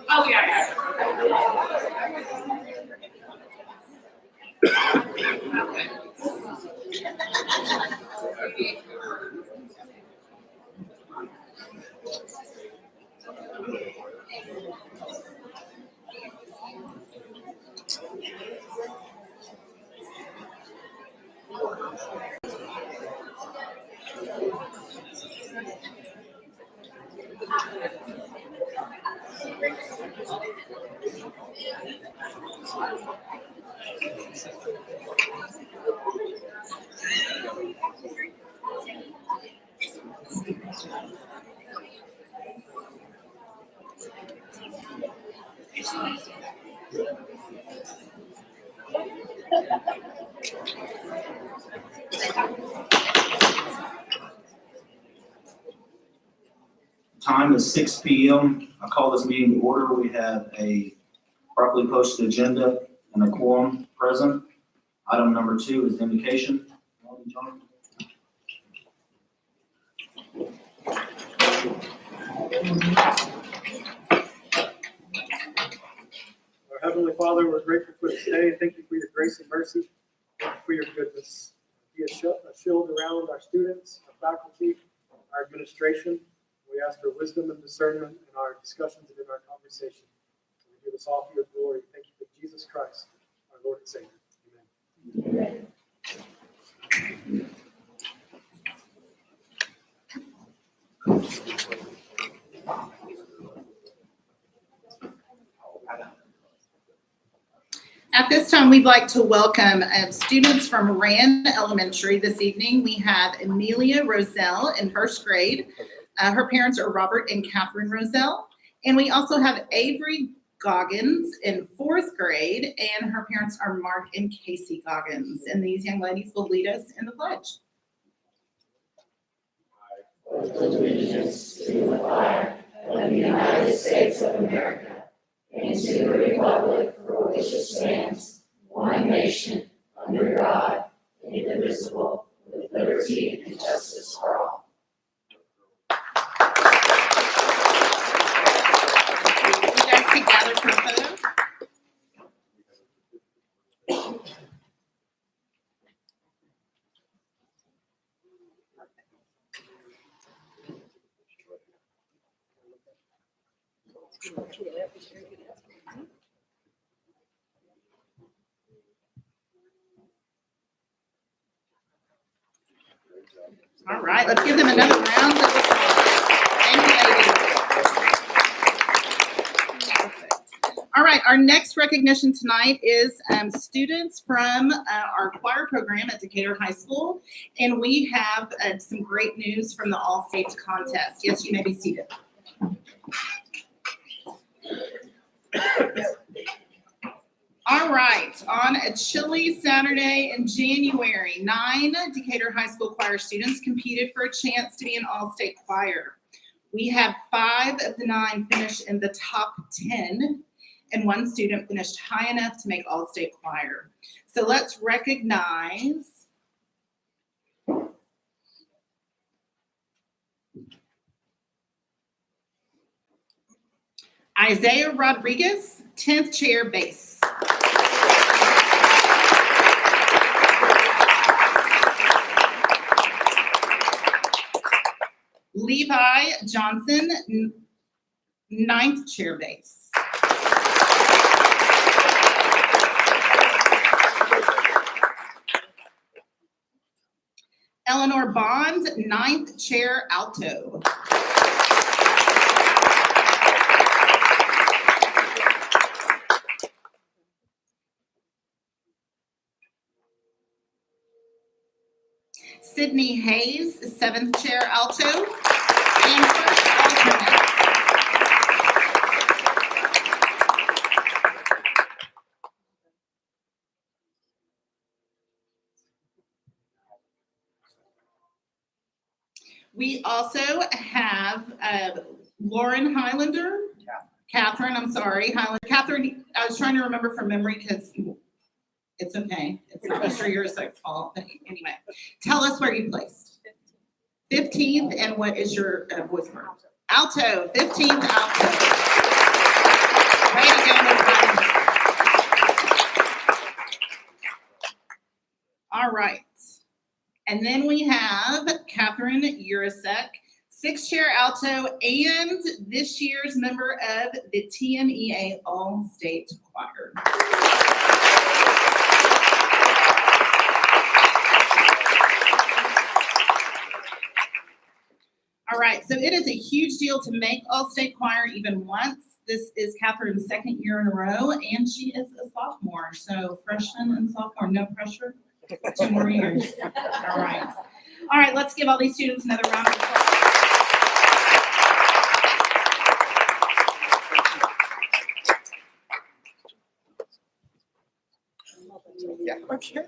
Oh, yeah. Time is 6 p.m. I call this meeting to order. We have a properly posted agenda and a quorum present. Item number 2 is indication. John? Our Heavenly Father, we're grateful for this day. Thank you for your grace and mercy. Thank you for your goodness. Be a shield around our students, our faculty, our administration. We ask for wisdom and discernment in our discussions and in our conversation. We give us all for your glory. Thank you for Jesus Christ, our Lord and Savior. Amen. At this time, we'd like to welcome students from Rand Elementary this evening. We have Amelia Roselle in first grade. Her parents are Robert and Catherine Roselle. And we also have Avery Goggins in fourth grade, and her parents are Mark and Casey Goggins. And these young ladies will lead us in the pledge. I pledge allegiance to the flag of the United States of America and to the republic for which it stands, one nation, under God, indivisible, with liberty and justice for all. You guys can gather for a photo. All right, let's give them another round of applause. Thank you, ladies. Perfect. All right, our next recognition tonight is students from our choir program at Decatur High School, and we have some great news from the All-State contest. Yes, you may be seated. All right, on a chilly Saturday in January, 9 Decatur High School choir students competed for a chance to be an All-State choir. We have 5 of the 9 finish in the top 10, and 1 student finished high enough to make All-State choir. So let's recognize Isaiah Rodriguez, 10th chair bass. Levi Johnson, 9th chair bass. Eleanor Bond, 9th chair alto. Sydney Hayes, 7th chair alto, and first alternate. We also have Lauren Highlander, Catherine, I'm sorry, Highlander. Catherine, I was trying to remember from memory because it's okay. It's not Mr. Yurisak's fault. But anyway, tell us where you placed. 15th, and what is your voice part? Alto, 15th alto. Way to go, Ms. Highlander. All right. And then we have Catherine Urisak, 6th chair alto, and this year's member of the TMEA All-State Choir. All right, so it is a huge deal to make All-State Choir even once. This is Catherine's 2nd year in a row, and she is a sophomore. So freshman and sophomore, no pressure. 2 more years. All right. All right, let's give all these students another round of applause. Yeah, okay.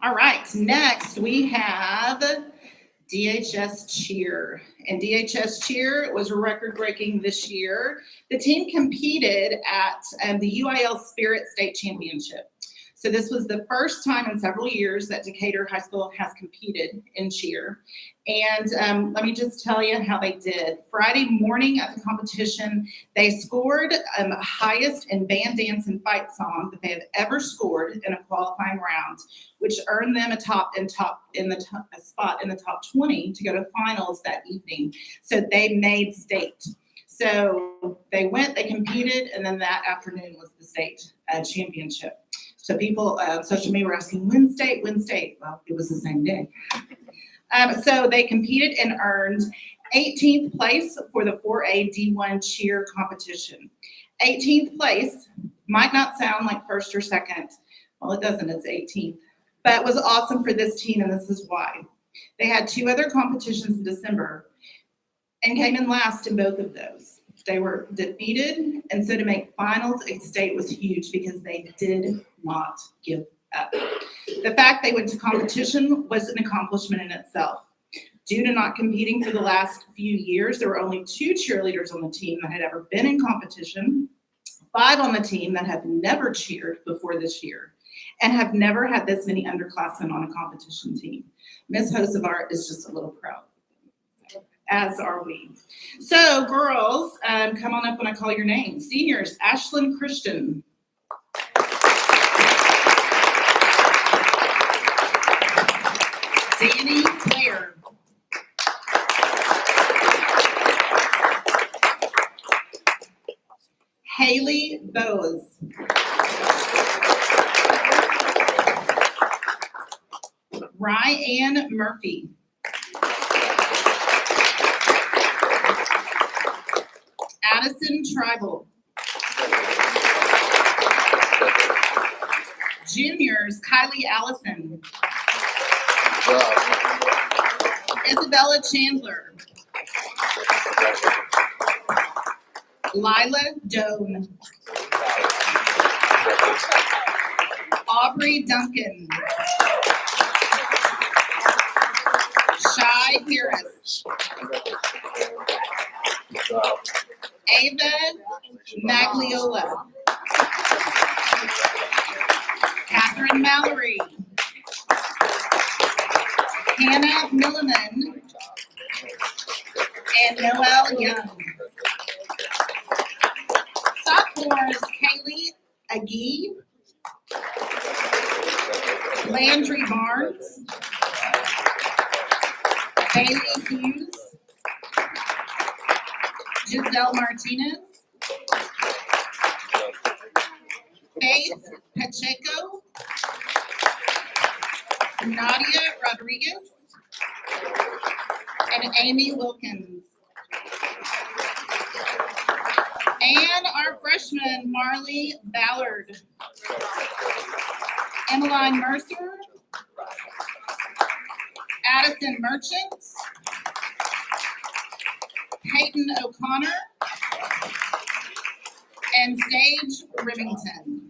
All right, next we have DHS Cheer. And DHS Cheer was record-breaking this year. The team competed at the UIL Spirit State Championship. So this was the first time in several years that Decatur High School has competed in cheer. And let me just tell you how they did. Friday morning at the competition, they scored highest in band, dance, and fight song that they have ever scored in a qualifying round, which earned them a spot in the top 20 to go to finals that evening. So they made state. So they competed, and then that afternoon was the state championship. So people on social media were asking, when state? Well, it was the same day. So they competed and earned 18th place for the 4A D1 cheer competition. 18th place might not sound like first or second. Well, it doesn't, it's 18th. But it was awesome for this team, and this is why. They had 2 other competitions in December and came in last in both of those. They were defeated, and so to make finals at state was huge because they did not give up. The fact they went to competition was an accomplishment in itself. Due to not competing for the last few years, there were only 2 cheerleaders on the team that had ever been in competition, 5 on the team that have never cheered before this year, and have never had this many underclassmen on a competition team. Ms. Hosevar is just a little proud, as are we. So girls, come on up when I call your name. Seniors, Ashlyn Christian. Danny Claire. Haley Bowes. Ryan Murphy. Addison Tribal. Juniors, Kylie Allison. Isabella Chandler. Lila Doan. Aubrey Duncan. Shy Harris. Ava Magliola. Catherine Mallory. Hannah Milliman. And Noelle Young. Sophomores, Kaylee Agee. Landry Barnes. Bailey Hughes. Giselle Martinez. Faith Pacheco. Nadia Rodriguez. And Amy Wilkins. And our freshman, Marley Ballard. Emmeline Mercer. Addison Merchant. Peyton O'Connor. And Sage Remington.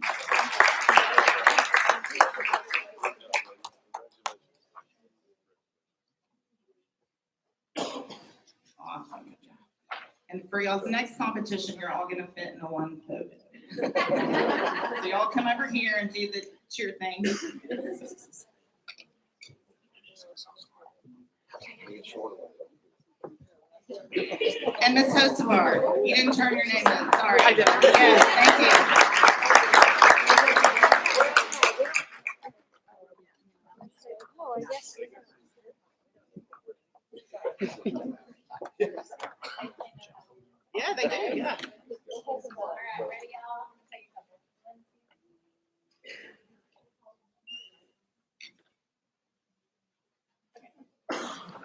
Awesome. And for y'all's next competition, you're all gonna fit in a one photo. So y'all come over here and do the cheer thing. And Ms. Hosevar, you didn't turn your name in, sorry. I did. Yes, thank you. Yeah, they do, yeah.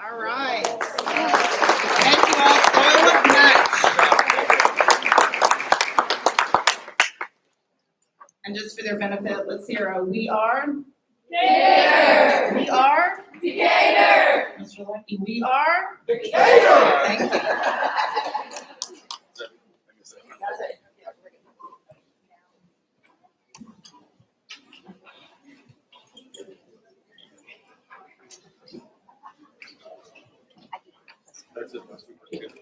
All right. Thank you all so much. And just for their benefit, let's hear a we are. Decatur. We are. Decatur. Mr. Lucky, we are. Decatur. Thank you. That's it. That's super good.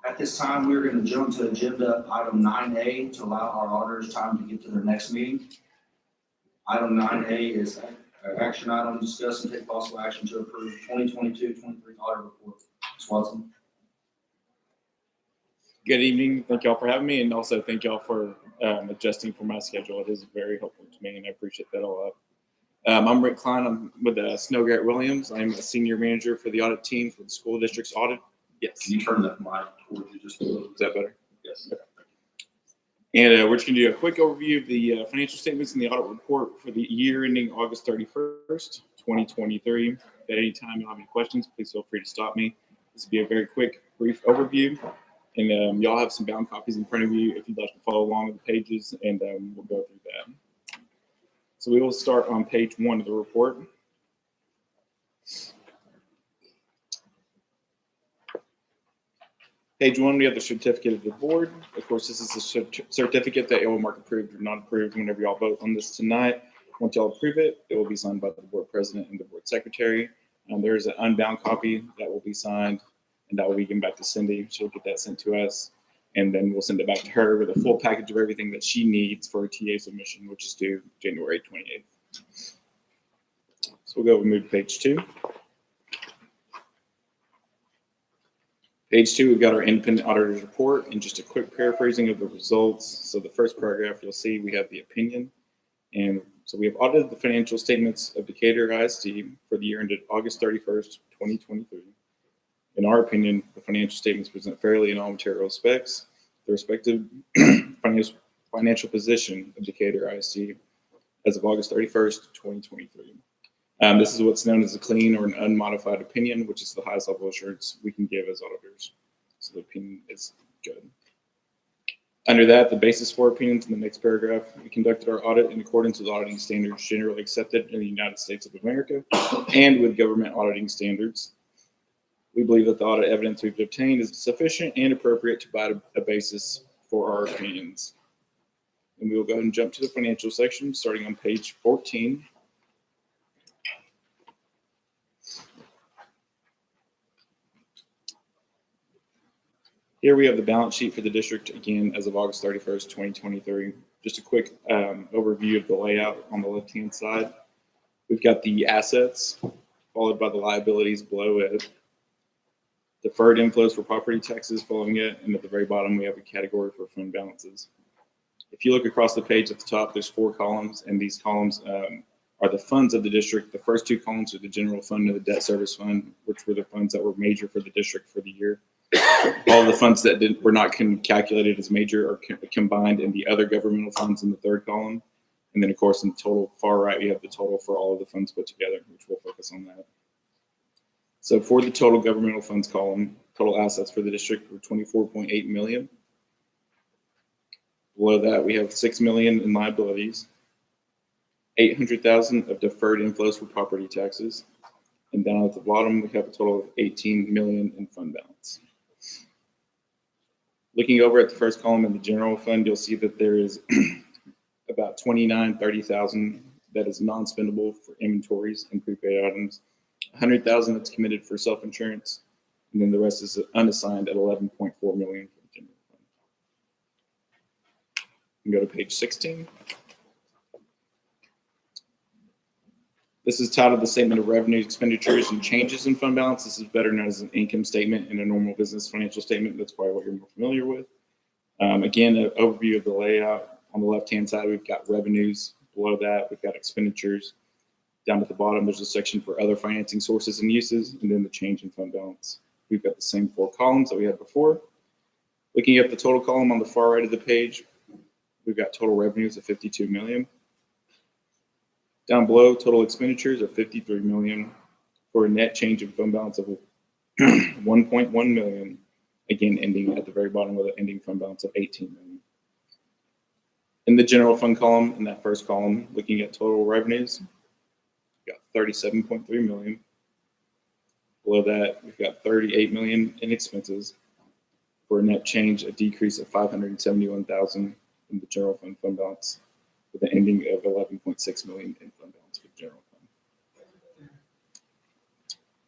At this time, we're going to jump to agenda item 9A to allow our auditors time to get to their next meeting. Item 9A is an action item, discuss and take possible action to approve 2022-23 audit report. Ms. Watson. Good evening. Thank y'all for having me, and also thank y'all for adjusting for my schedule. It is very helpful to me, and I appreciate that a lot. I'm Rick Klein. I'm with Snow Garrett Williams. I'm a senior manager for the audit team for the school district's audit. Yes. Can you turn that mic towards you just a little? Is that better? Yes. Okay. And we're just going to do a quick overview of the financial statements and the audit report for the year ending August 31st, 2023. At any time you have any questions, please feel free to stop me. This will be a very quick, brief overview. And y'all have some bound copies in front of you if you'd like to follow along with the pages, and we'll go through that. So we will start on page 1 of the report. Page 1, we have the certificate of the board. Of course, this is the certificate that it will mark approved or not approved whenever y'all vote on this tonight. Once y'all approve it, it will be signed by the board president and the board secretary. There is an unbound copy that will be signed, and that will be given back to Cindy. She'll get that sent to us, and then we'll send it back to her with a full package of everything that she needs for a TA submission, which is due January 28th. So we'll go and move to page 2. Page 2, we've got our independent auditor's report and just a quick paraphrasing of the results. So the first paragraph, you'll see we have the opinion. And so we have audited the financial statements of Decatur ISD for the year ended August 31st, 2023. In our opinion, the financial statements present fairly in all material respects. The respective financial position of Decatur ISD as of August 31st, 2023. This is what's known as a clean or an unmodified opinion, which is the highest level of assurance we can give as auditors. So the opinion is good. Under that, the basis for opinions in the next paragraph, we conducted our audit in accordance with auditing standards generally accepted in the United States of America and with government auditing standards. We believe that the audit evidence we've obtained is sufficient and appropriate to provide a basis for our opinions. And we will go ahead and jump to the financial section, starting on page 14. Here we have the balance sheet for the district, again, as of August 31st, 2023. Just a quick overview of the layout on the left-hand side. We've got the assets, followed by the liabilities below it. Deferred inflows for property taxes following it, and at the very bottom, we have a category for fund balances. If you look across the page at the top, there's 4 columns, and these columns are the funds of the district. The first 2 columns are the general fund and the debt service fund, which were the funds that were major for the district for the year. All the funds that were not calculated as major are combined in the other governmental funds in the 3rd column. And then, of course, in the total far right, we have the total for all of the funds put together, which we'll focus on that. So for the total governmental funds column, total assets for the district were $24.8 million. Below that, we have $6 million in liabilities, $800,000 of deferred inflows for property taxes, and down at the bottom, we have a total of $18 million in fund balance. Looking over at the first column in the general fund, you'll see that there is about $29,000-$30,000 that is non-spendable for inventories and prepaid items, $100,000 that's committed for self-insurance, and then the rest is unassigned at $11.4 million for the general fund. You can go to page 16. This is titled the Statement of Revenue, Expenditures, and Changes in Fund Balance. This is better known as an income statement in a normal business financial statement. That's probably what you're more familiar with. Again, an overview of the layout. On the left-hand side, we've got revenues. Below that, we've got expenditures. Down at the bottom, there's a section for other financing sources and uses, and then the change in fund balance. We've got the same 4 columns that we had before. Looking at the total column on the far right of the page, we've got total revenues of $52 million. Down below, total expenditures of $53 million for a net change in fund balance of $1.1 million, again ending at the very bottom with an ending fund balance of $18 million. In the general fund column, in that first column, looking at total revenues, we've got $37.3 million. Below that, we've got $38 million in expenses for a net change, a decrease of $571,000 in the general fund balance, with an ending of $11.6 million in fund balance for the general fund.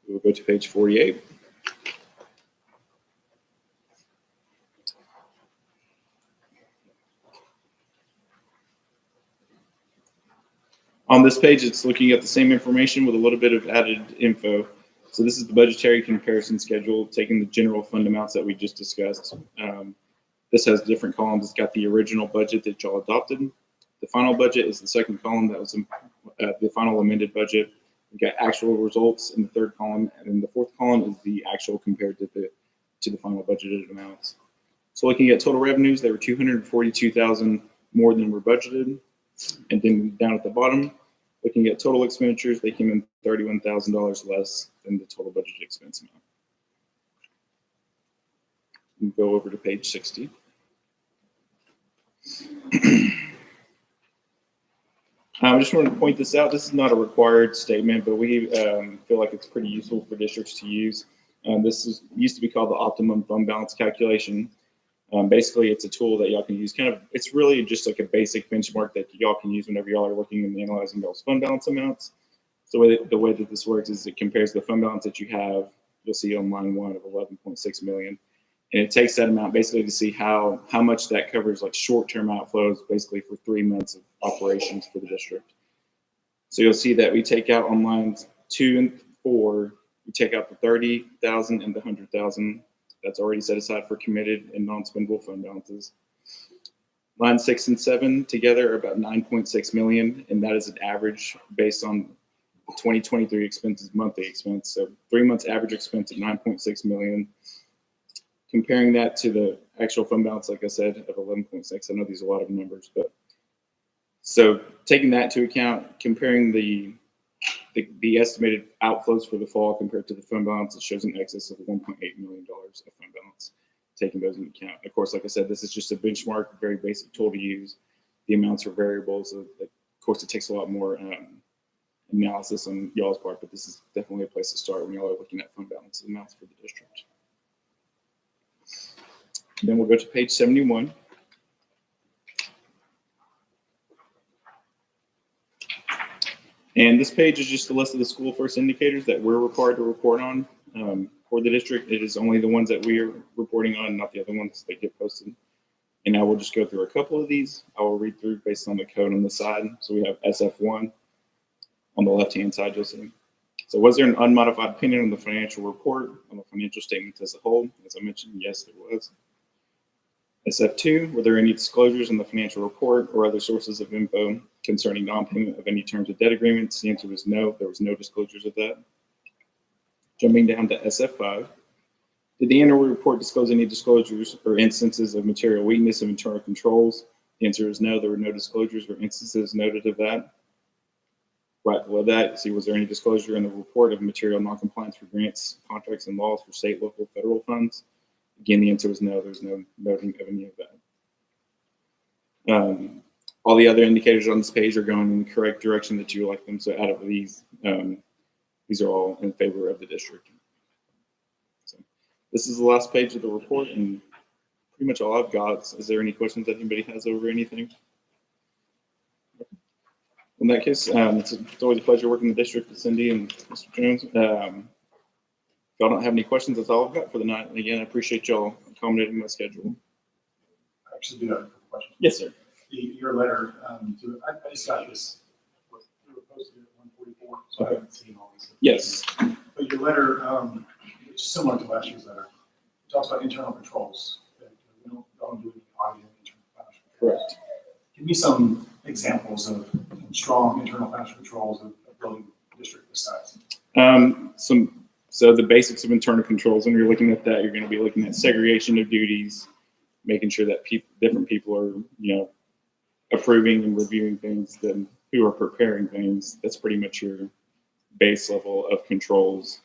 We will go to page 48. On this page, it's looking at the same information with a little bit of added info. So this is the budgetary comparison schedule, taking the general fund amounts that we just discussed. This has different columns. It's got the original budget that y'all adopted. The final budget is the second column. That was the final amended budget. We've got actual results in the 3rd column, and then the 4th column is the actual compared to the final budgeted amounts. So looking at total revenues, they were $242,000 more than were budgeted. And then down at the bottom, looking at total expenditures, they came in $31,000 less than the total budgeted expense amount. We can go over to page 60. I just wanted to point this out. This is not a required statement, but we feel like it's pretty useful for districts to use. Used to be called the optimum fund balance calculation. Basically, it's a tool that y'all can use. It's really just like a basic benchmark that y'all can use whenever y'all are looking and analyzing y'all's fund balance amounts. So the way that this works is it compares the fund balance that you have. You'll see on line 1 of 11.6 million. And it takes that amount basically to see how much that covers like short-term outflows, basically for 3 months of operations for the district. So you'll see that we take out on lines 2 and 4, we take out the 30,000 and the 100,000. That's already set aside for committed and non-spendable fund balances. Line 6 and 7 together are about 9.6 million, and that is an average based on the 2023 expenses, monthly expense. So 3 months average expense of 9.6 million. Comparing that to the actual fund balance, like I said, of 11.6. I know these are a lot of numbers, but so taking that into account, comparing the estimated outflows for the fall compared to the fund balance, it shows an excess of $1.8 million of fund balance, taking those into account. Of course, like I said, this is just a benchmark, very basic tool to use. The amounts are variable, so of course it takes a lot more analysis on y'all's part, but this is definitely a place to start when y'all are looking at fund balance amounts for the district. Then we'll go to page 71. And this page is just a list of the school first indicators that we're required to report on for the district. It is only the ones that we are reporting on, not the other ones that get posted. And I will just go through a couple of these. I will read through based on the code on the side. So we have SF1 on the left-hand side, you'll see. So was there an unmodified opinion on the financial report, on the financial statements as a whole? As I mentioned, yes, there was. SF2, were there any disclosures in the financial report or other sources of info concerning non-payment of any terms of debt agreements? The answer was no, there was no disclosures of that. Jumping down to SF5, did the annual report disclose any disclosures or instances of material weakness of internal controls? The answer is no, there were no disclosures or instances noted of that. Right below that, see, was there any disclosure in the report of material noncompliance for grants, contracts, and laws for state, local, federal funds? Again, the answer was no, there's no noting of any of that. All the other indicators on this page are going in the correct direction that you like them. So out of these are all in favor of the district. So this is the last page of the report and pretty much all I've got. Is there any questions that anybody has over anything? In that case, it's always a pleasure working in the district with Cindy and Mr. Jones. If y'all don't have any questions, that's all I've got for the night. And again, I appreciate y'all accommodating my schedule. I actually do have a question. Yes, sir. Your letter, I just got this. You were posted at 1:44, so I haven't seen all these. Yes. But your letter, which is similar to last year's letter, it talks about internal controls. That we don't do any auditing internal financial controls. Correct. Give me some examples of strong internal financial controls of building district this size. So the basics of internal controls, when you're looking at that, you're going to be looking at segregation of duties, making sure that different people are, approving and reviewing things, then who are preparing things. That's pretty much your base level of controls.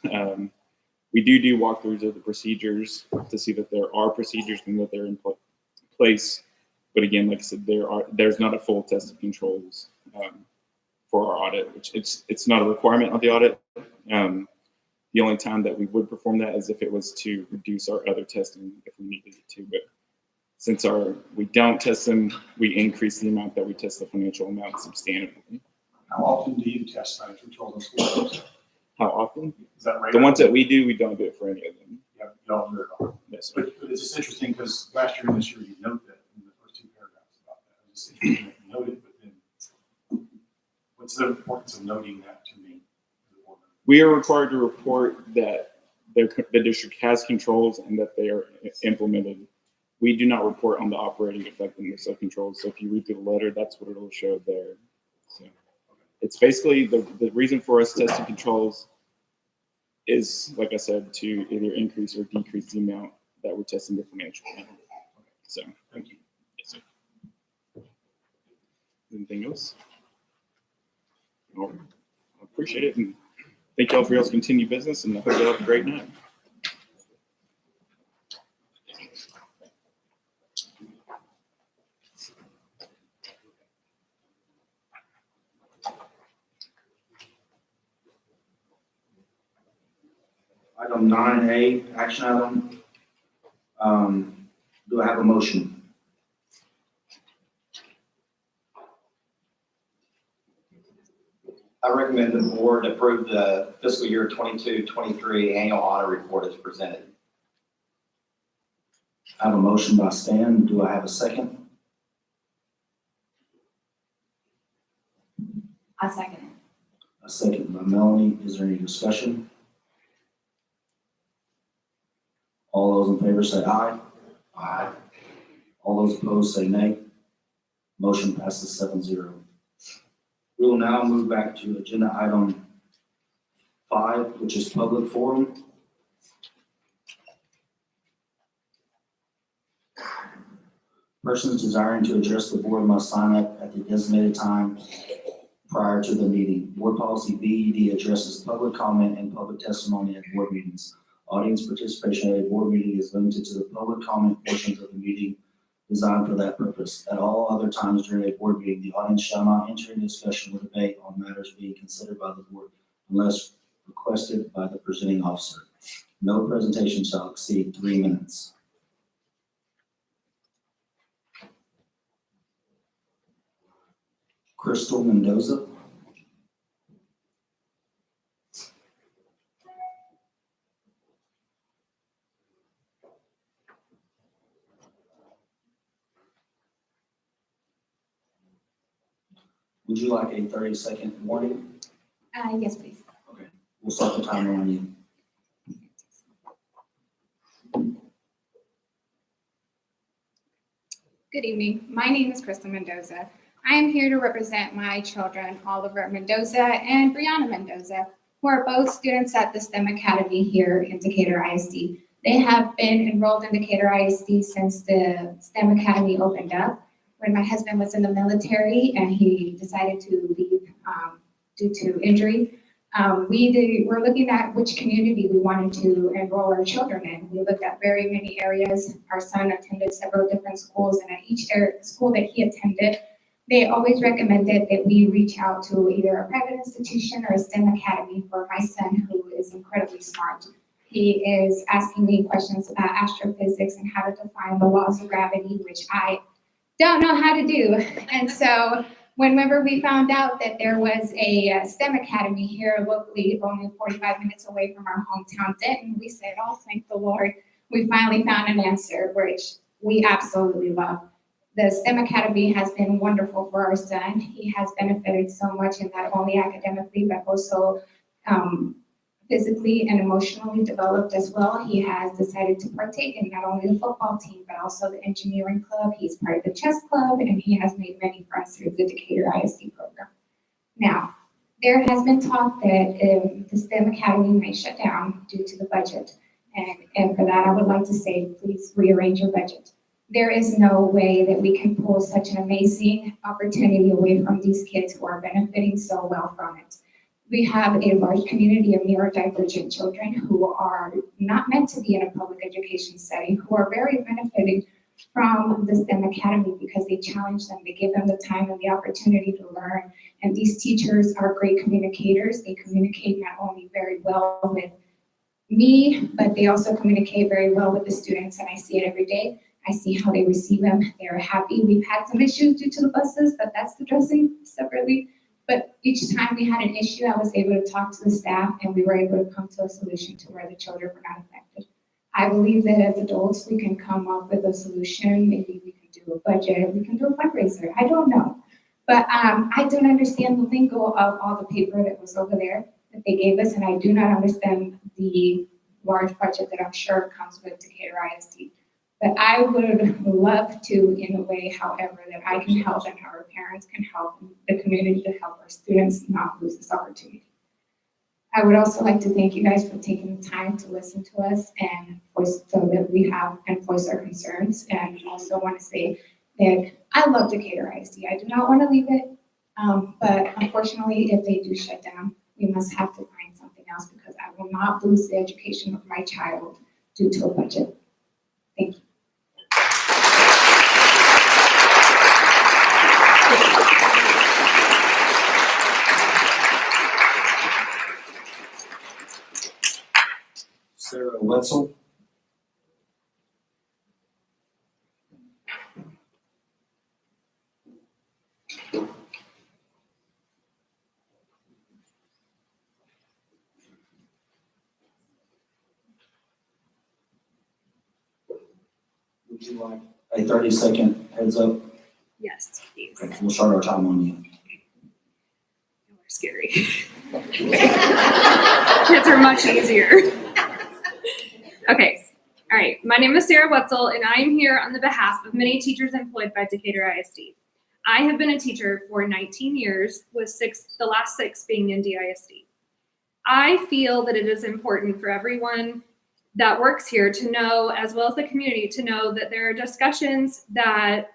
We do walkthroughs of the procedures to see that there are procedures and that they're in place. But again, like I said, there's not a full test of controls for our audit, which it's not a requirement of the audit. The only time that we would perform that is if it was to reduce our other testing if we needed it to. But since we don't test them, we increase the amount that we test the financial amount substantively. How often do you test financial controls in schools? How often? Is that right? The ones that we don't do it for any of them. Yeah, you don't do it at all. Yes, sir. But it's just interesting because last year and this year you note that in the first 2 paragraphs about that. It's just interesting that you note it, but then what's the importance of noting that to me? We are required to report that the district has controls and that they are implemented. We do not report on the operating effectiveness of controls. So if you read through the letter, that's what it'll show there. So it's basically the reason for us testing controls is, like I said, to either increase or decrease the amount that we're testing the financial amount. So Thank you. yes, sir. Anything else? All right. I appreciate it. And thank y'all for y'all's continued business, and I hope y'all have a great night. Item 9A, action item. Do I have a motion? I recommend the board approve the fiscal year 22-23 annual audit report as presented. I have a motion by Stan. Do I have a second? I second it. A second by Melanie. Is there any discussion? All those in favor say aye. Aye. All those opposed say nay. Motion passes 7-0. We will now move back to agenda item 5, which is public forum. Persons desiring to address the board must sign up at the designated time prior to the meeting. Board policy BED addresses public comment and public testimony at board meetings. Audience participation at a board meeting is limited to the public comment portions of the meeting designed for that purpose. At all other times during a board meeting, the audience shall not enter into discussion or debate on matters being considered by the board unless requested by the presenting officer. No presentation shall exceed 3 minutes. Crystal Mendoza. Would you like a 30-second warning? Yes, please. Okay, we'll start the timer on you. Good evening. My name is Crystal Mendoza. I am here to represent my children, Oliver Mendoza and Brianna Mendoza, who are both students at the STEM Academy here in Decatur ISD. They have been enrolled in Decatur ISD since the STEM Academy opened up. When my husband was in the military and he decided to leave due to injury, we're looking at which community we wanted to enroll our children in. We looked at very many areas. Our son attended several different schools, and at each school that he attended, they always recommended that we reach out to either a private institution or a STEM academy for my son, who is incredibly smart. He is asking me questions about astrophysics and how to define the laws of gravity, which I don't know how to do. And so whenever we found out that there was a STEM academy here locally, only 45 minutes away from our hometown Denton, we said, oh, thank the Lord. We finally found an answer, which we absolutely love. The STEM Academy has been wonderful for our son. He has benefited so much, in not only academically, but also physically and emotionally developed as well. He has decided to partake in not only the football team, but also the engineering club. He's part of the chess club, and he has made many friends through the Decatur ISD program. Now, there has been talk that the STEM Academy may shut down due to the budget. And for that, I would like to say, please rearrange your budget. There is no way that we can pull such an amazing opportunity away from these kids who are benefiting so well from it. We have a large community of neurodivergent children who are not meant to be in a public education setting, who are very benefiting from the STEM Academy because they challenge them, they give them the time and the opportunity to learn. And these teachers are great communicators. They communicate not only very well with me, but they also communicate very well with the students, and I see it every day. I see how they receive them. They're happy. We've had some issues due to the buses, but that's addressing separately. But each time we had an issue, I was able to talk to the staff, and we were able to come to a solution to where the children were not affected. I believe that as adults, we can come up with a solution. Maybe we can do a budget, we can do a fundraiser. I don't know. But I don't understand the lingo of all the paper that was over there that they gave us, and I do not understand the large budget that I'm sure comes with Decatur ISD. But I would love to, in a way, however, that I can help and our parents can help the community to help our students not lose this opportunity. I would also like to thank you guys for taking the time to listen to us and voice so that we have and voice our concerns. And also want to say that I love Decatur ISD. I do not want to leave it, but unfortunately, if they do shut down, we must have to find something else because I will not lose the education of my child due to a budget. Thank you. Would you like a 30-second heads up? Yes, please. Okay, we'll start our time on you. Y'all are scary. Kids are much easier. Okay. All right. My name is Sarah Wetzel, and I am here on the behalf of many teachers employed by Decatur ISD. I have been a teacher for 19 years, with the last 6 being in DISD. I feel that it is important for everyone that works here to know, as well as the community, to know that there are discussions that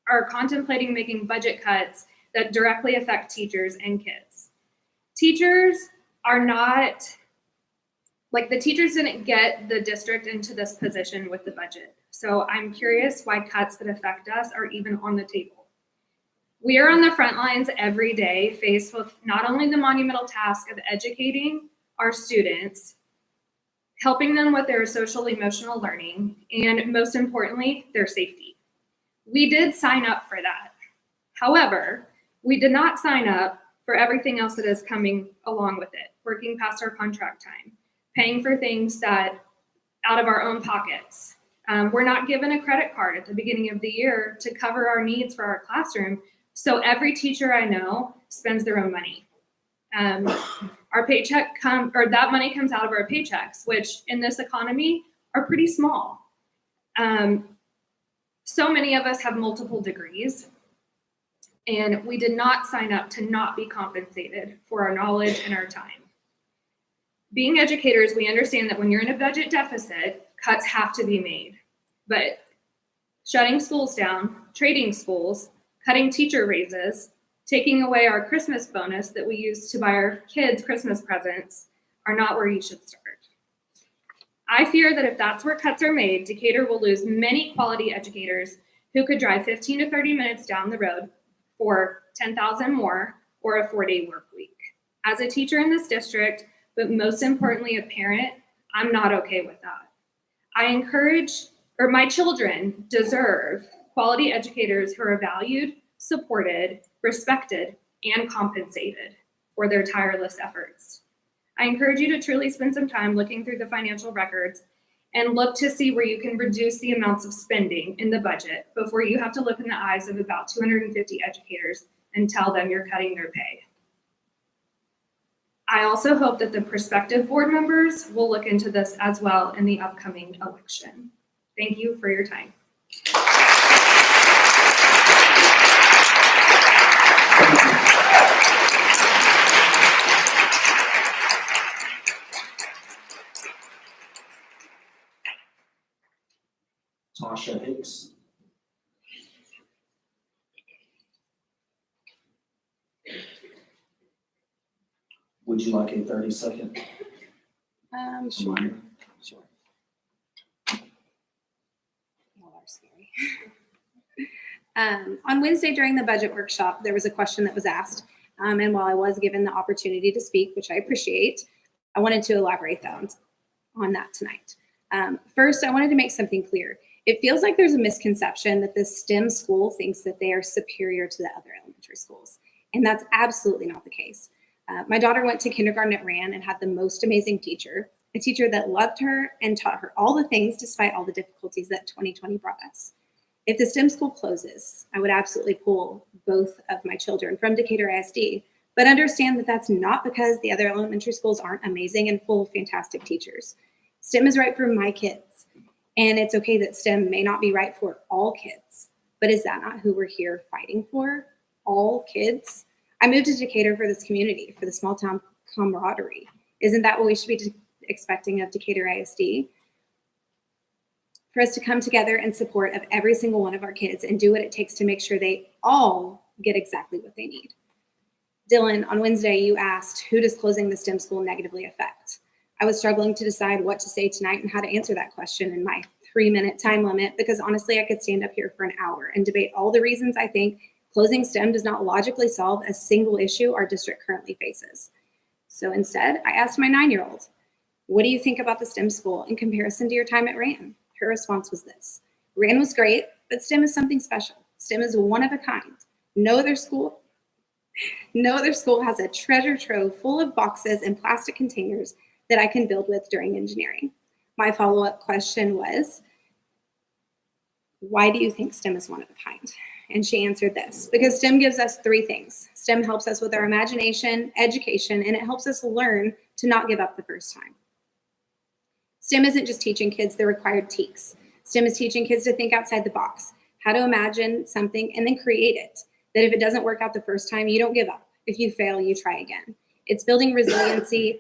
are contemplating making budget cuts that directly affect teachers and kids. Teachers are not, like, the teachers didn't get the district into this position with the budget. So I'm curious why cuts that affect us are even on the table. We are on the front lines every day, faced with not only the monumental task of educating our students, helping them with their social emotional learning, and most importantly, their safety. We did sign up for that. However, we did not sign up for everything else that is coming along with it, working past our contract time, paying for things that out of our own pockets. We're not given a credit card at the beginning of the year to cover our needs for our classroom. So every teacher I know spends their own money. Our paycheck that money comes out of our paychecks, which in this economy are pretty small. So many of us have multiple degrees, and we did not sign up to not be compensated for our knowledge and our time. Being educators, we understand that when you're in a budget deficit, cuts have to be made. But shutting schools down, trading schools, cutting teacher raises, taking away our Christmas bonus that we use to buy our kids Christmas presents are not where you should start. I fear that if that's where cuts are made, Decatur will lose many quality educators who could drive 15 to 30 minutes down the road for $10,000 more or a 4-day work week. As a teacher in this district, but most importantly a parent, I'm not okay with that. My children deserve quality educators who are valued, supported, respected, and compensated for their tireless efforts. I encourage you to truly spend some time looking through the financial records and look to see where you can reduce the amounts of spending in the budget before you have to look in the eyes of about 250 educators and tell them you're cutting their pay. I also hope that the prospective board members will look into this as well in the upcoming election. Thank you for your time. Tasha Hicks. Would you like a 30-second? Sure. Sure. Y'all are scary. On Wednesday during the budget workshop, there was a question that was asked. And while I was given the opportunity to speak, which I appreciate, I wanted to elaborate on that tonight. First, I wanted to make something clear. It feels like there's a misconception that this STEM school thinks that they are superior to the other elementary schools. And that's absolutely not the case. My daughter went to kindergarten at Rand and had the most amazing teacher, a teacher that loved her and taught her all the things despite all the difficulties that 2020 brought us. If the STEM school closes, I would absolutely pull both of my children from Decatur ISD, but understand that that's not because the other elementary schools aren't amazing and full of fantastic teachers. STEM is right for my kids, and it's okay that STEM may not be right for all kids, but is that not who we're here fighting for? All kids? I moved to Decatur for this community, for the small town camaraderie. Isn't that what we should be expecting of Decatur ISD? For us to come together in support of every single one of our kids and do what it takes to make sure they all get exactly what they need. Dylan, on Wednesday, you asked, who does closing the STEM school negatively affect? I was struggling to decide what to say tonight and how to answer that question in my 3-minute time limit, because honestly, I could stand up here for an hour and debate all the reasons I think closing STEM does not logically solve a single issue our district currently faces. So instead, I asked my 9-year-old, what do you think about the STEM school in comparison to your time at Rand? Her response was this: Rand was great, but STEM is something special. STEM is one of a kind. No other school has a treasure trove full of boxes and plastic containers that I can build with during engineering. My follow-up question was, why do you think STEM is one of a kind? And she answered this: because STEM gives us three things. STEM helps us with our imagination, education, and it helps us learn to not give up the first time. STEM isn't just teaching kids the required TEKs. STEM is teaching kids to think outside the box, how to imagine something and then create it. That if it doesn't work out the first time, you don't give up. If you fail, you try again. It's building resiliency,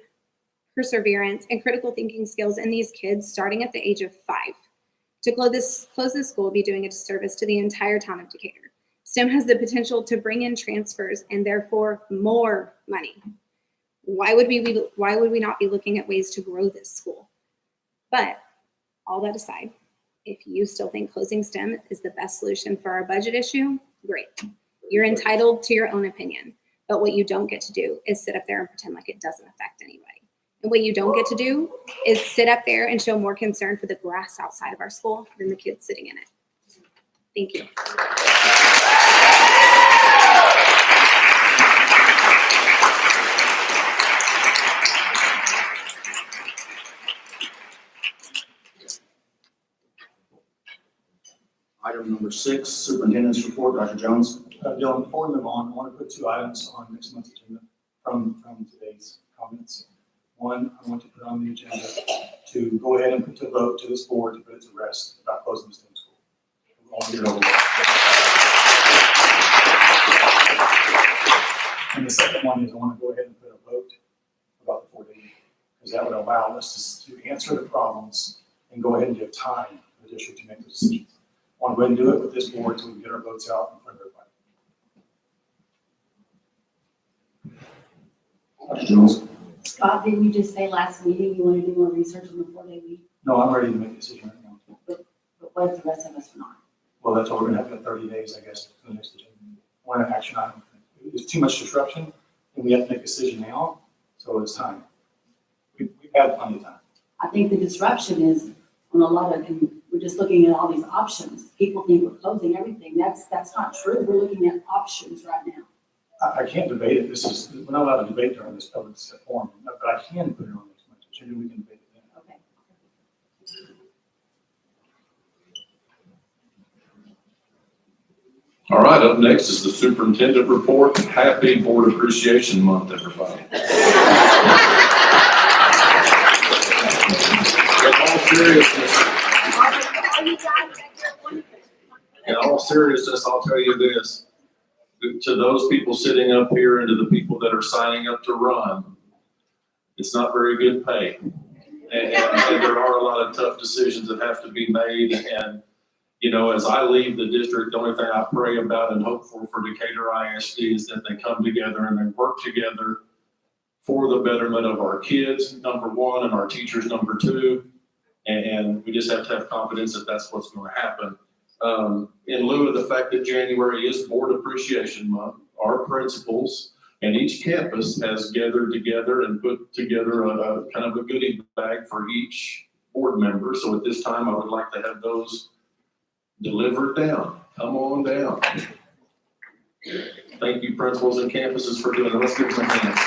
perseverance, and critical thinking skills in these kids starting at the age of 5. To close this school would be doing a disservice to the entire town of Decatur. STEM has the potential to bring in transfers and therefore more money. Why would we not be looking at ways to grow this school? But all that aside, if you still think closing STEM is the best solution for our budget issue, great. You're entitled to your own opinion. But what you don't get to do is sit up there and pretend like it doesn't affect anybody. And what you don't get to do is sit up there and show more concern for the grass outside of our school than the kids sitting in it. Thank you. Item number 6, Superintendent's report, Dr. Jones. Dylan, before we move on, I want to put 2 items on next month's agenda from today's comments. One, I want to put on the agenda to go ahead and put to vote to this board to put it to rest about closing the STEM school. We won't get it over with. And the second one is I want to go ahead and put a vote about the 4-day week, because that would allow us to answer the problems and go ahead and give time for the district to make those decisions. I want to go ahead and do it with this board so we can get our votes out in front of everybody. Dr. Jones. Scott, didn't you just say last meeting you want to do more research on the 4-day week? No, I'm ready to make a decision right now. But what if the rest of us are not? Well, that's why we're gonna have 30 days, I guess, for the next agenda. One action item. There's too much disruption, and we have to make a decision now, so it's time. We've had plenty of time. I think the disruption is on a lot of, and we're just looking at all these options. People think we're closing everything. That's not true. We're looking at options right now. I can't debate it. We're not allowed to debate during this public forum, but I can put it on next month's agenda. We can debate it then. Okay. All right, up next is the superintendent report. Happy Board Appreciation Month, everybody. In all seriousness, I'll tell you this. To those people sitting up here and to the people that are signing up to run, it's not very good pay. And there are a lot of tough decisions that have to be made. And, you know, as I leave the district, the only thing I pray about and hope for Decatur ISD is that they come together and they work together for the betterment of our kids, number one, and our teachers, number 2. And we just have to have confidence that that's what's going to happen. In lieu of the fact that January is Board Appreciation Month, our principals and each campus has gathered together and put together a kind of a goodie bag for each board member. So at this time, I would like to have those delivered down. Come on down. Thank you, principals and campuses, for doing it. Let's give them a hand.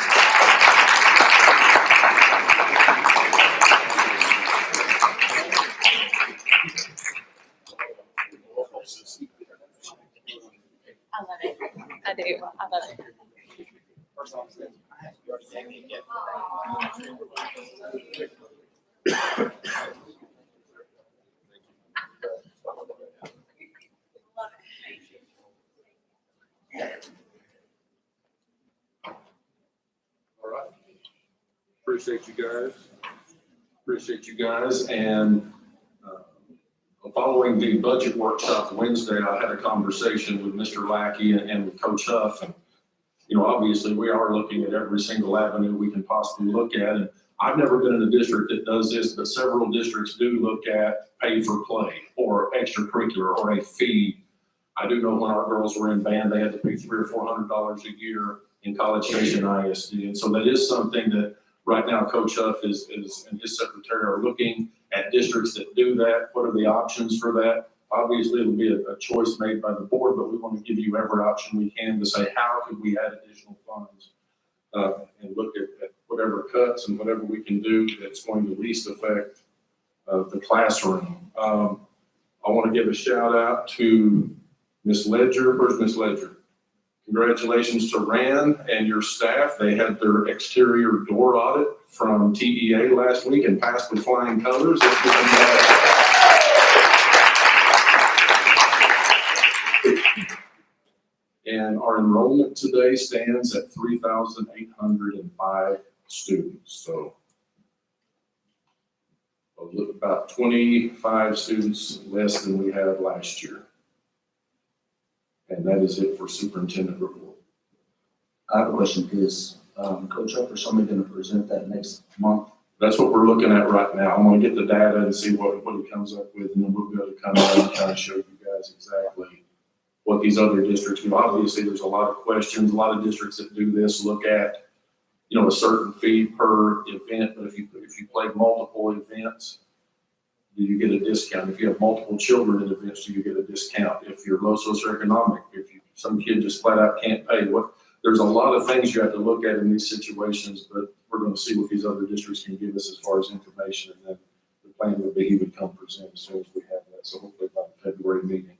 I love it. I do. I love it. All right. Appreciate you guys. And following the budget workshop Wednesday, I had a conversation with Mr. Lackey and with Coach Huff. And, you know, obviously we are looking at every single avenue we can possibly look at. And I've never been in a district that does this, but several districts do look at pay for play or extracurricular or a fee. I do know when our girls were in band, they had to pay $300 or $400 a year in College Station ISD. And so that is something that right now Coach Huff and his secretary are looking at districts that do that. What are the options for that? Obviously, it'll be a choice made by the board, but we want to give you every option we can to say, how could we add additional funds? And look at whatever cuts and whatever we can do that's going to least affect the classroom. I want to give a shout out to Ms. Ledger. Where's Ms. Ledger? Congratulations to Rand and your staff. They had their exterior door audit from TEA last week and passed with flying colors. And our enrollment today stands at 3,805 students. So about 25 students less than we had last year. And that is it for superintendent report. I have a question. Is Coach Up or somebody going to present that next month? That's what we're looking at right now. I'm going to get the data and see what he comes up with, and then we'll be able to come out and kind of show you guys exactly what these other districts do. Obviously, there's a lot of questions. A lot of districts that do this look at, you know, a certain fee per event, but if you play multiple events, do you get a discount? If you have multiple children in events, do you get a discount? If you're low socioeconomic, some kid just flat out can't pay, there's a lot of things you have to look at in these situations, but we're going to see what these other districts can give us as far as information, and then the plan would be he would come present as soon as we have that. So hopefully by the February meeting.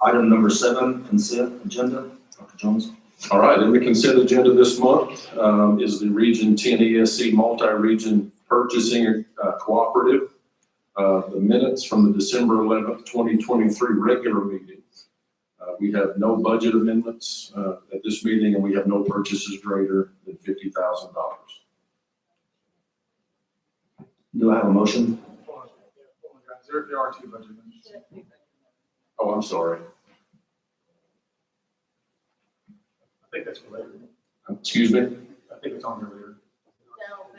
Item number 7, consent agenda. Dr. Jones. All right, in the consent agenda this month is the Region 10 ESC Multi-Region Purchasing Cooperative. The minutes from the December 11th, 2023 regular meeting. We have no budget amendments at this meeting, and we have no purchases greater than $50,000. Do I have a motion? There are 2 budget amendments. Oh, I'm sorry. I think that's related. Excuse me? I think it's on there later.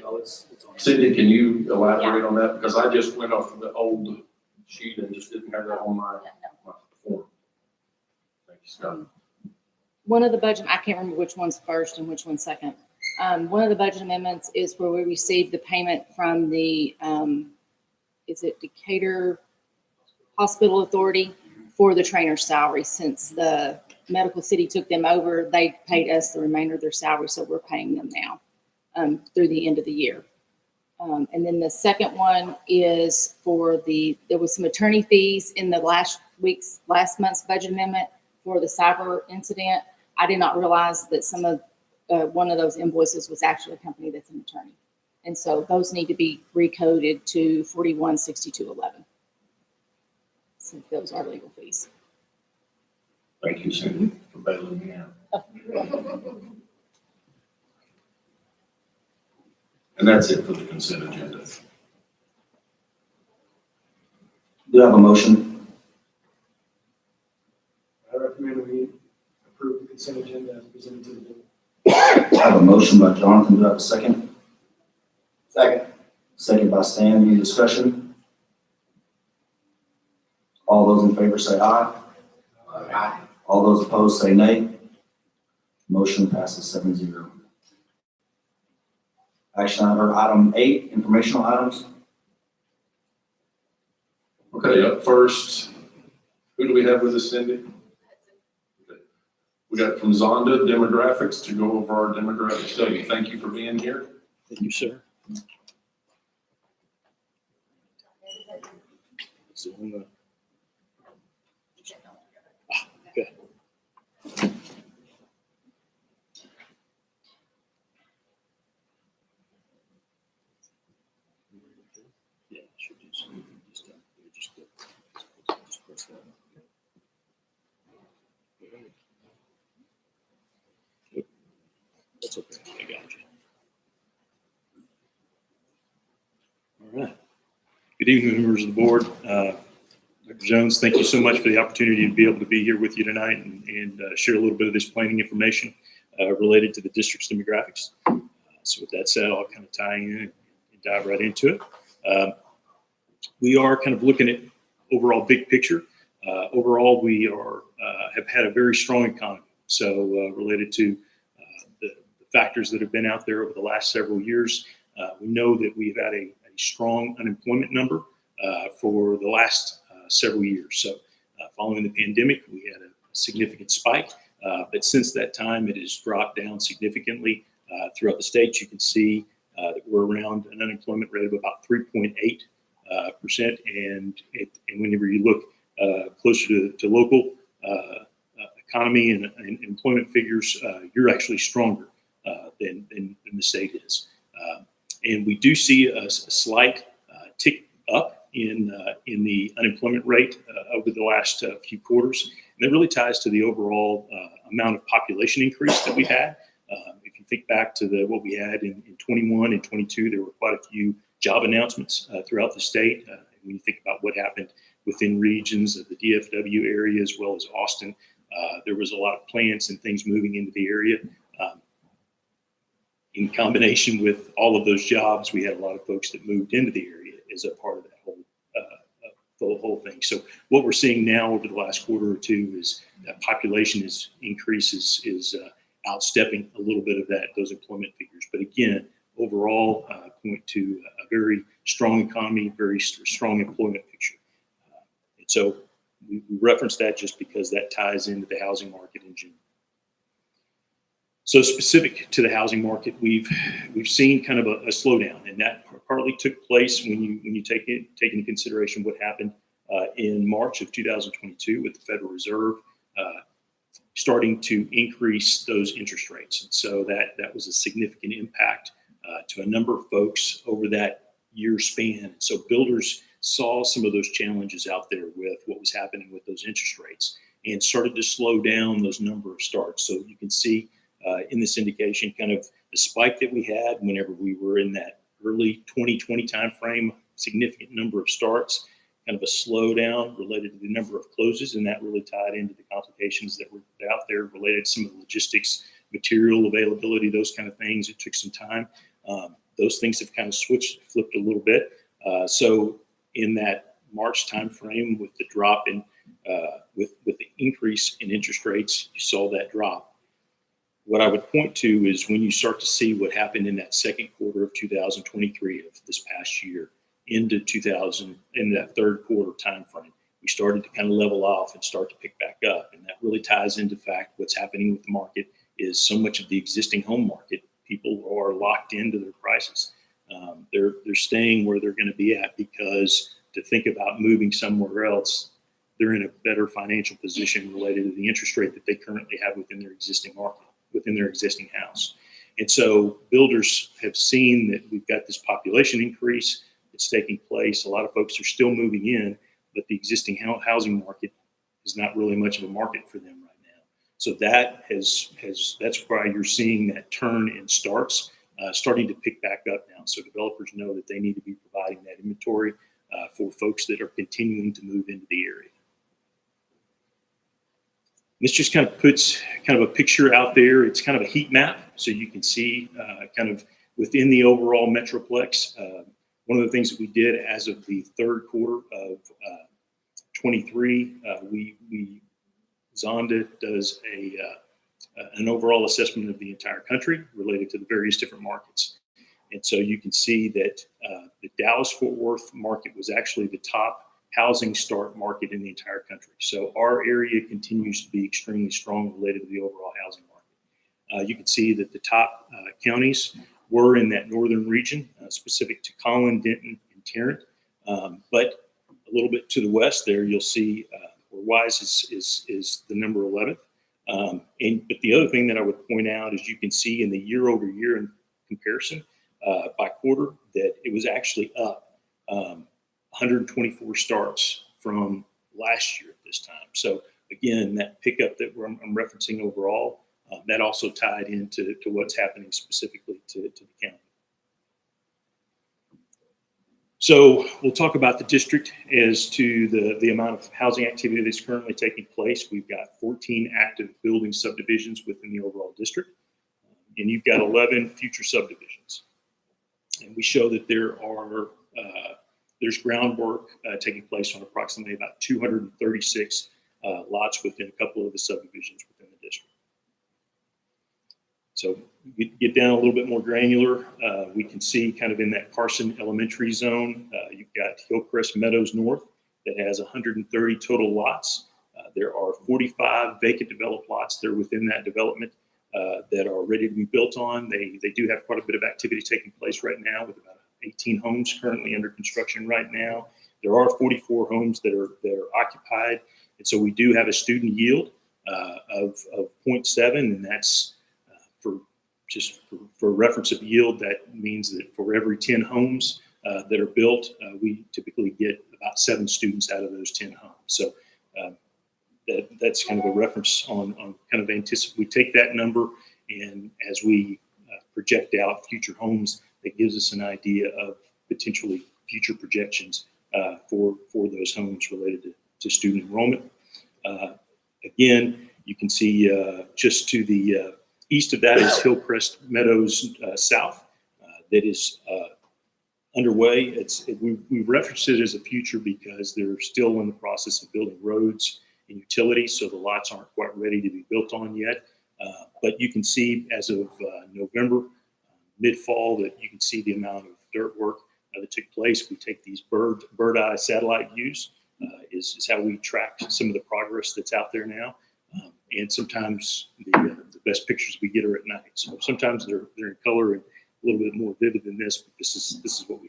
No. It's on. Cindy, can you elaborate on that? Because I just went off of the old sheet and just didn't have that on my form. Thank you, Scott. One of the budget, I can't remember which one's first and which one's second. One of the budget amendments is where we received the payment from the, is it Decatur Hospital Authority for the trainer's salary. Since the Medical City took them over, they paid us the remainder of their salary, so we're paying them now through the end of the year. And then the second one is for there was some attorney fees in the last month's budget amendment for the cyber incident. I did not realize that one of those invoices was actually a company that's an attorney. And so those need to be recoded to 416211. Since those are legal fees. Thank you, Cindy, for bailing me out. And that's it for the consent agenda. Do I have a motion? I recommend we approve the consent agenda as presented to the board. I have a motion by Jonathan. Do I have a second? Second. Second by Stan. Any discussion? All those in favor say aye. Aye. All those opposed say nay. Motion passes 7-0. Action item 8, informational items. Okay, up first, who do we have with us, Cindy? Okay. We got from Zonda Demographics to go over our demographic study. Thank you for being here. Thank you, sir. Okay. Yeah, should just press that. Yep. That's okay. I got you. All right. Good evening, members of the board. Dr. Jones, thank you so much for the opportunity to be able to be here with you tonight and share a little bit of this planning information related to the district's demographics. So with that said, I'll kind of tie in and dive right into it. We are kind of looking at overall big picture. Overall, we have had a very strong economy. So related to the factors that have been out there over the last several years, we know that we've had a a strong unemployment number for the last several years. So following the pandemic, we had a significant spike, but since that time, it has dropped down significantly throughout the state. You can see that we're around an unemployment rate of about 3.8%, and whenever you look closer to local economy and employment figures, you're actually stronger than the state is. And we do see a slight tick up in the unemployment rate over the last few quarters. And that really ties to the overall amount of population increase that we've had. If you think back to what we had in 21 and 22, there were quite a few job announcements throughout the state. When you think about what happened within regions of the DFW area as well as Austin, there was a lot of plants and things moving into the area. In combination with all of those jobs, we had a lot of folks that moved into the area as a part of that whole thing. So what we're seeing now over the last quarter or two is that population is outstepping a little bit of those employment figures. But again, overall, point to a very strong economy, very strong employment picture. And so we reference that just because that ties into the housing market in general. So specific to the housing market, we've seen kind of a slowdown, and that partly took place when you take into consideration what happened in March of 2022 with the Federal Reserve starting to increase those interest rates. And so that was a significant impact to a number of folks over that year span. And so builders saw some of those challenges out there with what was happening with those interest rates and started to slow down those number of starts. So you can see in this indication kind of the spike that we had whenever we were in that early 2020 timeframe, significant number of starts, kind of a slowdown related to the number of closes, and that really tied into the complications that were out there related to some of the logistics, material availability, those kind of things. It took some time. Those things have kind of flipped a little bit. So in that March timeframe, with the drop in, with the increase in interest rates, you saw that drop. What I would point to is when you start to see what happened in that second quarter of 2023 of this past year into that third quarter timeframe, we started to kind of level off and start to pick back up. And that really ties into the fact what's happening with the market is so much of the existing home market, people are locked into their prices. They're staying where they're going to be at because to think about moving somewhere else, they're in a better financial position related to the interest rate that they currently have within their existing market, within their existing house. And so builders have seen that we've got this population increase that's taking place. A lot of folks are still moving in, but the existing housing market is not really much of a market for them right now. So that's why you're seeing that turn in starts starting to pick back up now. So developers know that they need to be providing that inventory for folks that are continuing to move into the area. This just kind of puts kind of a picture out there. It's kind of a heat map. So you can see kind of within the overall Metroplex, one of the things that we did as of the third quarter of 23, Zonda does an overall assessment of the entire country related to the various different markets. And so you can see that the Dallas-Fort Worth market was actually the top housing start market in the entire country. So our area continues to be extremely strong related to the overall housing market. You can see that the top counties were in that northern region, specific to Collin, Denton, and Tarrant. But a little bit to the west there, you'll see where Wise is the number 11th. But the other thing that I would point out is you can see in the year over year in comparison by quarter that it was actually up 124 starts from last year at this time. So again, that pickup that I'm referencing overall, that also tied into what's happening specifically to the county. So we'll talk about the district as to the amount of housing activity that's currently taking place. We've got 14 active building subdivisions within the overall district, and you've got 11 future subdivisions. And we show that there's groundwork taking place on approximately about 236 lots within a couple of the subdivisions within the district. So get down a little bit more granular. We can see kind of in that Carson Elementary zone, you've got Hillcrest Meadows North that has 130 total lots. There are 45 vacant developed lots that are within that development that are ready to be built on. They do have quite a bit of activity taking place right now with about 18 homes currently under construction right now. There are 44 homes that are occupied. And so we do have a student yield of 0.7, and that's for reference of yield, that means that for every 10 homes that are built, we typically get about 7 students out of those 10 homes. So that's kind of a reference on kind of anticipate. We take that number, and as we project out future homes, that gives us an idea of potentially future projections for those homes related to student enrollment. Again, you can see just to the east of that is Hillcrest Meadows South. That is underway. We've referenced it as a future because they're still in the process of building roads and utilities, so the lots aren't quite ready to be built on yet. But you can see as of November, mid-fall, that you can see the amount of dirt work that took place. We take these bird eye satellite views is how we track some of the progress that's out there now. And sometimes the best pictures we get are at night. So sometimes they're in color and a little bit more vivid than this, but this is what we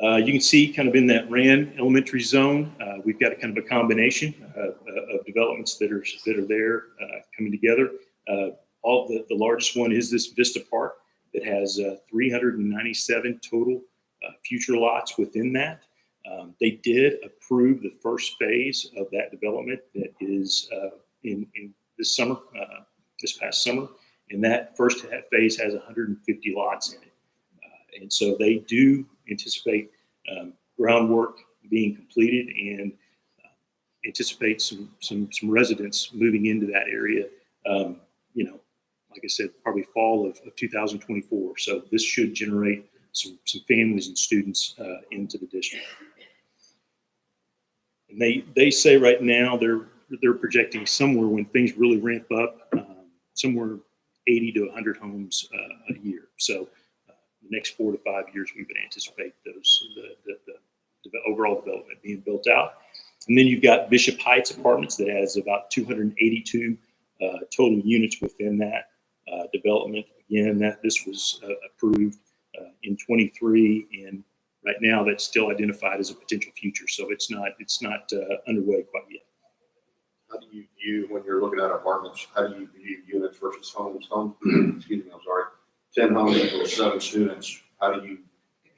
had. You can see kind of in that Rand Elementary zone, we've got a kind of a combination of developments that are there coming together. The largest one is this Vista Park that has 397 total future lots within that. They did approve the first phase of that development that is in this summer, this past summer, and that first phase has 150 lots in it. And so they do anticipate groundwork being completed and anticipate some residents moving into that area. Like I said, probably fall of 2024. So this should generate some families and students into the district. And they say right now they're projecting somewhere when things really ramp up, somewhere 80 to 100 homes a year. So the next 4 to 5 years, we would anticipate the overall development being built out. And then you've got Bishop Heights Apartments that has about 282 total units within that development. Again, this was approved in 23, and right now that's still identified as a potential future. So it's not underway quite yet. How do you view, when you're looking at apartments, how do you view units versus homes? Excuse me, I'm sorry. 10 homes for 7 students. How do you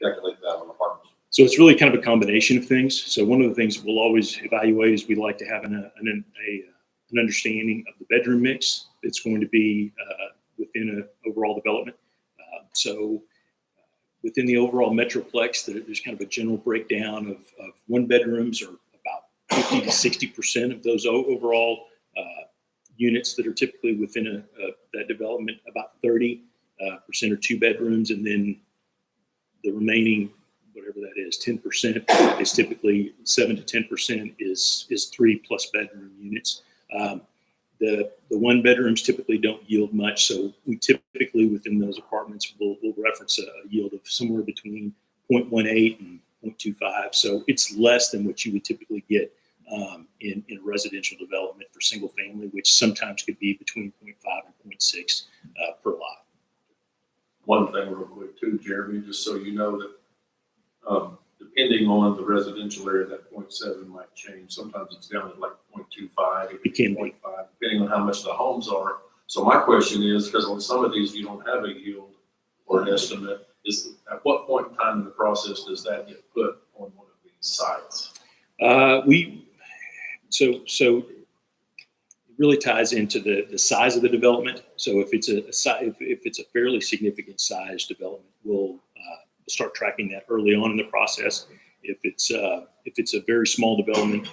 calculate that on apartments? So it's really kind of a combination of things. So one of the things we'll always evaluate is we like to have an understanding of the bedroom mix that's going to be within an overall development. So within the overall metroplex, there's kind of a general breakdown of 1-bedrooms are about 50 to 60% of those overall units that are typically within that development. About 30% are 2-bedrooms, and then the remaining, whatever that is, 10% is typically 7 to 10% is 3+ bedroom units. The 1-bedrooms typically don't yield much, so we typically within those apartments will reference a yield of somewhere between 0.18 and 0.25. So it's less than what you would typically get in a residential development for single family, which sometimes could be between 0.5 and 0.6 per lot. One thing real quick too, Jeremy, just so you know that depending on the residential area, that 0.7 might change. Sometimes it's down to like 0.25. It can be 0.5, depending on how much the homes are. So my question is, because on some of these you don't have a yield or an estimate, is at what point in time in the process does that get put on one of these sites? So it really ties into the size of the development. So if it's a fairly significant size development, we'll start tracking that early on in the process. If it's a very small development,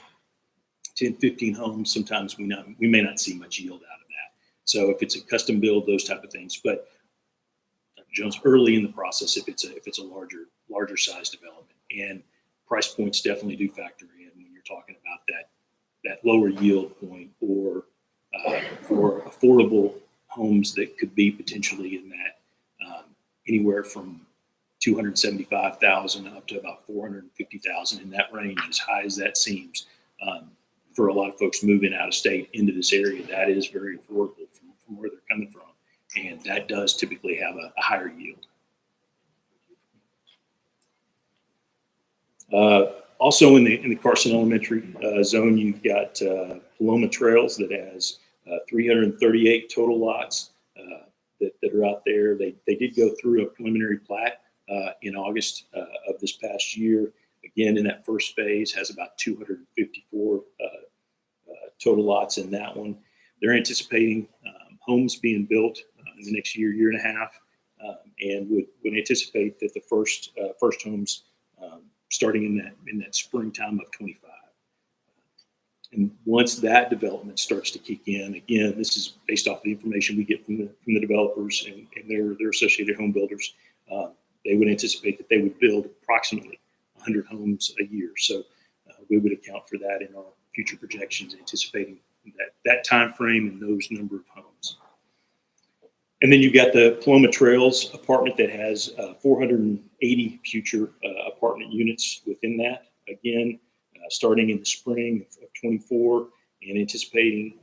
10, 15 homes, sometimes we may not see much yield out of that. So if it's a custom build, those type of things. But Jones, early in the process, if it's a larger size development, and price points definitely do factor in when you're talking about that lower yield point or for affordable homes that could be potentially in that anywhere from 275,000 up to about 450,000 in that range, as high as that seems. For a lot of folks moving out of state into this area, that is very affordable from where they're coming from. And that does typically have a higher yield. Also in the Carson Elementary zone, you've got Paloma Trails that has 338 total lots that are out there. They did go through a preliminary plat in August of this past year. Again, in that first phase, has about 254 total lots in that one. They're anticipating homes being built in the next year and a half, and would anticipate that the first homes starting in that springtime of 25. And once that development starts to kick in, again, this is based off the information we get from the developers and their associated home builders. They would anticipate that they would build approximately 100 homes a year. So we would account for that in our future projections, anticipating that time frame and those number of homes. And then you've got the Paloma Trails apartment that has 480 future apartment units within that. Again, starting in the spring of 24, and anticipating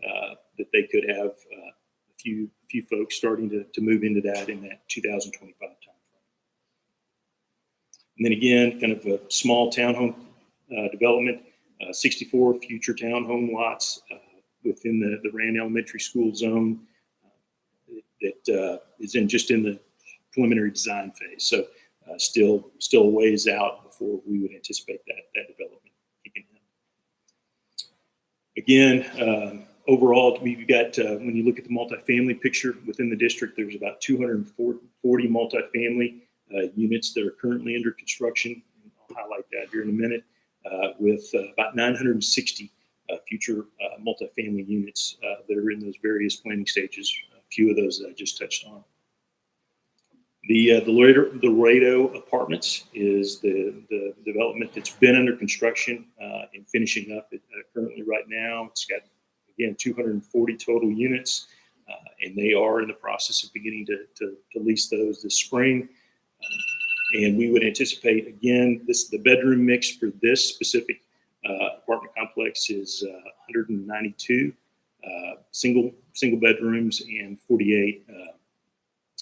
that they could have a few folks starting to move into that in that 2025 timeframe. And then again, kind of a small townhome development, 64 future townhome lots within the Rand Elementary School zone that is just in the preliminary design phase. So still a ways out before we would anticipate that development kicking in. Again, overall, we've got, when you look at the multifamily picture within the district, there's about 240 multifamily units that are currently under construction. I'll highlight that here in a minute, with about 960 future multifamily units that are in those various planning stages. A few of those that I just touched on. The Laredo Apartments is the development that's been under construction and finishing up currently right now. It's got, again, 240 total units, and they are in the process of beginning to lease those this spring. And we would anticipate, again, the bedroom mix for this specific apartment complex is 192 single bedrooms and 48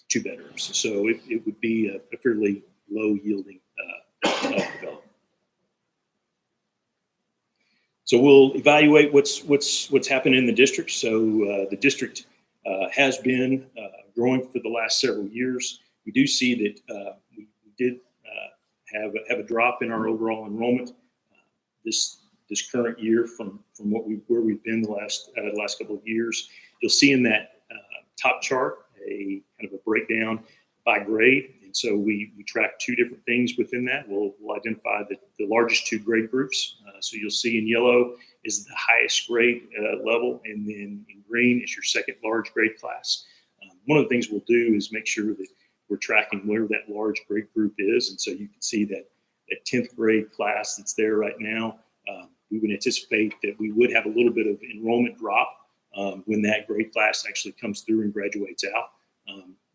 two bedrooms. So it would be a fairly low yielding development. So we'll evaluate what's happened in the district. So the district has been growing for the last several years. We do see that we did have a drop in our overall enrollment this current year from where we've been the last couple of years. You'll see in that top chart a kind of a breakdown by grade. And so we track two different things within that. We'll identify the largest two grade groups. So you'll see in yellow is the highest grade level, and then in green is your second large grade class. One of the things we'll do is make sure that we're tracking where that large grade group is. And so you can see that 10th grade class that's there right now, we would anticipate that we would have a little bit of enrollment drop when that grade class actually comes through and graduates out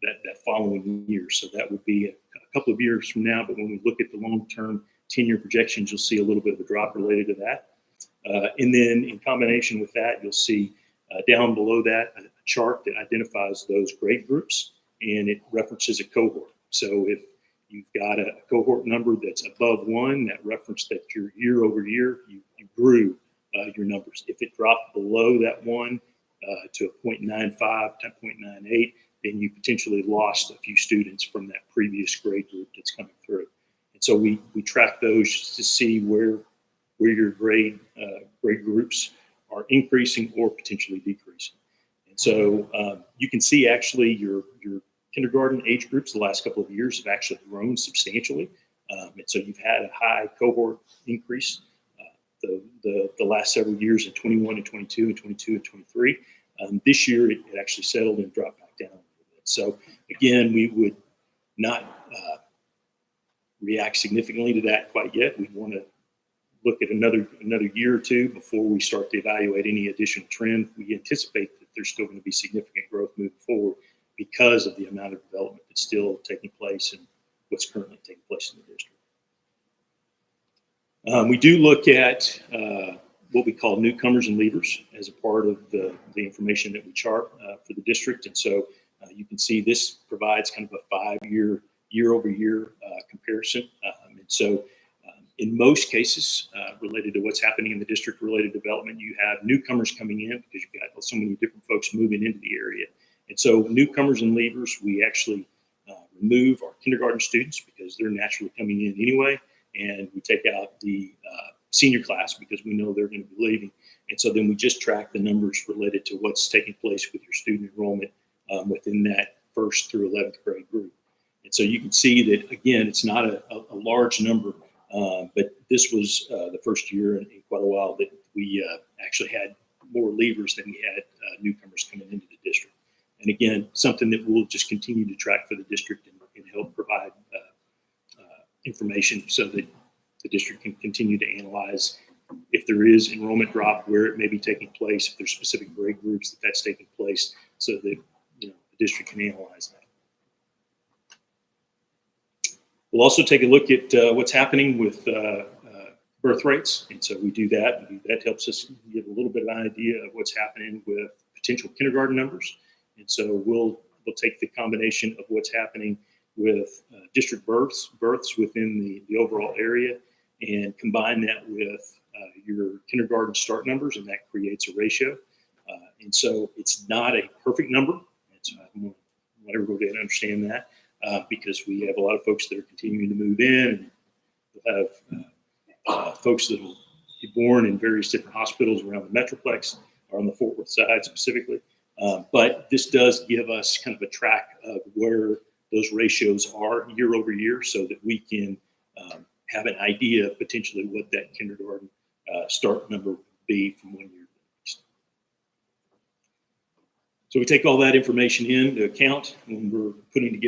that following year. So that would be a couple of years from now, but when we look at the long-term 10-year projections, you'll see a little bit of a drop related to that. And then in combination with that, you'll see down below that a chart that identifies those grade groups, and it references a cohort. So if you've got a cohort number that's above 1, that reference that your year over year, you grew your numbers. If it dropped below that 1 to a 0.95, 10.98, then you potentially lost a few students from that previous grade group that's coming through. And so we track those to see where your grade groups are increasing or potentially decreasing. And so you can see actually your kindergarten age groups the last couple of years have actually grown substantially. And so you've had a high cohort increase the last several years in 21 and 22 and 22 and 23. This year it actually settled and dropped back down a little bit. So again, we would not react significantly to that quite yet. We want to look at another year or two before we start to evaluate any additional trend. We anticipate that there's still going to be significant growth moving forward because of the amount of development that's still taking place and what's currently taking place in the district. We do look at what we call newcomers and leavers as a part of the information that we chart for the district. And so you can see this provides kind of a 5-year, year-over-year comparison. And so in most cases related to what's happening in the district related development, you have newcomers coming in because you've got so many different folks moving into the area. And so newcomers and leavers, we actually remove our kindergarten students because they're naturally coming in anyway. And we take out the senior class because we know they're going to be leaving. And so then we just track the numbers related to what's taking place with your student enrollment within that 1st through 11th grade group. And so you can see that, again, it's not a large number, but this was the first year in quite a while that we actually had more leavers than we had newcomers coming into the district. And again, something that we'll just continue to track for the district and help provide information so that the district can continue to analyze if there is enrollment drop, where it may be taking place, if there's specific grade groups that's taking place, so that the district can analyze that. We'll also take a look at what's happening with birth rates, and so we do that. That helps us give a little bit of an idea of what's happening with potential kindergarten numbers. And so we'll take the combination of what's happening with district births within the overall area and combine that with your kindergarten start numbers, and that creates a ratio. And so it's not a perfect number. And so I want everybody to understand that because we have a lot of folks that are continuing to move in, and we'll have folks that will be born in various different hospitals around the Metroplex or on the Fort Worth side specifically. But this does give us kind of a track of where those ratios are year over year so that we can have an idea of potentially what that kindergarten start number would be from 1 year to the next. So we take all that information into account when we're putting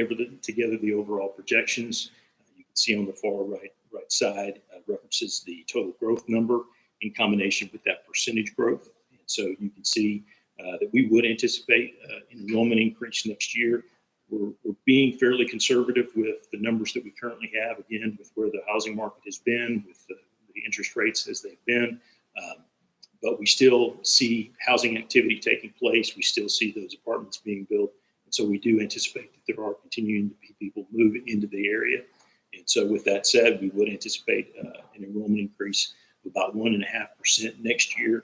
together the overall projections. You can see on the far right side references the total growth number in combination with that percentage growth. And so you can see that we would anticipate an enrollment increase next year. We're being fairly conservative with the numbers that we currently have, again, with where the housing market has been, with the interest rates as they've been. But we still see housing activity taking place. We still see those apartments being built. And so we do anticipate that there are continuing to be people moving into the area. And so with that said, we would anticipate an enrollment increase of about 1.5% next year.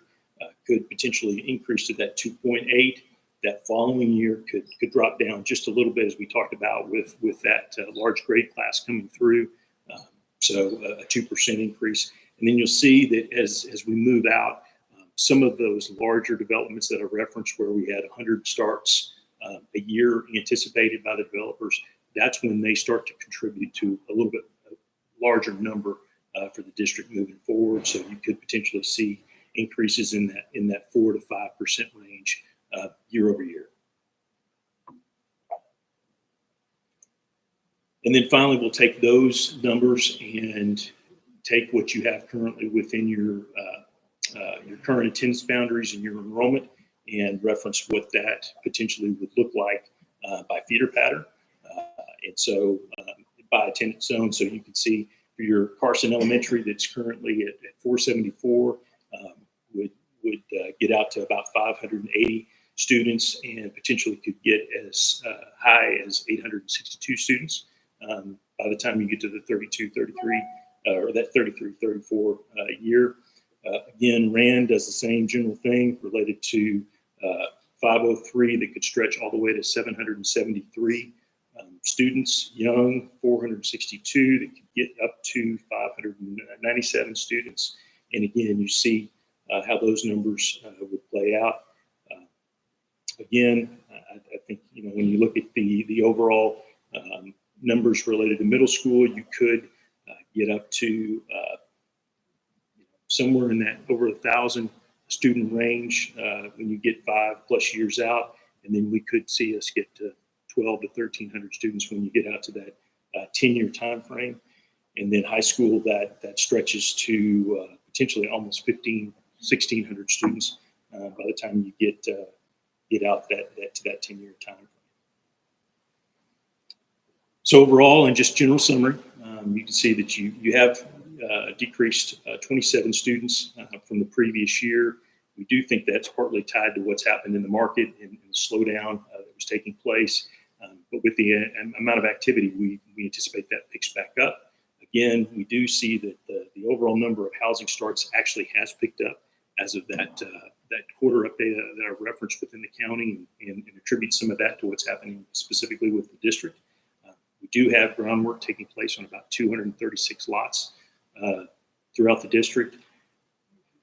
Could potentially increase to that 2.8. That following year could drop down just a little bit, as we talked about with that large grade class coming through. So a 2% increase. And then you'll see that as we move out, some of those larger developments that I referenced where we had 100 starts a year anticipated by the developers, that's when they start to contribute to a little bit larger number for the district moving forward. So you could potentially see increases in that 4 to 5% range year over year. And then finally, we'll take those numbers and take what you have currently within your current attendance boundaries and your enrollment and reference what that potentially would look like by feeder pattern. And so by attendance zone, so you can see for your Carson Elementary that's currently at 474, would get out to about 580 students and potentially could get as high as 862 students by the time you get to the 32, 33, or that 33, 34 year. Again, RAND does the same general thing related to 503 that could stretch all the way to 773 students, young 462 that could get up to 597 students. And again, you see how those numbers would play out. Again, I think when you look at the overall numbers related to middle school, you could get up to somewhere in that over 1,000 student range when you get 5+ years out, and then we could see us get to 1,200 to 1,300 students when you get out to that 10-year time frame. And then high school, that stretches to potentially almost 1,600 students by the time you get get out to that 10-year time frame. So overall, in just general summary, you can see that you have decreased 27 students from the previous year. We do think that's partly tied to what's happened in the market and the slowdown that was taking place. But with the amount of activity, we anticipate that picks back up. Again, we do see that the overall number of housing starts actually has picked up as of that quarter update that I referenced within the county, and attribute some of that to what's happening specifically with the district. We do have groundwork taking place on about 236 lots throughout the district,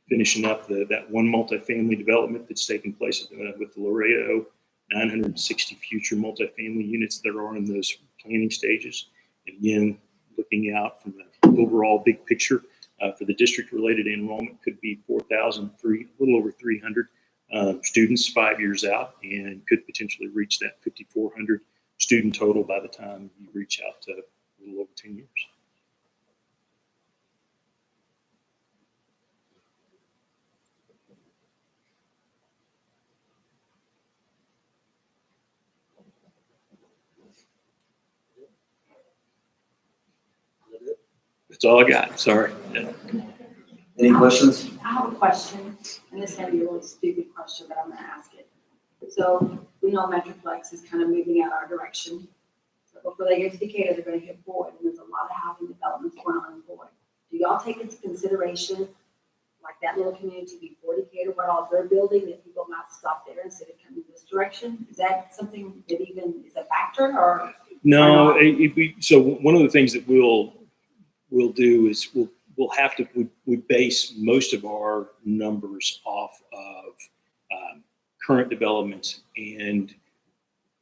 finishing up that one multifamily development that's taking place with the Laredo, 960 future multifamily units that are in those planning stages. And again, looking out from the overall big picture for the district-related enrollment could be 4,003, a little over 300 students 5 years out, and could potentially reach that 5,400 student total by the time you reach out to a little over 10 years. That's all I got. Sorry. Yeah. Any questions? I have a question, and this may be a really stupid question, but I'm gonna ask it. So we know Metroplex is kind of moving out our direction. So before they get to Decatur, they're gonna hit Boyd, and there's a lot of housing developments going on in Boyd. Do y'all take into consideration, like that little community before Decatur, what all they're building, that people might stop there instead of coming this direction? Is that something that even is a factor, or? No, so one of the things that we'll do is we'll have to, we base most of our numbers off of current developments and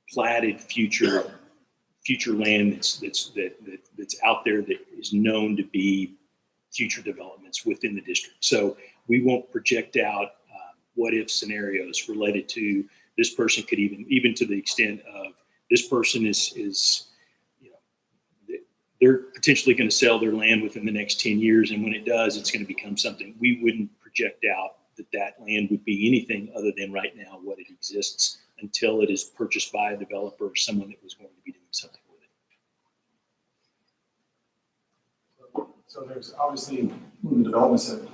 platted future land that's out there that is known to be future developments within the district. So we won't project out what if scenarios related to this person could even to the extent of this person is they're potentially going to sell their land within the next 10 years. And when it does, it's going to become something. We wouldn't project out that land would be anything other than right now what it exists until it is purchased by a developer or someone that was going to be doing something with it. So there's obviously the developments that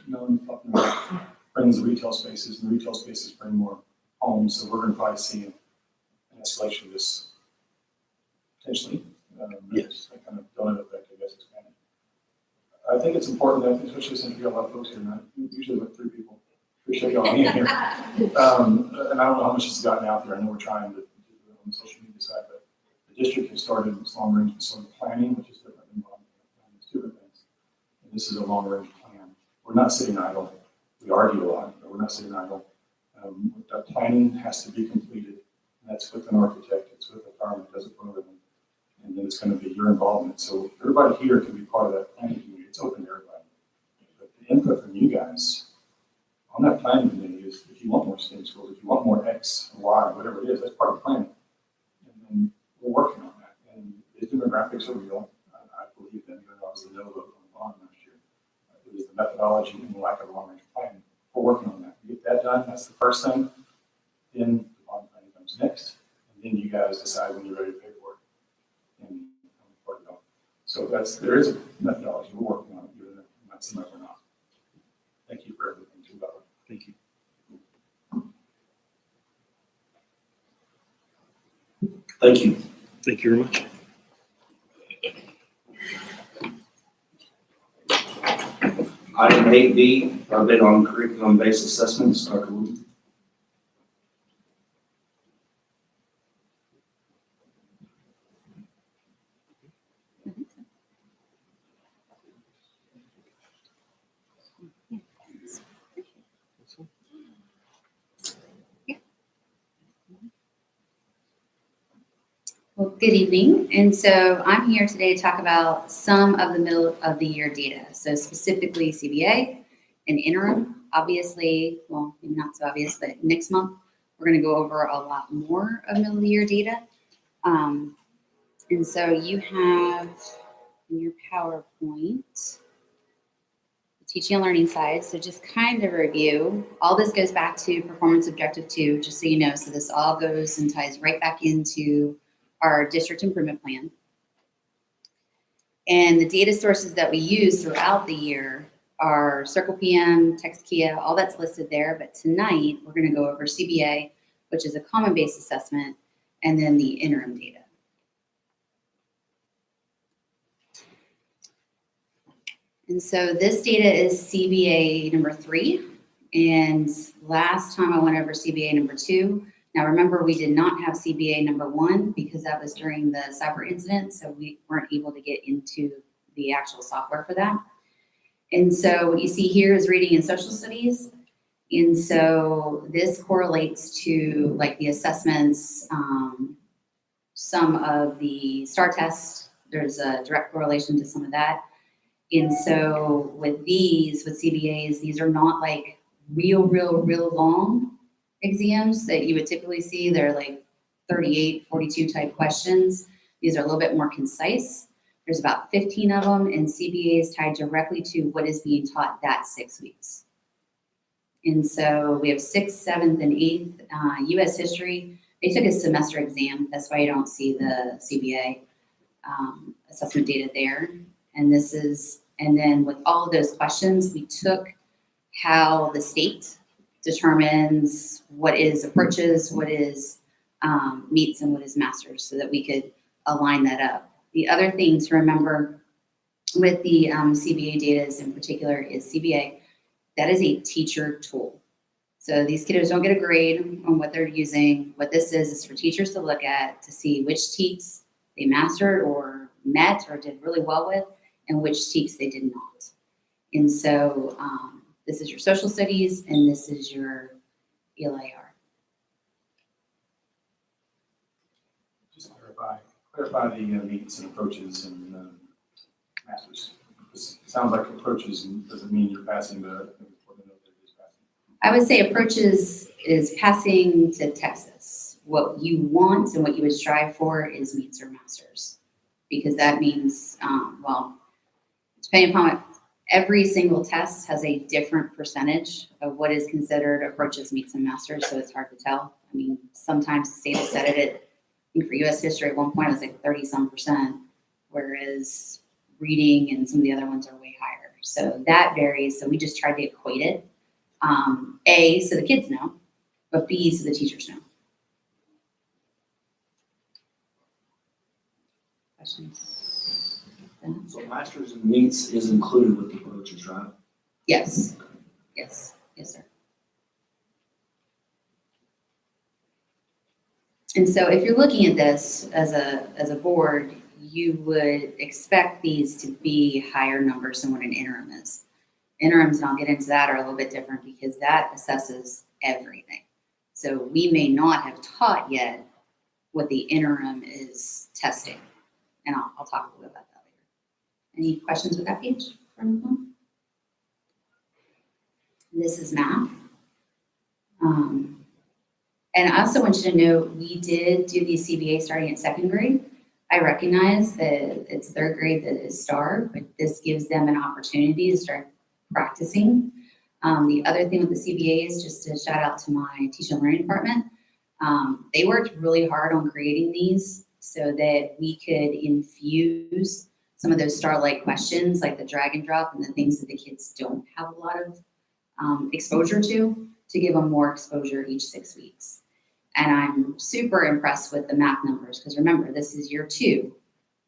no one talking about brings the retail spaces, and the retail spaces bring more homes. So we're going to probably see an escalation of this potentially. Yes. That kind of donut effect, I guess, expanding. I think it's important that, especially since we have a lot of folks here, not usually like 3 people. Appreciate y'all being here. And I don't know how much it's gotten out there. I know we're trying to do it on the social media side, but the district has started its long range facility planning, which is different than bond planning. It's different things. And this is a long range plan. We're not sitting idle. We argue a lot, but we're not sitting idle. The planning has to be completed. And that's with an architect. It's with a firm that does it for a living. And then it's going to be your involvement. So everybody here can be part of that planning community. It's open to everybody. But the input from you guys on that planning committee is if you want more STEM schools, if you want more X, Y, whatever it is, that's part of planning. And we're working on that. And the demographics are real. I believe that, even though I was the no vote on the bond last year. It was the methodology and the lack of long-range planning. We're working on that. We get that done. That's the first thing. Then the bond planning comes next. And then you guys decide when you're ready to pay for it. And so there is a methodology. We're working on it, even if it might seem like we're not. Thank you for everything too, Bella. Thank you. Thank you. Thank you very much. Item 8B, update on curriculum-based assessments. Dr. Wood. Well, good evening. And so I'm here today to talk about some of the middle of the year data. So specifically CBA and interim, obviously, well, maybe not so obvious, but next month, we're going to go over a lot more of middle of the year data. And so you have in your PowerPoint the teaching and learning side. So just kind of review, all this goes back to performance objective 2, just so you know. So this all goes and ties right back into our district improvement plan. And the data sources that we use throughout the year are Circle PM, Text Kia, all that's listed there. But tonight we're going to go over CBA, which is a common base assessment, and then the interim data. And so this data is CBA number 3. And last time I went over CBA number 2. Now remember, we did not have CBA number 1 because that was during the cyber incident. So we weren't able to get into the actual software for that. And so what you see here is reading and social studies. And so this correlates to like the assessments, some of the STAR tests. There's a direct correlation to some of that. And so with these, with CBAs, these are not like real long exams that you would typically see. They're like 38, 42 type questions. These are a little bit more concise. There's about 15 of them, and CBA is tied directly to what is being taught that 6 weeks. And so we have 6th, 7th, and 8th. US history, they took a semester exam. That's why you don't see the CBA assessment data there. And then with all of those questions, we took how the state determines what is approaches, what is meets, and what is masters, so that we could align that up. The other thing to remember with the CBA data in particular is CBA, that is a teacher tool. So these kiddos don't get a grade on what they're using. What this is for teachers to look at to see which TEKS they mastered or met or did really well with, and which TEKS they did not. And so this is your social studies, and this is your ELAR. Just clarify the meets and approaches and masters. It sounds like approaches doesn't mean you're passing the. I would say approaches is passing to Texas. What you want and what you would strive for is meets or masters, because that means, well, depending upon what, every single test has a different percentage of what is considered approaches, meets, and masters, so it's hard to tell. I mean, sometimes the state has set it at, I think for US history at one point it was like 30-some%, whereas reading and some of the other ones are way higher. So that varies, so we just tried to equate it. A, so the kids know, but B, so the teachers know. Questions? So masters and meets is included with the approaches, right? Yes, yes, yes, sir. And so if you're looking at this as a board, you would expect these to be higher numbers than what an interim is. Interims, and I'll get into that, are a little bit different because that assesses everything. So we may not have taught yet what the interim is testing. And I'll talk a little bit about that later. Any questions with that page from anyone? This is math. And I also want you to know, we did do the CBA starting at 2nd grade. I recognize that it's 3rd grade that is STAR, but this gives them an opportunity to start practicing. The other thing with the CBA is just to shout out to my teaching and learning department. They worked really hard on creating these so that we could infuse some of those STAR-like questions, like the drag and drop and the things that the kids don't have a lot of exposure to give them more exposure each 6 weeks. And I'm super impressed with the math numbers, because remember, this is year 2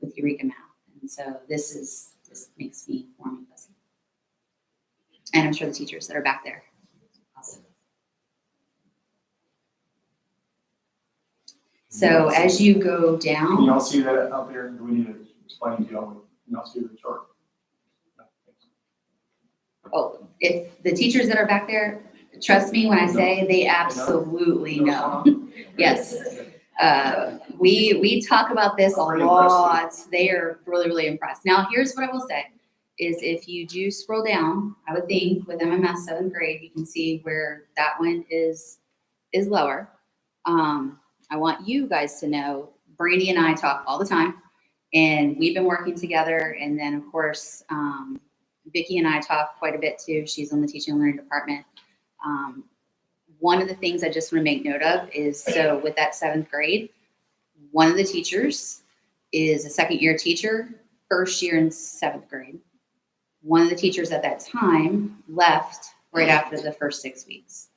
with Eureka Math. And so this makes me warm and fuzzy. And I'm sure the teachers that are back there. Awesome. So as you go down. Can y'all see that out there? Do we need to explain to y'all? Can y'all see the chart? No, thanks. Oh, if the teachers that are back there, trust me when I say they absolutely know. Yes. We talk about this a lot. They are really, really impressed. Now, here's what I will say is if you do scroll down, I would think with MMS 7th grade, you can see where that one is lower. I want you guys to know, Brady and I talk all the time, and we've been working together. And then of course, Vicki and I talk quite a bit too. She's on the teaching and learning department. One of the things I just want to make note of is, so with that 7th grade, one of the teachers is a 2nd-year teacher, 1st year in 7th grade. One of the teachers at that time left right after the first 6 weeks.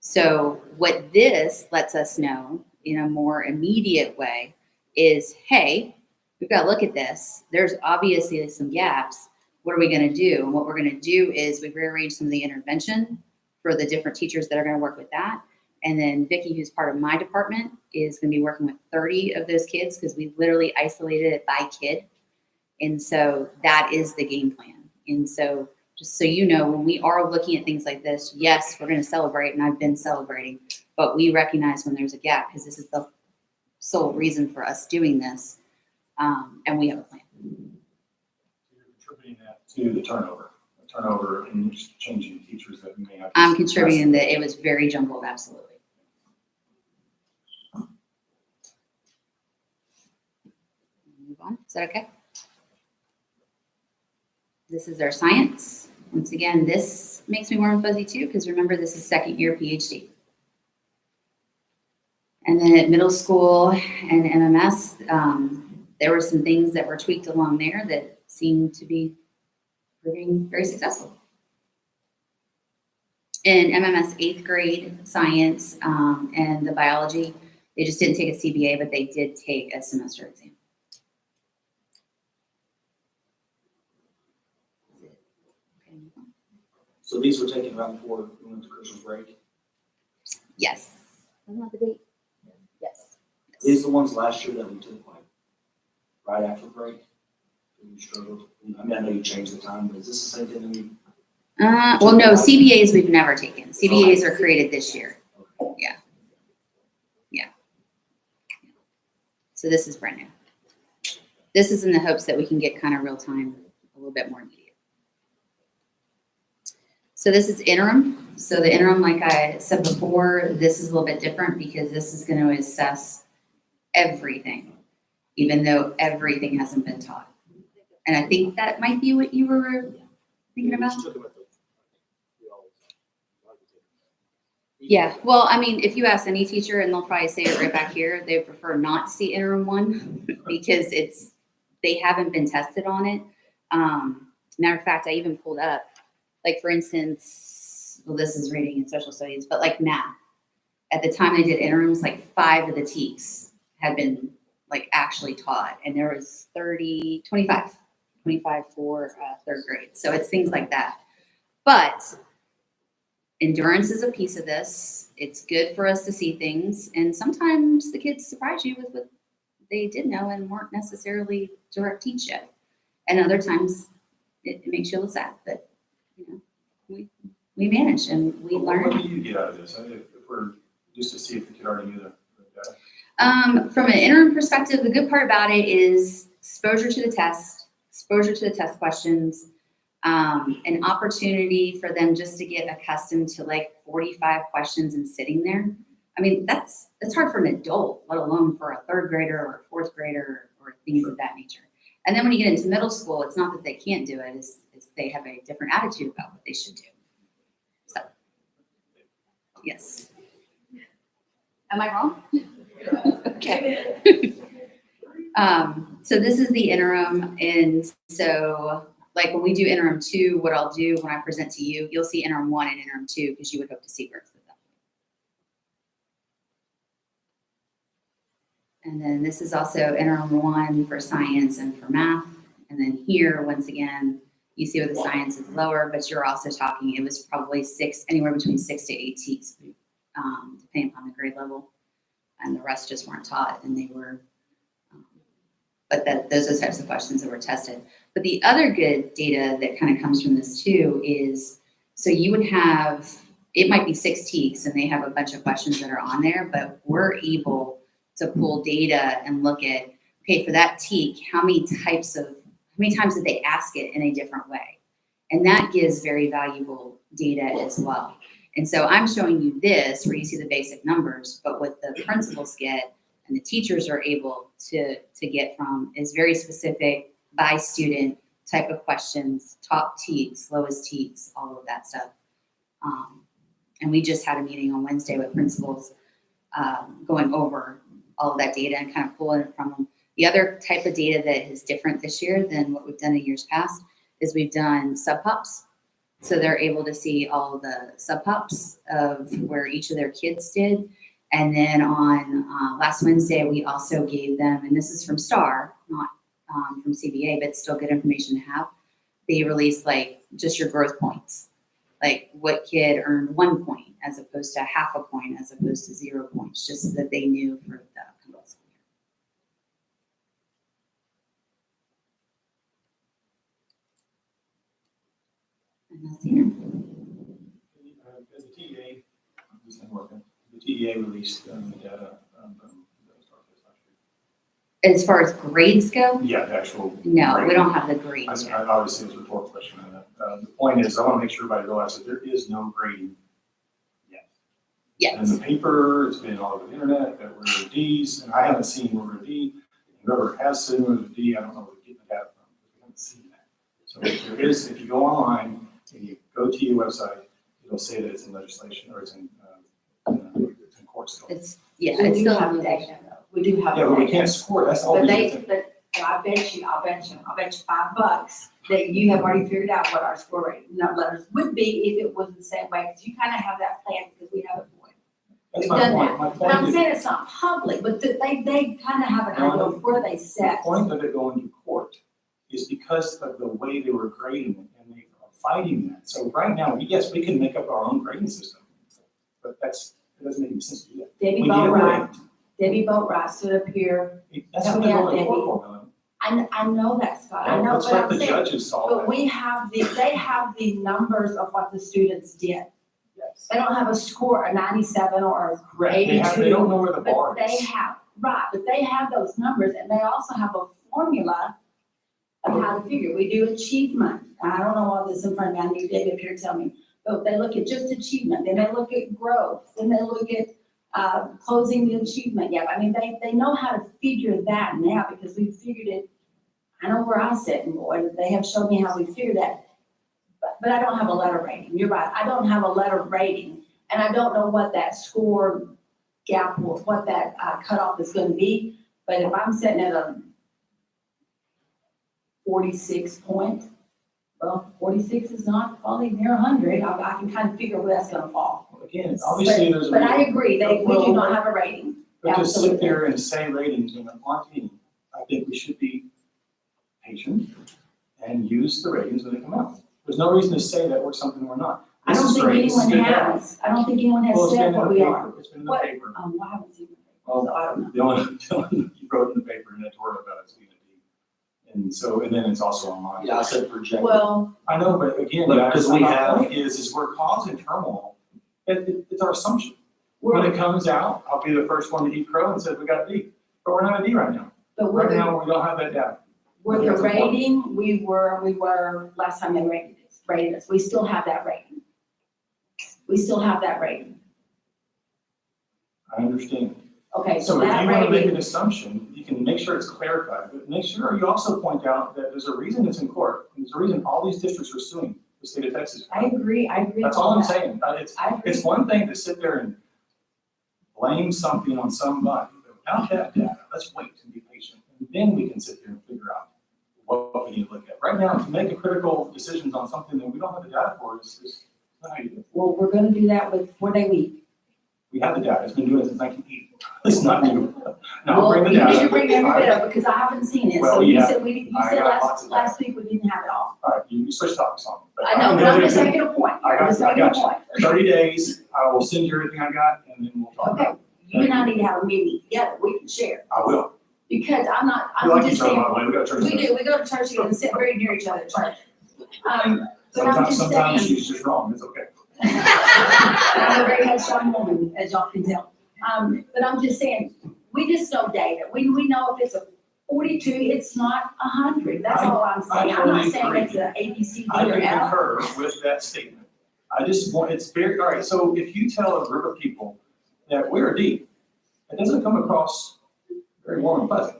So what this lets us know in a more immediate way is, hey, we've got to look at this. There's obviously some gaps. What are we going to do? And what we're going to do is we've rearranged some of the intervention for the different teachers that are going to work with that. And then Vicki, who's part of my department, is going to be working with 30 of those kids because we literally isolated it by kid. And so that is the game plan. And so just so you know, when we are looking at things like this, yes, we're going to celebrate, and I've been celebrating, but we recognize when there's a gap because this is the sole reason for us doing this. And we have a plan. You're contributing that to the turnover and changing teachers that may have. I'm contributing that it was very jumbled, absolutely. Move on. Is that okay? This is our science. Once again, this makes me warm and fuzzy too, because remember, this is 2nd-year PhD. And then at middle school and MMS, there were some things that were tweaked along there that seemed to be proving very successful. In MMS 8th grade science and the biology, they just didn't take a CBA, but they did take a semester exam. So these were taken around before we went to Christmas break. Yes. Isn't that the date? Yes. These are the ones last year that we took, like, right after break. You struggled. I mean, I know you changed the time, but is this the same thing that we? Well, no, CBAs we've never taken. CBAs are created this year. Yeah. Yeah. So this is brand new. This is in the hopes that we can get kind of real time, a little bit more immediate. So this is interim. So the interim, like I said before, this is a little bit different because this is going to assess everything, even though everything hasn't been taught. And I think that might be what you were thinking about. Yeah, well, I mean, if you ask any teacher, and they'll probably say it right back here, they prefer not to see interim 1 because they haven't been tested on it. Matter of fact, I even pulled up, like, for instance, well, this is reading and social studies, but like math. At the time they did interims, like 5 of the TEKs had been like actually taught, and there was 25 for 3rd grade. So it's things like that. But endurance is a piece of this. It's good for us to see things, and sometimes the kids surprise you with what they did know and weren't necessarily direct teach yet. And other times it makes you look sad, but you know, we manage and we learn. What do you get out of this? If we're just to see if the kid already knew the data. From an interim perspective, the good part about it is exposure to the test, exposure to the test questions, an opportunity for them just to get accustomed to like 45 questions and sitting there. I mean, that's hard for an adult, let alone for a 3rd grader or a 4th grader or things of that nature. And then when you get into middle school, it's not that they can't do it, it's they have a different attitude about what they should do. So, yes. Am I wrong? Okay. So this is the interim. And so like when we do interim 2, what I'll do when I present to you, you'll see interim 1 and interim 2 because you would hope to see growth with them. And then this is also interim 1 for science and for math. And then here, once again, you see where the science is lower, but you're also talking, it was probably anywhere between 6 to 8 TEKs, depending upon the grade level. And the rest just weren't taught, and they were, but those are the types of questions that were tested. But the other good data that kind of comes from this too is, so you would have, it might be 6 TEKs and they have a bunch of questions that are on there, but we're able to pull data and look at, okay, for that TEK, how many times did they ask it in a different way? And that gives very valuable data as well. And so I'm showing you this where you see the basic numbers, but what the principals get and the teachers are able to get from is very specific by student, type of questions, top TEKS, lowest TEKS, all of that stuff. And we just had a meeting on Wednesday with principals going over all of that data and kind of pulling it from them. The other type of data that is different this year than what we've done in years past is we've done sub-pops. So they're able to see all the sub-pops of where each of their kids did. And then on last Wednesday, we also gave them, and this is from STAR, not from CBA, but still good information to have. They released like just your growth points, like what kid earned 1 point as opposed to half a point, as opposed to 0 points, just so that they knew for the coming school year. And that's the interview. As a TEA, the TEA released the data from the start of this last year. As far as grades go, Yeah, the actual. no, we grading. don't have the grades yet. Obviously, it's a rhetorical question on that. The point is, I want to make sure everybody realizes that there is no grading yet. Yet. In the paper, it's been all over the internet that we're Ds, and I haven't seen where we're a D. Whoever has seen where we're a D, I don't know where to get the data from, because we haven't seen that. So if there is, if you go online and you go to your website, it'll say that it's in legislation or it's in court still. It's, yeah, We it's do still. have data though. We do have. Yeah, but we data. can't score, that's all. But I bet you $5 that you have already figured out what our score rating letters would be if it was the same way, because you kind of have that plan because we have it for you. That's We've my done point. that. My But point I'm is, saying it's not public, but they kind of have an No, idea of where they the set. point of it going to court is because of the way they were grading it, and they are fighting that. So right now, yes, we can make up our own grading system, but it doesn't make any sense to do that. Debbie We need a Boatwright, Debbie Boatwright stood up here. That's what they're going to court for, Melanie. I know that, Scott, I know, That's but what I'm the saying, judges saw. but they have the numbers of what the students did. Yes. They don't have a score, a 97 or a Correct. 82. They don't know where the But bar they is. have, right, but they have those numbers, and they also have a formula of how to figure. We do achievement. I don't know all this in front of me. I need David up here to tell me. But they look at just achievement, then they look at growth, then they look at closing the achievement gap. I mean, they know how to figure that now because we figured it. I know where I sit, and boy, they have shown me how we figure that. But I don't have a letter rating. You're right. I don't have a letter rating, and I don't know what that score gap will, what that cutoff is going to be. But if I'm sitting at a 46 point, well, 46 is not probably near 100. I can kind of figure where that's going to fall. Again, obviously, there's a. But I agree, we do not have a rating. But to sit Absolutely. there and say ratings when there aren't any, I think we should be patient and use the ratings when they come out. There's no reason to say that we're something we're not. I This don't is think great. This is anyone good data. has. I don't think anyone has Well, it's been said in what the we paper. are. It's been in the What? paper. I haven't seen it, Well, so I don't know. Dylan, you wrote in the paper an editorial about it, and so, and then it's also online. Yeah, I said projected. Well, I know, but again, Look, 'cause we my have- point is we're causing turmoil. It's our assumption. When it comes out, I'll be the first one to eat crow and say we got a D, but we're not a D right now. but Right now, we don't have that data. with the That's important. rating, we were last time they rated us. We still have that rating. We still have that rating. I understand. Okay, so So if that you want to make an rating, assumption, you can make sure it's clarified, but make sure you also point out that there's a reason it's in court. And there's a reason all these districts are suing the state of Texas. I agree. That's all I'm saying. I agree. It's one thing to sit there and blame something on somebody, but without that data, let's wait and be patient. And then we can sit there and figure out what we need to look at. Right now, to make a critical decisions on something that we don't have the data for is not how you do it. Well, we're gonna do that with 4-day week. We have the data. It's been doing it since 1980. It's not new. Now, Well, bring the you data. need to bring every bit of it, because I haven't seen it. Well, So you yeah. said you I said got lots of last week we didn't have it all. All right, you switch topics on me. I know, but I'm just making a point. I I'm just got making a you. point. 30 days, I will send you everything I got, and then we'll talk Okay, about it. you and I need to have a meeting together. We can share. I will. Because I'm We like just each other, saying. by the way. We go to church. We together. do, we go to church together and sit very near each other at church. But I'm Sometimes just saying, she's just wrong. It's okay. I'm a very headstrong woman, as y'all can tell. But I'm just saying, we just know data. We know if it's a 42, it's not 100. That's all I'm saying. I'm not totally saying agree. it's a A, B, C, D, I or can F. concur with that statement. I just want, it's very, all right, so if you tell a group of people that we're a D, it doesn't come across very warm and pleasant.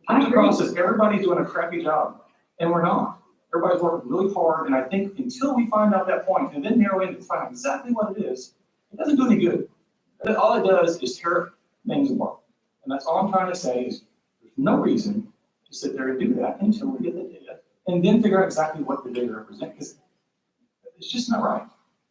It comes across as everybody's doing a crappy job, and we're not. Everybody's working really hard, and I think until we find out that point, and then narrow in and find out exactly what it is, it doesn't do any good. All it does is tear things apart. And that's all I'm trying to say is there's no reason to sit there and do that until we get the data, and then figure out exactly what the data represent, because it's just not right,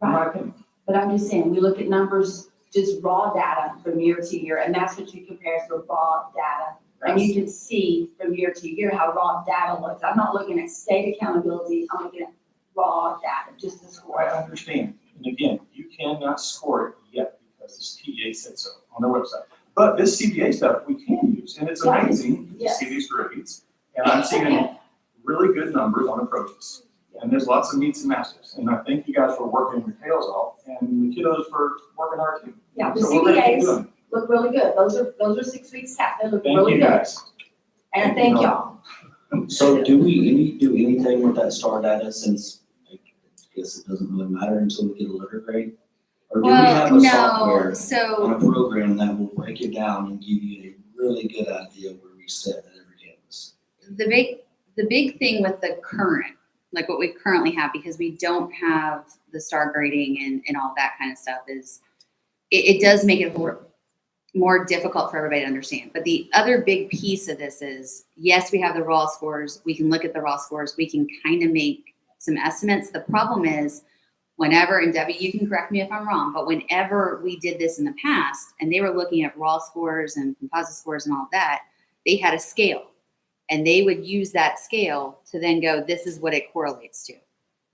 in my opinion. But I'm just saying, we look at numbers, just raw data from year to year, and that's what you compare to raw data. And you can see from year to year how raw data looks. I'm not looking at state accountability, I'm looking at raw data, just the score. I understand. And again, you cannot score it yet because this TA said so on their website. But this CBA stuff we can use, and it's amazing to see these grades. And I'm seeing really good numbers on approaches. And there's lots of meets and masters. And I thank you guys for working your tails off, and the kiddos for working hard too. Yeah, the So we're ready to keep CBAs doing it. look really good. Those are 6 weeks test. They look Thank really you good. guys. And thank y'all. So do we do anything with that star data since I guess it doesn't really matter until we get a letter grade? Or do we have a software So on a program that will break it down and give you a really good idea where we sit at every campus? the big thing with the current, like what we currently have, because we don't have the star grading and all that kind of stuff, is it does make it more difficult for everybody to understand. But the other big piece of this is, yes, we have the raw scores. We can look at the raw scores. We can kind of make some estimates. The problem is whenever, and Debbie, you can correct me if I'm wrong, but whenever we did this in the past and they were looking at raw scores and composite scores and all that, they had a scale. And they would use that scale to then go, this is what it correlates to.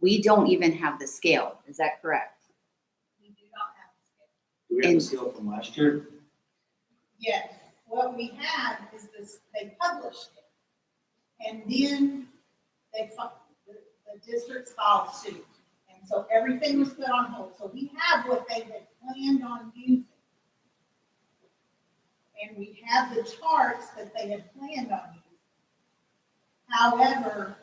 We don't even have the scale. Is that correct? We do not have the scale. Do we have a scale from last year? Yes, what we had is this, they published it. And then the districts filed suit. And so everything was put on hold. So we have what they had planned on using. And we have the charts that they had planned on using. However,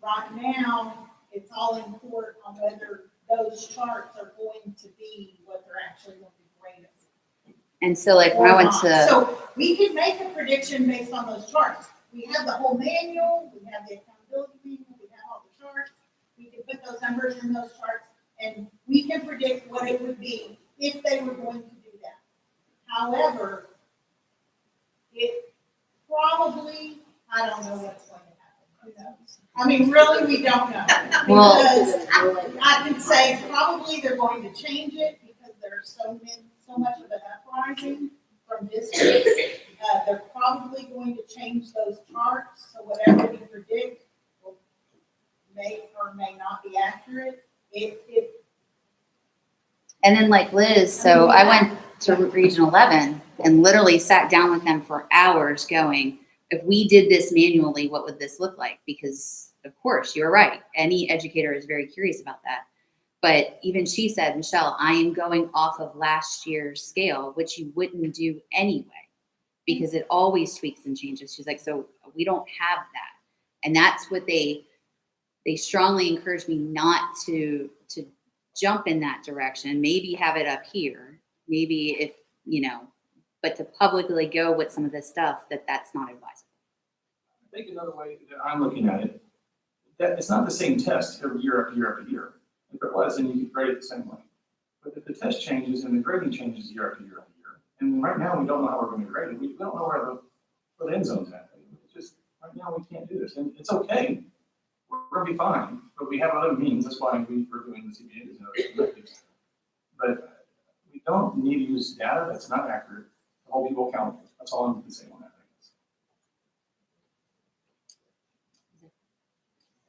right now, it's all in court on whether those charts are going to be what they're actually going to be graded. And so like when I went to, So we can make a prediction based on those charts. We have the whole manual, we have the accountability manual, we have all the charts. We can put those numbers in those charts and we can predict what it would be if they were going to do that. However, it probably, I don't know what's going to happen. Who knows? I mean, really, we don't know. Well- Because I can say probably they're going to change it because there's so much of an uprising from districts. They're probably going to change those charts, so whatever we predict may or may not be accurate. and then like Liz, so I went to Region 11 and literally sat down with them for hours going, if we did this manually, what would this look like? Because of course, you're right. Any educator is very curious about that. But even she said, Michelle, I am going off of last year's scale, which you wouldn't do anyway, because it always tweaks and changes. She's like, so we don't have that. And that's what they strongly encourage me not to jump in that direction, maybe have it up here, maybe if, but to publicly go with some of this stuff, that's not advisable. I think another way that I'm looking at it, that it's not the same test every year after year after year. If it was, then you could grade it the same way. But if the test changes and the grading changes year after year after year, and right now we don't know how we're going to grade it, we don't know where the end zone's at. It's just, right now we can't do this, and it's okay. We're going to be fine, but we have other means. That's why we're doing the CBAs and other directives. But we don't need to use data that's not accurate to hold people accountable. That's all I'm going to say on that.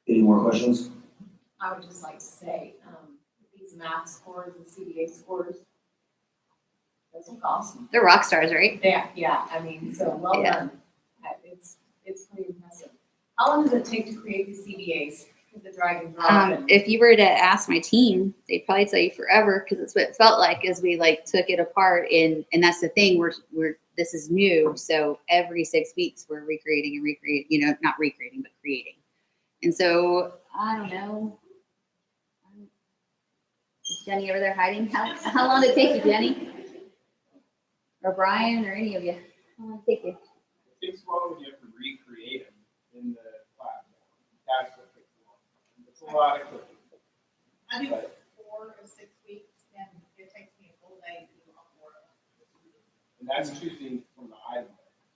Any more questions? I would just like to say, these math scores and CBA scores, those look awesome. They're rock stars, right? Yeah, I mean, so well Yeah. done. It's pretty impressive. How long does it take to create these CBAs with the drag and drop? If you were to ask my team, they'd probably tell you forever, because it's what it felt like as we took it apart. And that's the thing, this is new. So every 6 weeks we're recreating and recreating, not recreating, but creating. And so, I don't know. Is Jenny over there hiding? How long did it take you, Jenny? Or Brian, or any of you? How long did it take you? It takes a while when you have to recreate them in the platform. That's what takes a while. It's a lot of cooking. I do 4 or 6 weeks, and it takes me a full day to do all 4 of them. And that's choosing from the item.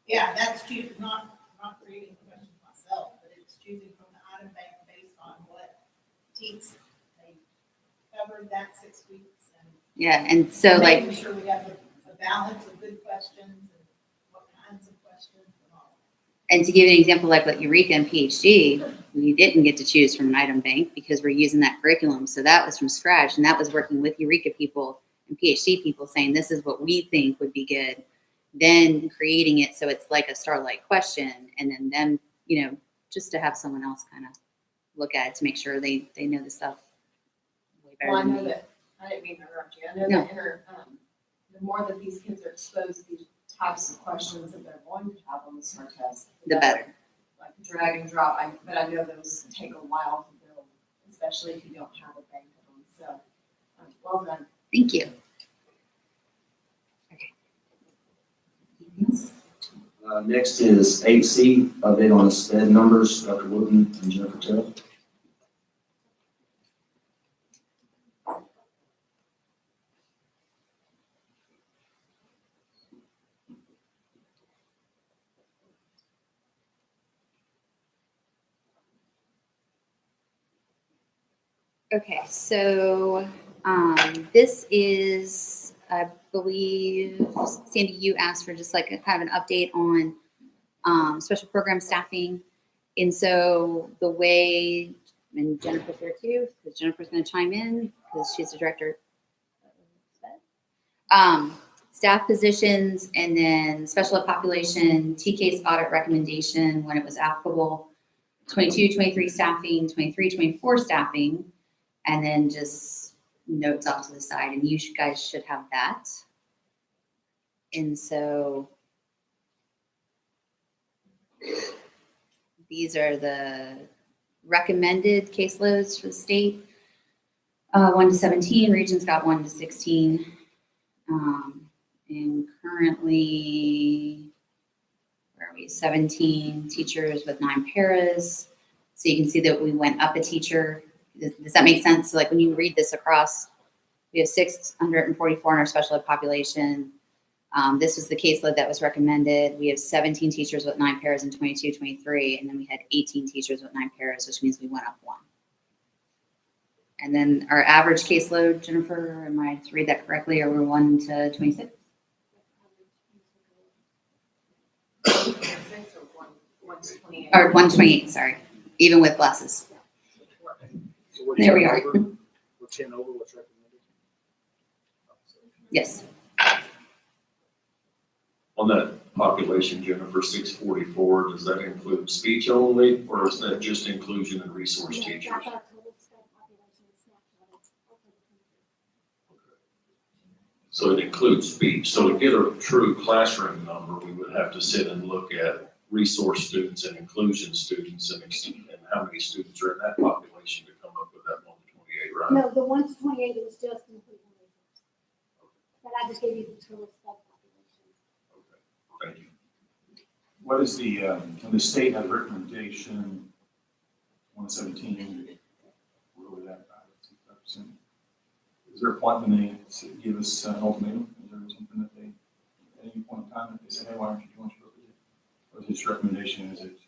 Yeah, that's choosing, not creating questions myself, but it's choosing from the item bank based on what teams they covered that 6 weeks. And Yeah, and so like, making sure we have a balance of good questions and what kinds of questions and all. and to give an example, like with Eureka and PhD, we didn't get to choose from an item bank because we're using that curriculum. So that was from scratch, and that was working with Eureka people and PhD people saying, this is what we think would be good. Then creating it so it's like a starlight question, and then them, you know, just to have someone else kind of look at it to make sure they know the stuff way better Well, I than know me. that, I didn't mean to interrupt you. I know No. that the more that these kids are exposed to these types of questions that they're going to have on the SMART test, The better. Like drag and drop, but I know those take a while to build, especially if you don't have a bank of them. So, well done. Thank you. Next is 8C, update on the SPED numbers, Dr. Wooden and Jennifer Tell. Okay, so this is, I believe, Sandy, you asked for just like a kind of an update on special program staffing. And so the way, and Jennifer's here too, because Jennifer's going to chime in because she's the director. Staff positions, and then special ed population, T-case audit recommendation when it was applicable, 22, 23 staffing, 23, 24 staffing, and then just notes off to the side, and you guys should have that. And so these are the recommended caseloads for the state. 1 to 17, regions got 1 to 16. And currently, where are we, 17 teachers with 9 paras. So you can see that we went up a teacher. Does that make sense? So like when you read this across, we have 644 in our special ed population. This was the caseload that was recommended. We have 17 teachers with 9 paras in 22, 23, and then we had 18 teachers with 9 paras, which means we went up 1. And then our average caseload, Jennifer, am I to read that correctly? Are we 1 to 26? Or 128, sorry, even with glasses. So we're There we 10 are. over- We're 10 over what's recommended. Yes. On that population, Jennifer, 644, does that include speech only, or is that just inclusion and resource teachers? So it includes speech. So to get a true classroom number, we would have to sit and look at resource students and inclusion students and how many students are in that population to come up with that 1 to 28, right? No, the 1 to 28 was just including resources. But I just gave you the total SPED population. Thank you. What is when the state has a recommendation, 117, where would that be? 65%? Is there a point when they give us an ultimatum? Is there something that they, at any point in time, that they say, hey, why aren't you doing it? Or is this recommendation, is it?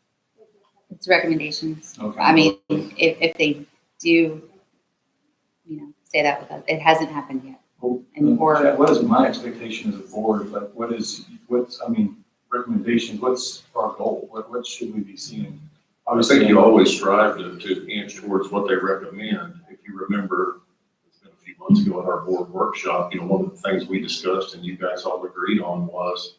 It's recommendations. Okay. I mean, if they do, say that with us, it hasn't happened yet. Chad, what is my expectation as a board? Like, recommendations, what's our goal? What should we be seeing? I think you always strive to inch towards what they recommend. If you remember, it's been a few months ago at our board workshop, one of the things we discussed and you guys all agreed on was,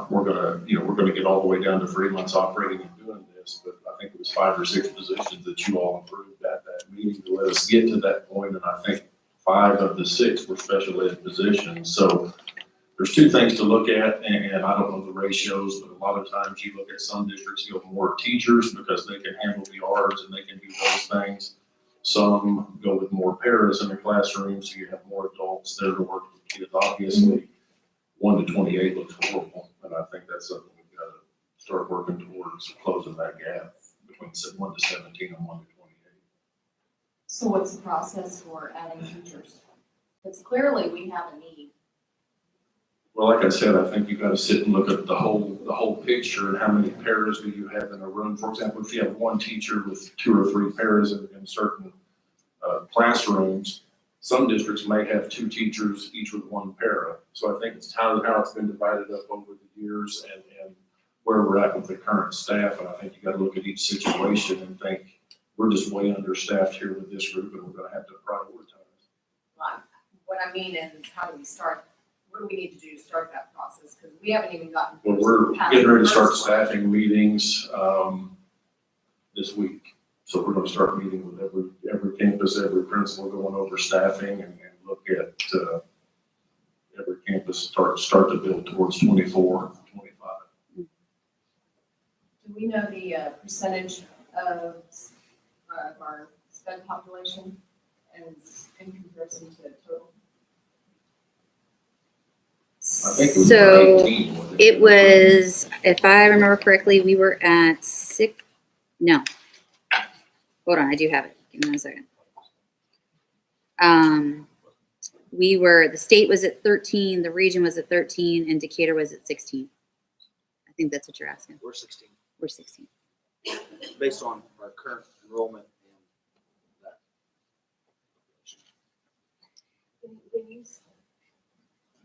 we're gonna get all the way down to 3 months operating and doing this, but I think it was 5 or 6 positions that you all approved at that meeting to let us get to that point, and I think 5 of the 6 were special ed positions. So there's 2 things to look at, and I don't know the ratios, but a lot of times you look at some districts, go more teachers because they can handle the yards and they can do those things. Some go with more paras in the classroom, so you have more adults there to work with kids. Obviously, 1 to 28 looks horrible, and I think that's something we've got to start working towards closing that gap between 1 to 17 and 1 to 28. So what's the process for adding teachers? Because clearly we have a need. Well, like I said, I think you gotta sit and look at the whole picture and how many pairs do you have in a room. For example, if you have one teacher with 2 or 3 pairs in certain classrooms, some districts may have 2 teachers, each with 1 para. So I think it's how it's been divided up over the years and where we're at with the current staff. And I think you gotta look at each situation and think, we're just way understaffed here with this group and we're gonna have to prioritize. Like, what I mean is, how do we start? What do we need to do to start that process? Because we haven't even gotten. Well, we're past getting ready to the start first one. staffing meetings, this week. So we're gonna start meeting with every campus, every principal, going over staffing and look at, every campus, start to build towards 24, 25. Do we know the percentage of our sped population as in comparison to total? I think it was So 18, wasn't it was, if I remember correctly, we were at 6, no. Hold on, I do have it. Give me 1 second. The state was at 13, the region was at 13, and Decatur was at 16. I think that's what you're asking. We're 16, We're 16. based on our current enrollment and that.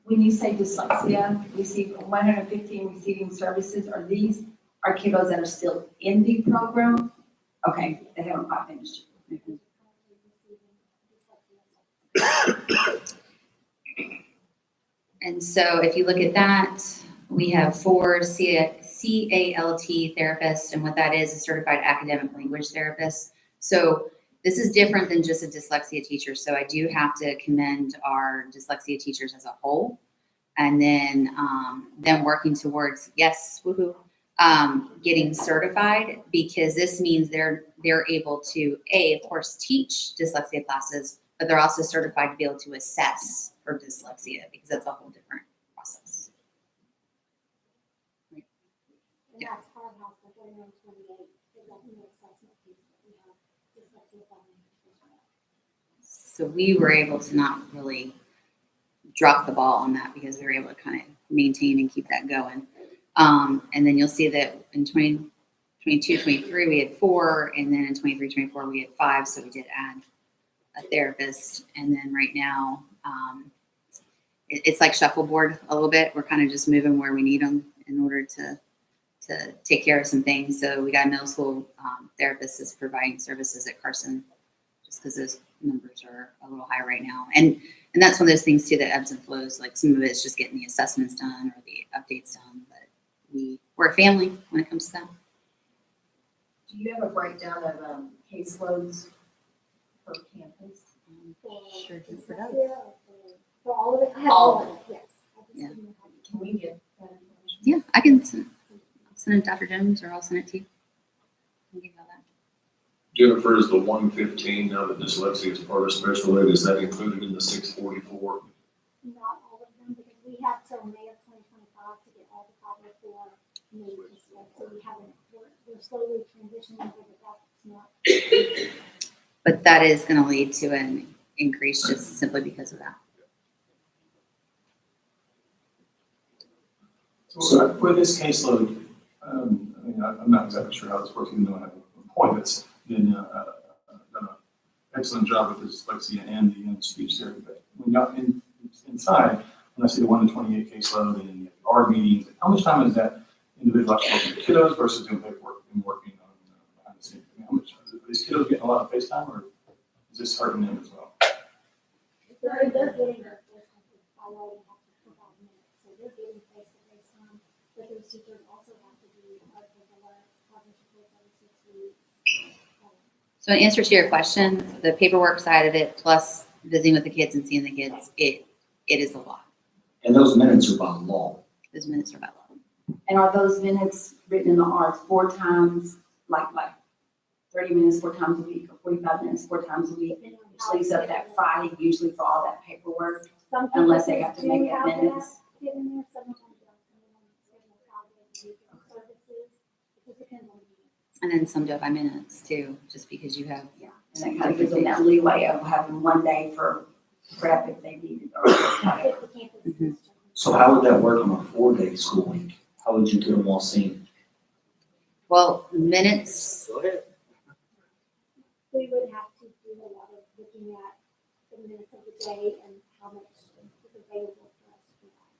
When you say dyslexia, receive 115 receiving services, are these our kiddos that are still in the program? Okay, they haven't quite finished. And so if you look at that, we have 4 CALT therapists, and what that is a certified academic language therapist. So this is different than just a dyslexia teacher. So I do have to commend our dyslexia teachers as a whole. And then them working towards, yes, woohoo, getting certified, because this means they're able to, of course, teach dyslexia classes, but they're also certified to be able to assess for dyslexia, because that's a whole different process. And that's part of the 3128, is that new assessment piece that we have, dyslexia funding. So we were able to not really drop the ball on that, because we were able to kind of maintain and keep that going. And then you'll see that in 2022, 23, we had 4, and then in 23, 24, we had 5. So we did add a therapist. And then right now, it's like shuffleboard a little bit. We're kind of just moving where we need them in order to take care of some things. So we got a middle school therapist that's providing services at Carson, just because those numbers are a little high right now. And that's one of those things too that ebbs and flows. Like some of it's just getting the assessments done or the updates done, but we're a family when it comes to that. Do you have a breakdown of caseloads per campus? Sure do for Dyslexia, those. for all of it, I have All all of of it, yes. I just Yeah. didn't know how to- Can we get that information? Yeah, I can send it to Dr. Jones, or I'll send it to you. I can give you all that. Jennifer, is the 115, now that dyslexia is part of special ed, is that included in the 644? Not all of them, because we have till May of 2025 to get all the 504 new dyslexia. So we haven't, we're slowly transitioning over, but that's not. But that is going to lead to an increase just simply because of that. So with this caseload, I mean, I'm not exactly sure how this works, even though I have a point that's been done an excellent job with the dyslexia and the speech therapy. But when you're inside, when I see the 1 to 28 caseload and the ARD meetings, how much time is that individual actually working with kiddos versus doing paperwork and working on behind the scenes? I mean, how much are these kiddos getting a lot of face time, or is this hurting them as well? They're getting their face time, I already have to provide minutes, so they're getting face-to-face time, but those teachers also have to be part of the work, cognitive work every 6 weeks. So in answer to your question, the paperwork side of it, plus visiting with the kids and seeing the kids, it is a lot. And those minutes are by law. Those minutes are about long. And are those minutes written in the arts 4 times, like 30 minutes 4 times a week, or 45 minutes 4 times a week? Which leaves up that Friday usually for all that paperwork, Some unless they campuses have to make do it have that minutes. given there, some of them don't, some of them schedule 5 days a week of services, it just depends on the need. And then some do it by minutes too, just because you have And that kind of gives them that leeway of having one day for prep if they need it or whatever. So how would that work on a 4-day school week? How would you get them all seen? Well, minutes, Go ahead. We would have to do a lot of looking at the minutes of the day and how much is available for us to provide.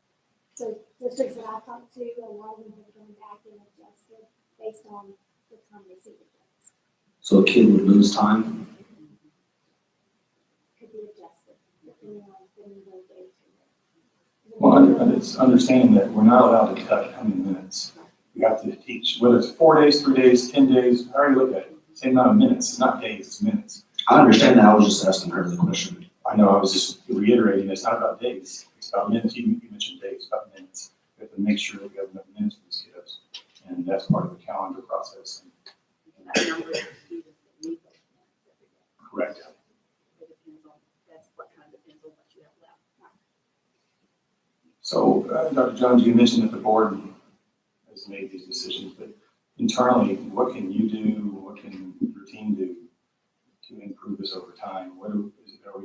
So districts that I've talked to, a lot of them have gone back and adjusted based on the time they see the kids. So a kid would lose time? Could be adjusted depending on those days. Well, it's understanding that we're not allowed to cut how many minutes. We have to teach, whether it's 4 days, 3 days, 10 days, however you look at it, same amount of minutes. It's not days, it's minutes. I understand that. I was just asking her the question. I know, I was just reiterating, it's not about days. It's about minutes. You mentioned days, it's about minutes. We have to make sure that we have enough minutes for these kiddos. And that's part of the calendar process. That number of students that need those minutes every day. Correct. It depends on, that's what kind of depends on what you have left. So, Dr. Jones, you mentioned that the board has made these decisions, but internally, what can you do, what can your team do to improve this over time? What are we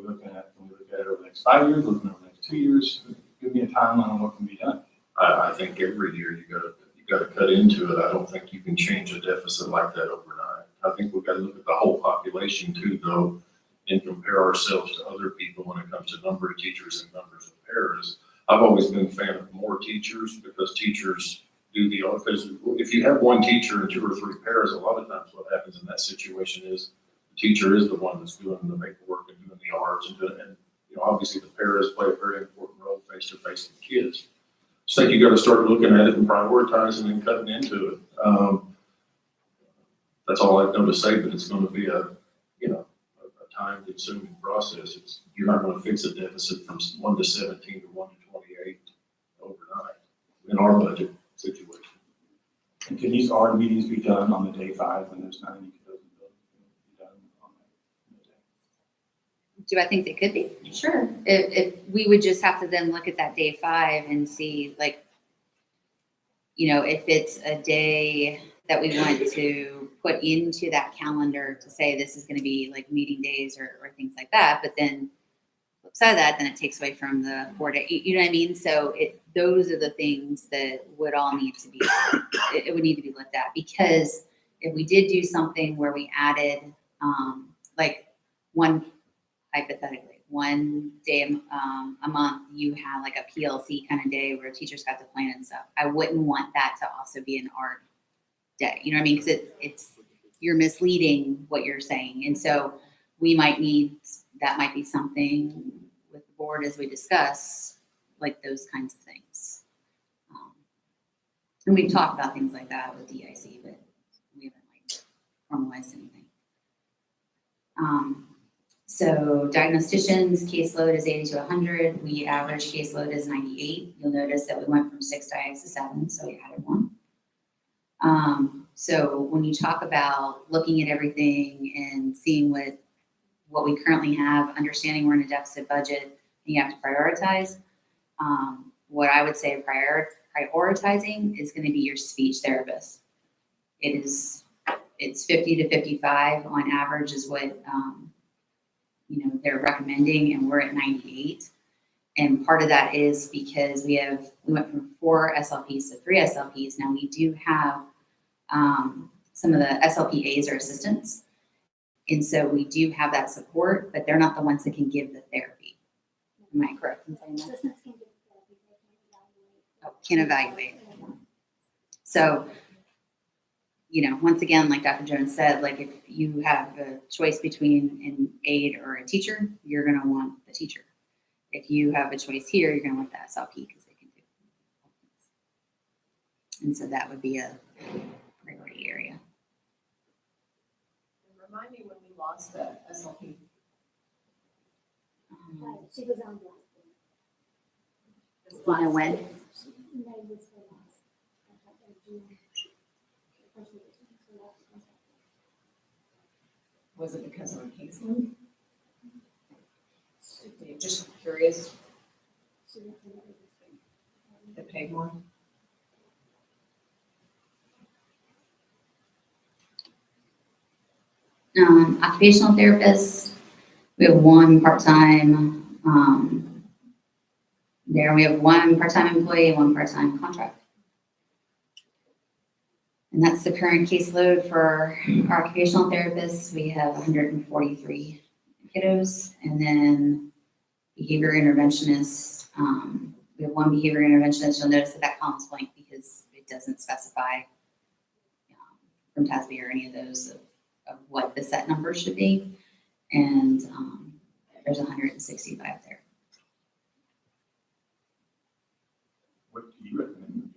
looking at? Can we look at it over the next 5 years, looking over the next 2 years? Give me a timeline on what can be done. I think every year you gotta cut into it. I don't think you can change a deficit like that overnight. I think we've got to look at the whole population too, though, and compare ourselves to other people when it comes to number of teachers and numbers of paras. I've always been a fan of more teachers because teachers do because if you have one teacher and 2 or 3 paras, a lot of times what happens in that situation is the teacher is the one that's doing the paperwork and doing the R's and obviously the paras play a very important role face to face with kids. So I think you got to start looking at it and prioritizing and cutting into it. That's all I've got to say, but it's going to be a time consuming process. You're not going to fix a deficit from 1 to 17 to 1 to 28 overnight in our budget situation. And can these R meetings be done on the day 5 when there's not any kiddos in the building? Be done on that day? do I think they could be? Sure. If we would just have to then look at that day 5 and see, like, if it's a day that we want to put into that calendar to say this is going to be like meeting days or things like that, but then flip side of that, then it takes away from the 4 day, you know what I mean? So those are the things that would all need to be, it would need to be looked at, because if we did do something where we added hypothetically, 1 day a month, you have like a PLC kind of day where teachers got to plan and stuff. I wouldn't want that to also be an art day. You know what I mean? Because you're misleading what you're saying. And so we might need, that might be something with the board as we discuss, like those kinds of things. And we've talked about things like that with DIC, but we haven't formalized anything. So diagnosticians, caseload is 80 to 100. We average caseload is 98. You'll notice that we went from 6 diags to 7, so we added 1. So when you talk about looking at everything and seeing what we currently have, understanding we're in a deficit budget, and you have to prioritize, what I would say prioritizing is going to be your speech therapist. It's 50 to 55 on average is what they're recommending, and we're at 98. And part of that is because we went from 4 SLPs to 3 SLPs. Now we do have some of the SLPAs are assistants. And so we do have that support, but they're not the ones that can give the therapy. Am I correct in saying that? Assistants can give therapy, they Can evaluate. So, once again, like Dr. Jones said, like if you have a choice between an aide or a teacher, you're going to want the teacher. If you have a choice here, you're going to want the SLP because they can do it. And so that would be a priority area. And remind me when we lost the SLP. She was on When? Was it because of a caseload? Just curious. They paid more? Occupational therapists, we have one part-time, there we have one part-time employee, one part-time contract. And that's the current caseload for our occupational therapists. We have 143 kiddos, and then behavior interventionists. We have one behavior interventionist. You'll notice that column's blank because it doesn't specify from TASB or any of those of what the set number should be. And there's 165 there. What do you recommend?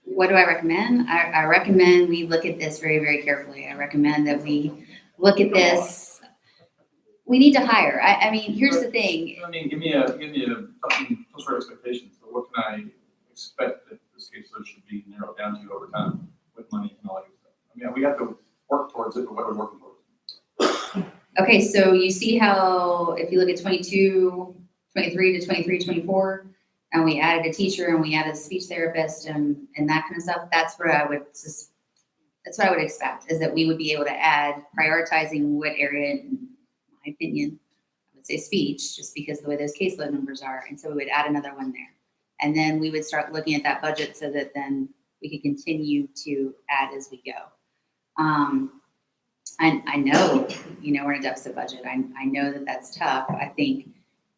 What do I recommend? I recommend we look at this very, very carefully. I recommend that we look at this. We need to hire. I mean, here's the thing. I mean, give me a some sort of expectations. So what can I expect that this caseload should be narrowed down to over time with money and all that good stuff? I mean, we have to work towards it, but what are we working towards? Okay, so you see how if you look at 22, 23 to 23, 24, and we added a teacher and we added a speech therapist and that kind of stuff, that's what I would expect, is that we would be able to add, prioritizing what area, in my opinion, I would say speech, just because of the way those caseload numbers are. And so we would add another one there. And then we would start looking at that budget so that then we could continue to add as we go. I know, we're in a deficit budget. I know that that's tough. I think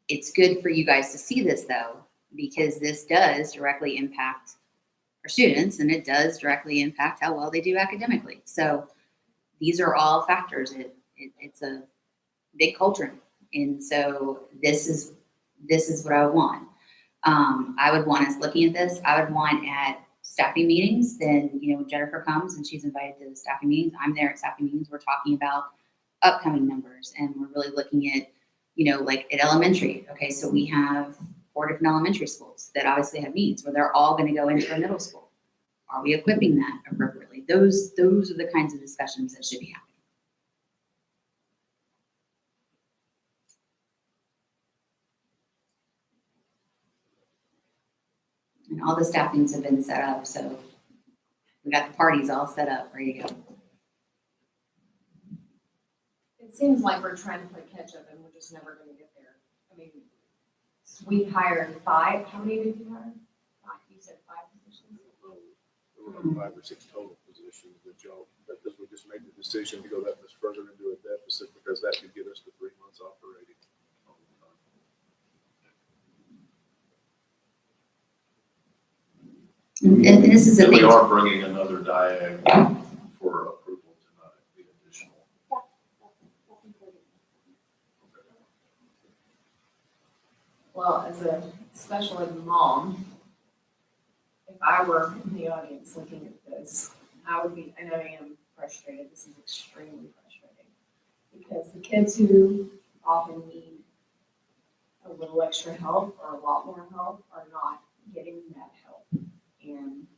it's good for you guys to see this though, because this does directly impact our students and it does directly impact how well they do academically. So these are all factors. It's a big cauldron. And so this is what I would want. I would want us looking at this. I would want at staffing meetings, then, Jennifer comes and she's invited to the staffing meetings. I'm there at staffing meetings. We're talking about upcoming numbers and we're really looking at, like at elementary. Okay, so we have 4 different elementary schools that obviously have needs where they're all going to go into a middle school. Are we equipping that appropriately? Those are the kinds of discussions that should be happening. And all the staffings have been set up, so we got the parties all set up, ready to go. It seems like we're trying to play catch up and we're just never gonna get there. I mean, we hired 5, how many did you hire? 5, you said 5 positions? There were 5 or 6 total positions that we just made the decision to go that much further into a deficit because that could get us to 3 months operating. And this is a And we thing. are bringing another diag for approval tonight, the additional. Well, as a special ed mom, if I were in the audience looking at this, I would be, and I am frustrated, this is extremely frustrating. Because the kids who often need a little extra help or a lot more help are not getting that help. And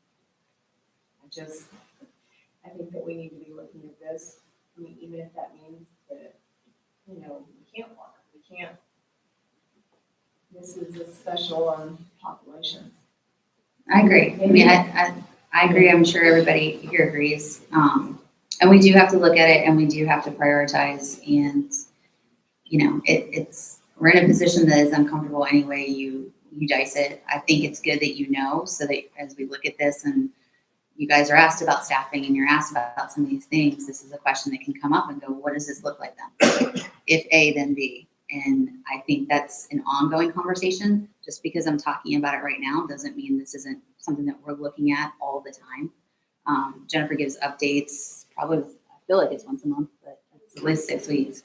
I think that we need to be looking at this. I mean, even if that means that, we can't walk, we can't. This is a special population. I agree. I mean, I agree. I'm sure everybody here agrees. And we do have to look at it and we do have to prioritize. And, we're in a position that is uncomfortable any way you dice it. I think it's good that so that as we look at this and you guys are asked about staffing and you're asked about some of these things, this is a question that can come up and go, what does this look like then? If A, then B. And I think that's an ongoing conversation. Just because I'm talking about it right now doesn't mean this isn't something that we're looking at all the time. Jennifer gives updates, probably, I feel like it's once a month, but it's at least 6 weeks.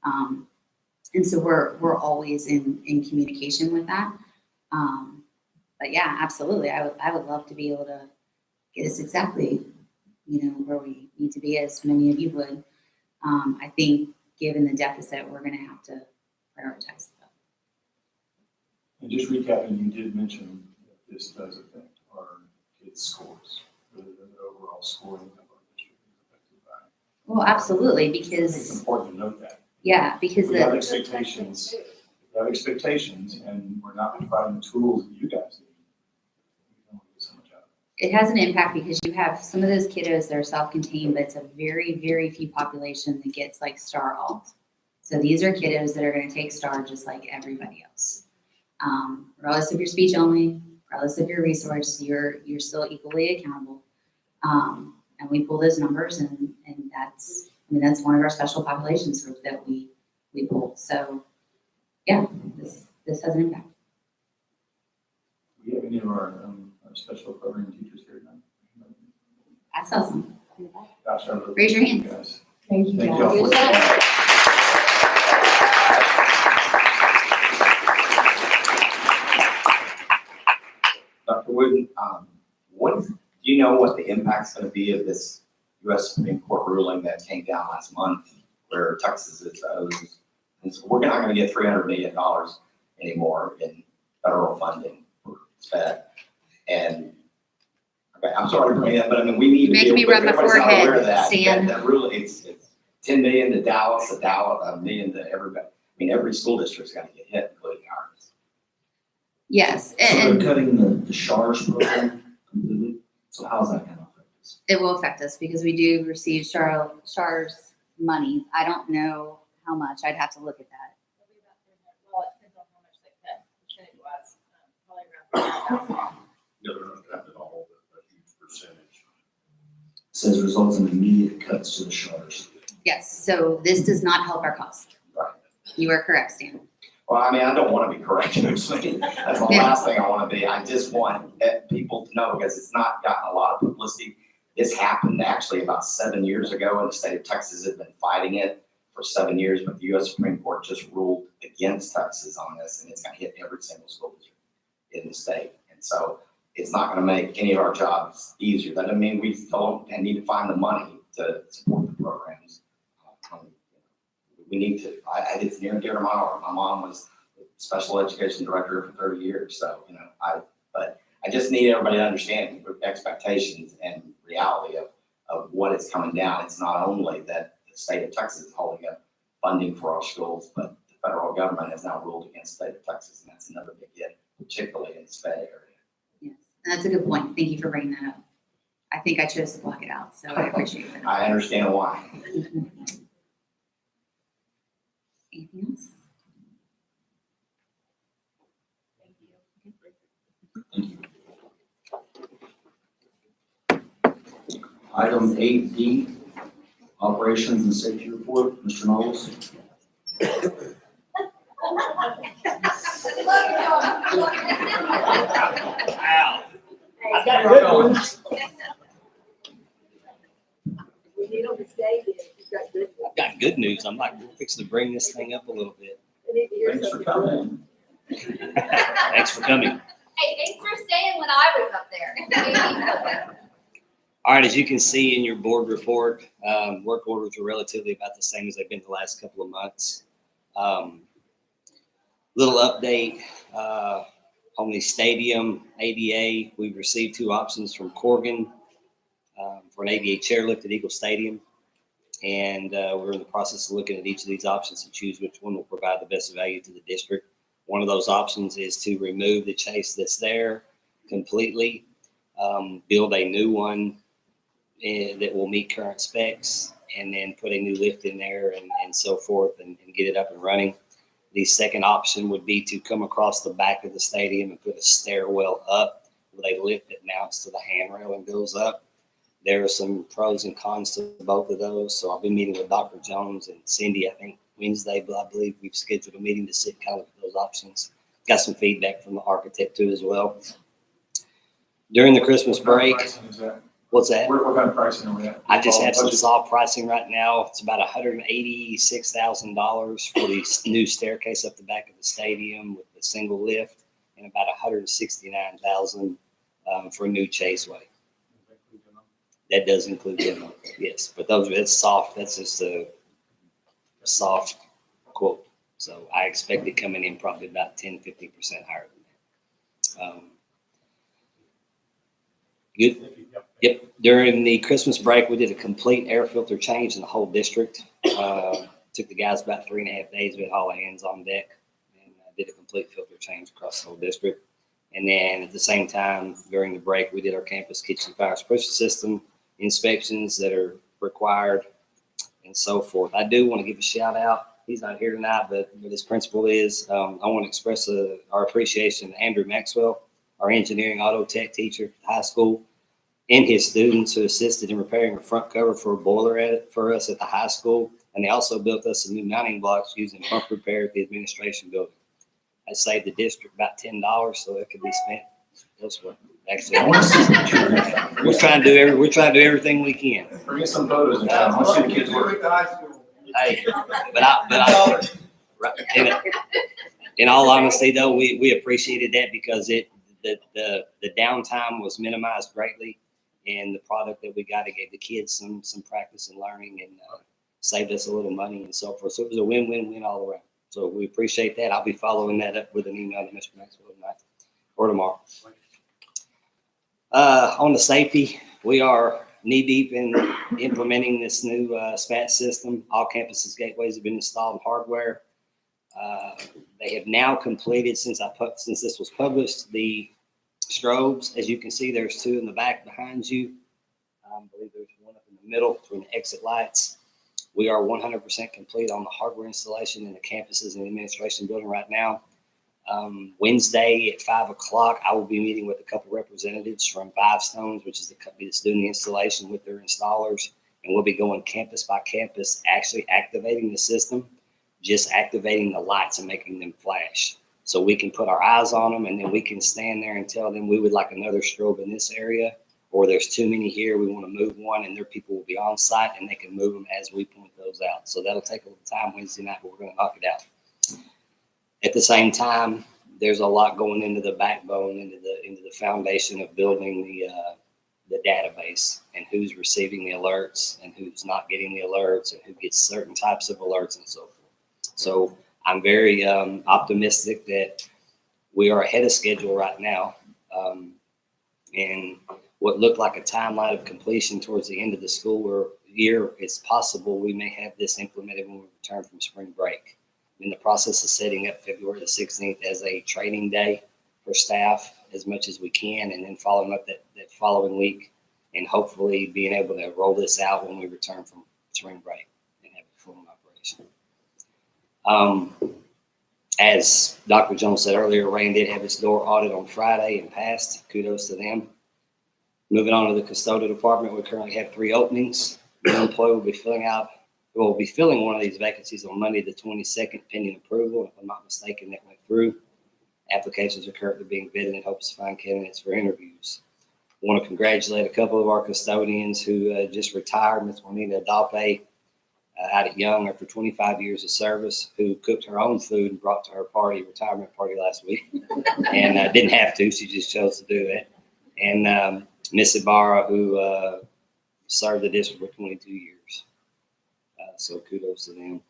And so we're always in communication with that. But yeah, absolutely. I would love to be able to get us exactly, where we need to be, as many of you would. I think given the deficit, we're going to have to prioritize that. And just recapping, you did mention that this does affect our kids' scores, the overall scoring of our district is affected by it. Well, absolutely, I think it's because, important to note that. yeah, because We have expectations, and we're not providing the tools that you guys need. We don't get so much out of it. It has an impact because you have some of those kiddos that are self-contained, but it's a very, very few population that gets like STAR alt. So these are kiddos that are going to take STAR just like everybody else. Regardless of your speech only, regardless of your resource, you're still equally accountable. And we pull those numbers, and that's one of our special populations that we pull. So yeah, this has an impact. We have any of our special program teachers here tonight? I saw some. Gosh, I really Raise your appreciate hands. you guys. Thank you. Thank you all for Dr. Wooden, do you know what the impact's going to be of this U.S. Supreme Court ruling that came down last month where Texas is owed? And so we're not going to get $300 million anymore in federal funding for SPED. And okay, I'm sorry to bring that, but I mean, we need to Making me rub my everybody's not aware of forehead, that, Stan. that really, it's 10 million to Dallas, a million to everybody. I mean, every school district's got to get hit, including ours. Yes, So they're and cutting the SHARS program completely. So how's that going to affect us? it will affect us because we do receive SHARS money. I don't know how much. I'd have to look at that. Well, it depends on how much they cut, percentage wise, probably around. Yeah, they're not cutting it all, but a huge percentage. Says results in immediate cuts to the SHARS. Yes, so this does not help our cause. Right. You are correct, Stan. Well, I mean, I don't want to be correct. That's the last thing I want to be. I just want people to know, because it's not gotten a lot of publicity. This happened actually about 7 years ago, and the state of Texas has been fighting it for 7 years, but the U.S. Supreme Court just ruled against Texas on this, and it's going to hit every single school district in the state. And so it's not going to make any of our jobs easier. That doesn't mean we still don't need to find the money to support the programs. We need to. It's near and dear to my heart. My mom was special education director for 30 years, so but I just need everybody to understand expectations and reality of what is coming down. It's not only that the state of Texas is holding up funding for our schools, but the federal government has now ruled against the state of Texas, and that's another big hit, particularly in the SPED area. Yes, and that's a good point. Thank you for bringing that up. I think I chose to block it out, so I appreciate that. I understand why. Anything else? Item 8D, operations and safety report. Mr. Knowles. Wow. I got good ones. We need them to stay here. You've got good ones. I've got good news. I'm like, we're fixing to bring this thing up a little bit. I need to hear Thanks for something. coming. Thanks for coming. Hey, thanks for staying when I was up there. All right, as you can see in your board report, work orders are relatively about the same as they've been the last couple of months. Little update on the stadium ADA. We've received 2 options from Corgan for an ADA chairlift at Eagle Stadium. And we're in the process of looking at each of these options to choose which one will provide the best value to the district. One of those options is to remove the chase that's there completely, build a new one that will meet current specs, and then put a new lift in there and so forth and get it up and running. The second option would be to come across the back of the stadium and put a stairwell up with a lift that mounts to the handrail and goes up. There are some pros and cons to both of those. So I'll be meeting with Dr. Jones and Cindy, I think Wednesday, but I believe we've scheduled a meeting to sit kind of with those options. Got some feedback from the architect too as well. During the Christmas break. What kind of pricing is that? What's that? What kind of pricing are we at? I just have some soft pricing right now. It's about $186,000 for the new staircase up the back of the stadium with the single lift, and about $169,000 for a new chaseway. That does include demo, yes. But that's soft. That's just a soft quote. So I expect it coming in probably about 10, 15% higher than that. Good. Yep. During the Christmas break, we did a complete air filter change in the whole district. Took the guys about 3.5 days. We had all hands on deck and did a complete filter change across the whole district. And then at the same time, during the break, we did our campus kitchen fire suppression system inspections that are required and so forth. I do want to give a shout out. He's not here tonight, but his principal is. I want to express our appreciation to Andrew Maxwell, our engineering auto tech teacher at the high school, and his students who assisted in repairing a front cover for a boiler for us at the high school. And they also built us some new mounting blocks using pump repair at the administration building. I saved the district about $10, so it could be spent elsewhere. Actually, we're trying to do everything we can. Bring us some photos and I want to see the kids work. Hey, in all honesty though, we appreciated that because the downtime was minimized greatly, and the product that we got, it gave the kids some practice and learning, and saved us a little money and so forth. So it was a win-win-win all around. So we appreciate that. I'll be following that up with an email to Mr. Maxwell tonight or tomorrow. On the safety, we are knee-deep in implementing this new SPAT system. All campuses' gateways have been installed in hardware. They have now completed, since this was published, the strobes. As you can see, there's two in the back behind you. I believe there's one up in the middle for the exit lights. We are 100% complete on the hardware installation in the campuses and the administration building right now. Wednesday at 5 o'clock, I will be meeting with a couple representatives from Five Stones, which is the company that's doing the installation with their installers. And we'll be going campus by campus, actually activating the system, just activating the lights and making them flash. So we can put our eyes on them, and then we can stand there and tell them we would like another strobe in this area, or there's too many here, we want to move one, and their people will be on site and they can move them as we point those out. So that'll take a little time Wednesday night, but we're going to knock it out. At the same time, there's a lot going into the backbone, into the foundation of building the database, and who's receiving the alerts and who's not getting the alerts, and who gets certain types of alerts and so forth. So I'm very optimistic that we are ahead of schedule right now. And what looked like a timeline of completion towards the end of the school year, it's possible we may have this implemented when we return from spring break. In the process of setting up February the 16th as a training day for staff as much as we can, and then following up that following week, and hopefully being able to roll this out when we return from spring break and have it full in operation. As Dr. Jones said earlier, Rain did have its door audit on Friday and passed. Kudos to them. Moving on to the custodial department, we currently have 3 openings. The employee will be filling one of these vacancies on Monday the 22nd, pending approval. If I'm not mistaken, that went through. Applications are currently being vetted in hopes to find candidates for interviews. I want to congratulate a couple of our custodians who just retired. Ms. Juanita Adalpe out at Young after 25 years of service, who cooked her own food and brought to her retirement party last week. And didn't have to, she just chose to do that. And Miss Ibarra, who served the district for 22 years. So kudos to them.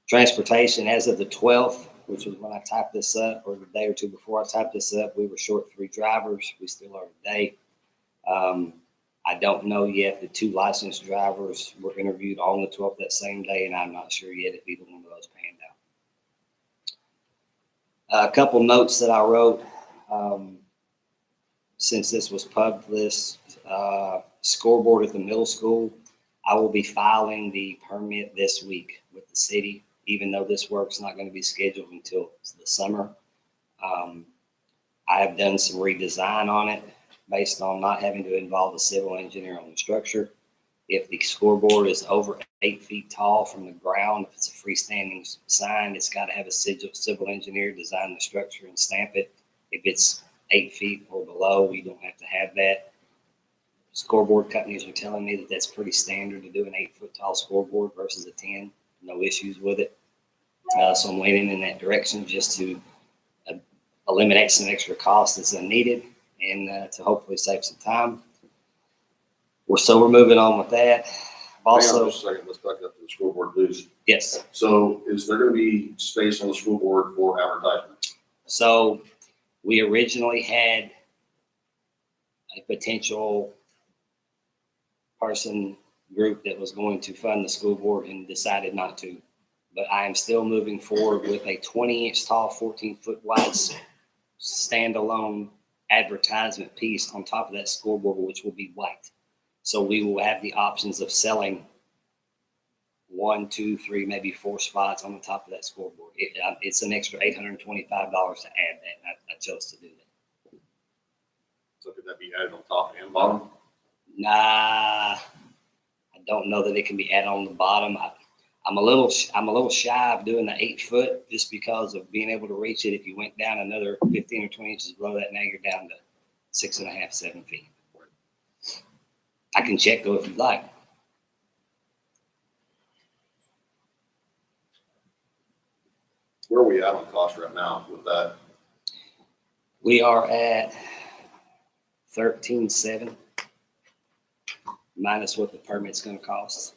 Transportation, as of the 12th, which was when I typed this up, or the day or two before I typed this up, we were short 3 drivers. We still are today. I don't know yet. The 2 licensed drivers were interviewed on the 12th that same day, and I'm not sure yet if either one of those panned out. A couple notes that I wrote since this was published. Scoreboard at the middle school. I will be filing the permit this week with the city, even though this work's not going to be scheduled until the summer. I have done some redesign on it based on not having to involve a civil engineer on the structure. If the scoreboard is over 8 feet tall from the ground, if it's a freestanding sign, it's got to have a civil engineer design the structure and stamp it. If it's 8 feet or below, we don't have to have that. Scoreboard companies are telling me that that's pretty standard to do an 8-foot tall scoreboard versus a 10. No issues with it. So I'm leaning in that direction just to eliminate some extra costs that's unneeded, and to hopefully save some time. We're moving on with that. Also, hang on just a second, let's back up to the scoreboard, please. Yes. So is there going to be space on the scoreboard for advertisement? So we originally had a potential group that was going to fund the school board and decided not to. But I am still moving forward with a 20-inch tall, 14-foot wide standalone advertisement piece on top of that scoreboard, which will be white. So we will have the options of selling 1, 2, 3, maybe 4 spots on the top of that scoreboard. It's an extra $825 to add that. I chose to do that. So could that be added on top and bottom? Nah, I don't know that it can be added on the bottom. I'm a little shy of doing the 8 foot just because of being able to reach it. If you went down another 15 or 20 inches below that, now you're down to 6.5, 7 feet. I can check though if you'd like. Where are we at on cost right now with that? We are at 13.7 minus what the permit's going to cost.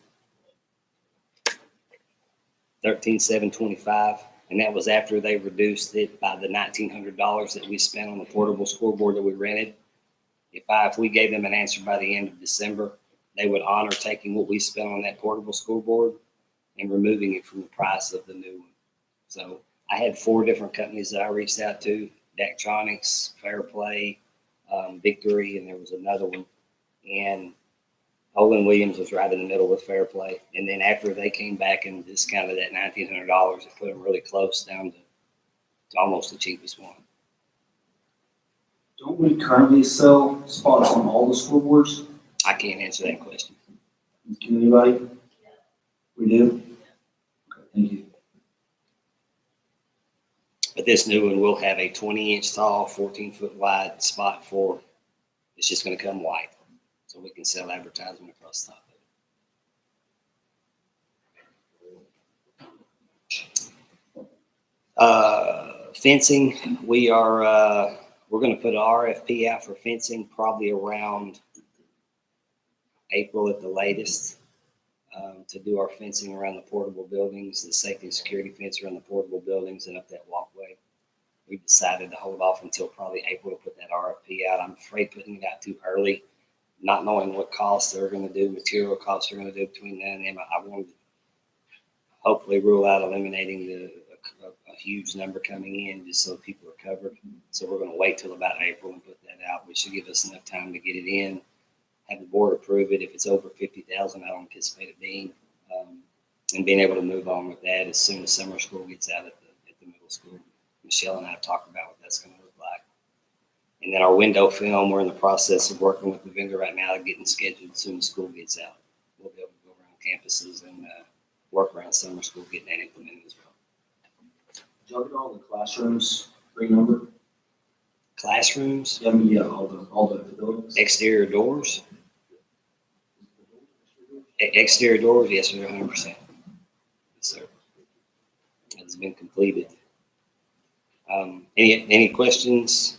13,725, and that was after they reduced it by the $1,900 that we spent on the portable scoreboard that we rented. If we gave them an answer by the end of December, they would honor taking what we spent on that portable scoreboard and removing it from the price of the new one. So I had 4 different companies that I reached out to: Daktronics, Fair Play, Victory, and there was another one. And Olin Williams was right in the middle with Fair Play. And then after they came back and discounted that $1,900, it put them really close down to almost the cheapest one. Don't we currently sell spots on all the scoreboards? I can't answer that question. Can anybody? We do? Okay, thank you. But this new one will have a 20-inch tall, 14-foot wide spot for, it's just going to come white. So we can sell advertisement across the top of it. Fencing, we're going to put an RFP out for fencing probably around April at the latest, to do our fencing around the portable buildings, the safety and security fence around the portable buildings and up that walkway. We've decided to hold off until probably April to put that RFP out. I'm afraid putting it out too early, not knowing what costs they're going to do, material costs they're going to do between now and then. I wanted to hopefully rule out eliminating a huge number coming in just so people are covered. So we're going to wait till about April and put that out, which should give us enough time to get it in, have the board approve it. If it's over 50,000, I don't anticipate it being, and being able to move on with that as soon as summer school gets out at the middle school. Michelle and I have talked about what that's going to look like. And then our window film, we're in the process of working with the vendor right now, getting scheduled as soon as school gets out. We'll be able to go around campuses and work around summer school, getting that implemented as well. Did y'all get all the classrooms renumbered? Classrooms? Yeah, all the buildings. Exterior doors? Exterior doors, yes, sir, 100%. Yes, sir. That has been completed. Any questions?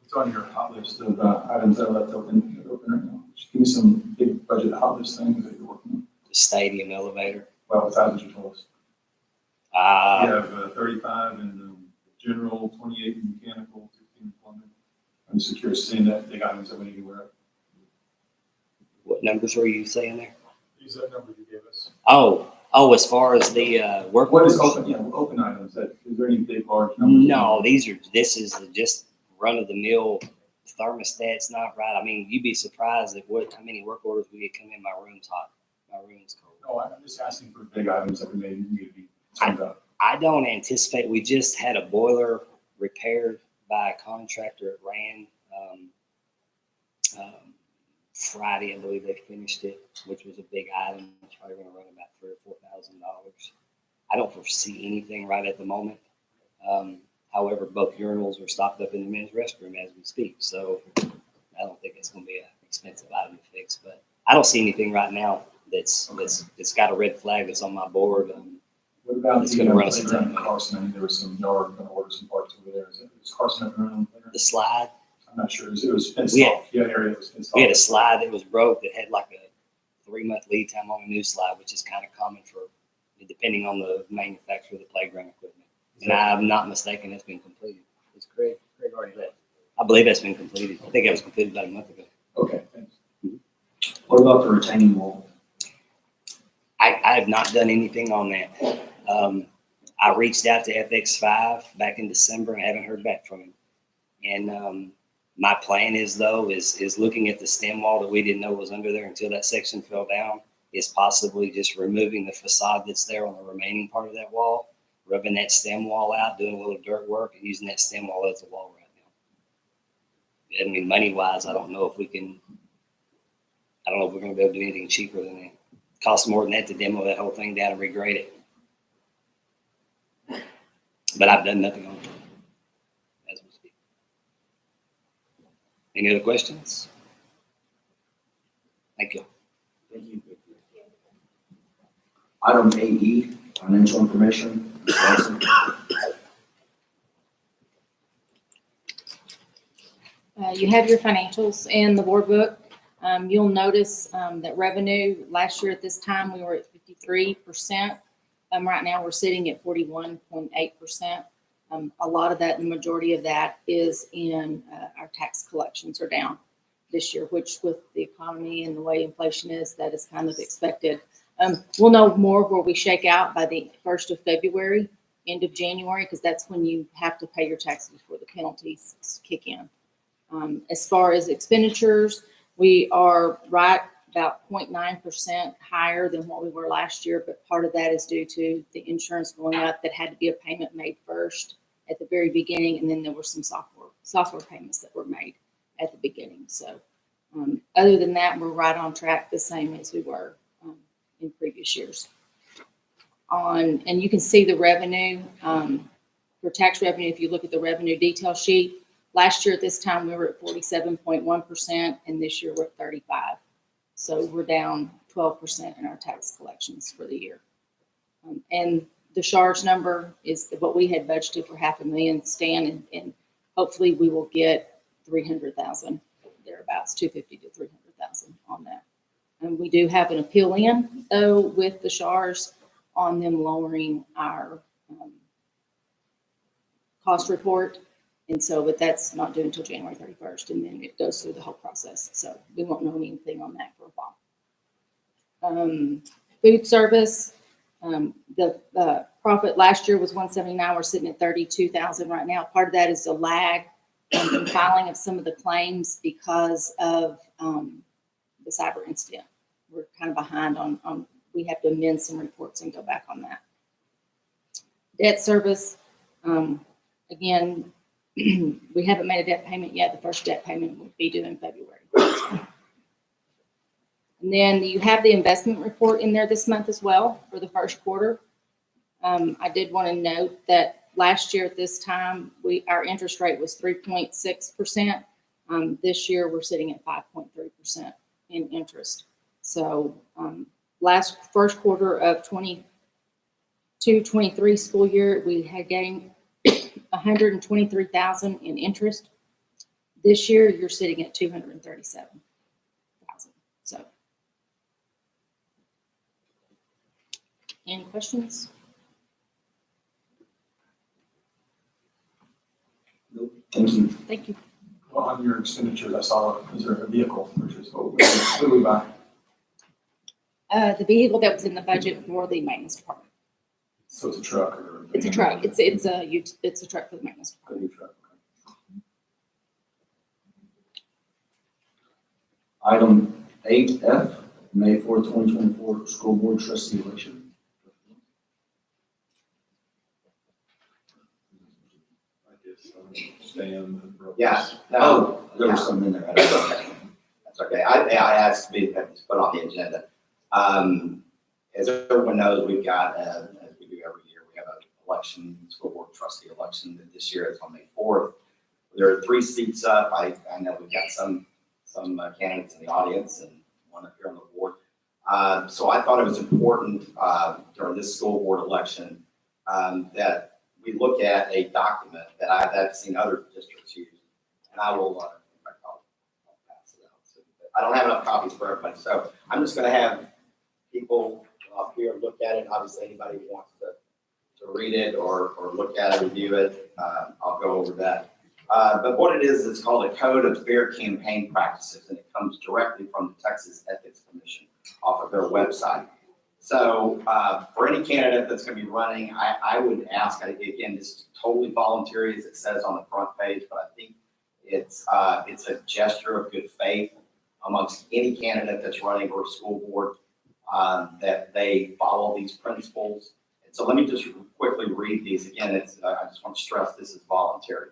It's on your hot list of items that are left open right now. Just give me some big budget hot list things that you're working on. The stadium elevator. Well, it's out as you told us. You have 35 in general, 28 in mechanical, 15 in plumbing. I'm just curious seeing that big items that we need to wear. What numbers were you saying there? Use that number you gave us. Oh, as far as the work. What is open? Yeah, open items. Is there any big, large numbers? No, this is just run of the mill thermostats, not right. I mean, you'd be surprised at how many work orders we get come in. My room's hot. My room's cold. No, I'm just asking for big items that we may need to be concerned about. I don't anticipate. We just had a boiler repaired by a contractor at RAN. Friday, I believe they finished it, which was a big item. It's probably going to run about $3,000 or $4,000. I don't foresee anything right at the moment. However, both urinals are stocked up in the men's restroom as we speak, so I don't think it's going to be an expensive item to fix. But I don't see anything right now that's got a red flag that's on my board. What about it's going to run us a playground ton in of money. Carson? I mean, there was some yard going to order some parts over there. Is Carson up and running? The slide. I'm not sure. It was fenced We had- off. Yeah, area that was fenced We had off. a slide that was broke that had like a 3-month lead time on a new slide, which is kind of common for, depending on the manufacturer of the playground equipment. And I'm not mistaken, it's been completed. It's Craig already left. I believe that's been completed. I think it was completed about a month ago. Okay, thanks. What about the retaining wall? I have not done anything on that. I reached out to FX5 back in December and haven't heard back from him. And my plan is looking at the stem wall that we didn't know was under there until that section fell down, is possibly just removing the facade that's there on the remaining part of that wall, rubbing that stem wall out, doing a little dirt work, and using that stem wall as a wall right now. I mean, money-wise, I don't know if we're going to be able to do anything cheaper than that. It costs more than that to demo that whole thing down and regrade it. But I've done nothing on it as we speak. Any other questions? Thank you. Thank you. Item AE, financial information. Ms. Watson. You have your financials in the board book. You'll notice that revenue last year at this time, we were at 53%. Right now, we're sitting at 41.8%. A lot of that, the majority of that is in our tax collections are down this year, which with the economy and the way inflation is, that is kind of expected. We'll know more where we shake out by the 1st of February, end of January, because that's when you have to pay your taxes before the penalties kick in. As far as expenditures, we are right about 0.9% higher than what we were last year, but part of that is due to the insurance going up. That had to be a payment made first at the very beginning, and then there were some software payments that were made at the beginning. So other than that, we're right on track, the same as we were in previous years. And you can see the revenue for tax revenue. If you look at the revenue detail sheet, last year at this time we were at 47.1%, and this year we're at 35%. So we're down 12% in our tax collections for the year. And the SHARS number is what we had budgeted for $500,000, Stan, and hopefully we will get 300,000 thereabouts, 250 to 300,000 on that. And we do have an appeal in though with the SHARS on them lowering our cost report. And so, but that's not due until January 31st, and then it goes through the whole process. So we won't know anything on that for a while. Food service, the profit last year was 179. We're sitting at 32,000 right now. Part of that is the lag in filing of some of the claims because of the cyber incident. We're kind of behind on we have to amend some reports and go back on that. Debt service, again, we haven't made a debt payment yet. The first debt payment will be due in February. And then you have the investment report in there this month as well for the first quarter. I did want to note that last year at this time, our interest rate was 3.6%. This year we're sitting at 5.3% in interest. So first quarter of 22-23 school year, we had gained $123,000 in interest. This year, you're sitting at $237,000. So, any questions? Nope. Thank you. Thank you. Well, on your expenditures, I saw, is there a vehicle purchase? What did we buy? The vehicle that was in the budget for the maintenance department. So it's a truck or? It's a truck. It's a truck for the maintenance department. A new truck. Item 8F, May 4th, 2024 school board trustee election. I guess, Stan. Yeah. Oh, there was something in there. That's okay. That's okay. I asked to be put on the agenda. As everyone knows, we've got, as we do every year, we have an election, school board trustee election. This year it's on May 4th. There are 3 seats up. I know we've got some candidates in the audience and one up here on the board. So I thought it was important during this school board election that we look at a document that I've seen other districts use. And I will, I'll pass it out. So, I don't have enough copies for everybody. So I'm just going to have people up here look at it. Obviously, anybody who wants to read it or look at it, review it, I'll go over that. But what it is, it's called a Code of Fair Campaign Practices, and it comes directly from the Texas Ethics Commission off of their website. So for any candidate that's going to be running, I would ask, again, this is totally voluntary as it says on the front page, but I think it's a gesture of good faith amongst any candidate that's running for a school board that they follow these principles. And so let me just quickly read these. Again, I just want to stress this is voluntary.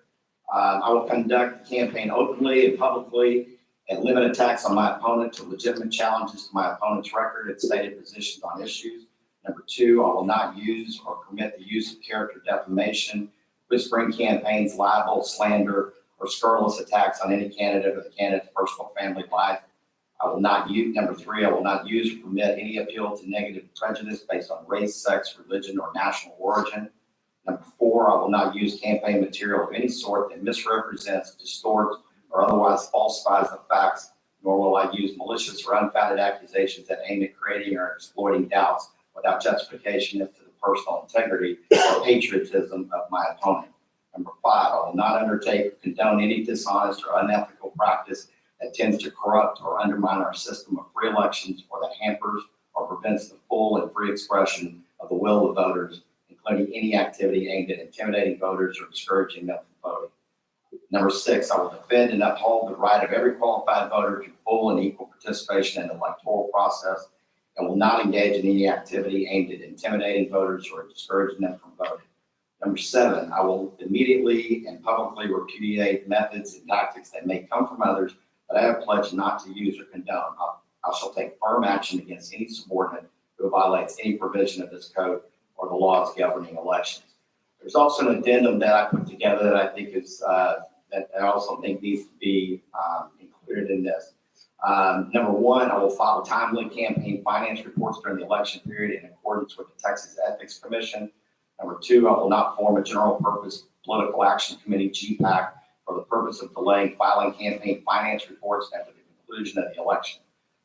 I will conduct the campaign openly and publicly and limit attacks on my opponent to legitimate challenges to my opponent's record and stated positions on issues. Number 2, I will not use or permit the use of character defamation, whispering campaigns, libel, slander, or scurrilous attacks on any candidate or the candidate's personal family life. I will not use, number 3, I will not use or permit any appeal to negative prejudice based on race, sex, religion, or national origin. Number 4, I will not use campaign material of any sort that misrepresents, distorts, or otherwise falsifies the facts, nor will I use malicious or unfounded accusations that aim at creating or exploiting doubts without justification as to the personal integrity or patriotism of my opponent. Number 5, I will not undertake or condone any dishonest or unethical practice that tends to corrupt or undermine our system of free elections or that hampers or prevents the full and free expression of the will of voters, including any activity aimed at intimidating voters or discouraging them from voting. Number 6, I will defend and uphold the right of every qualified voter to full and equal participation in the electoral process and will not engage in any activity aimed at intimidating voters or discouraging them from voting. Number 7, I will immediately and publicly repudiate methods and tactics that may come from others that I have pledged not to use or condone. I shall take firm action against any subordinate who violates any provision of this code or the laws governing elections. There's also an addendum that I put together that I think is that I also think needs to be included in this. Number 1, I will file timely campaign finance reports during the election period in accordance with the Texas Ethics Commission. Number 2, I will not form a general purpose political action committee, GPAC, for the purpose of delaying filing campaign finance reports after the conclusion of the election.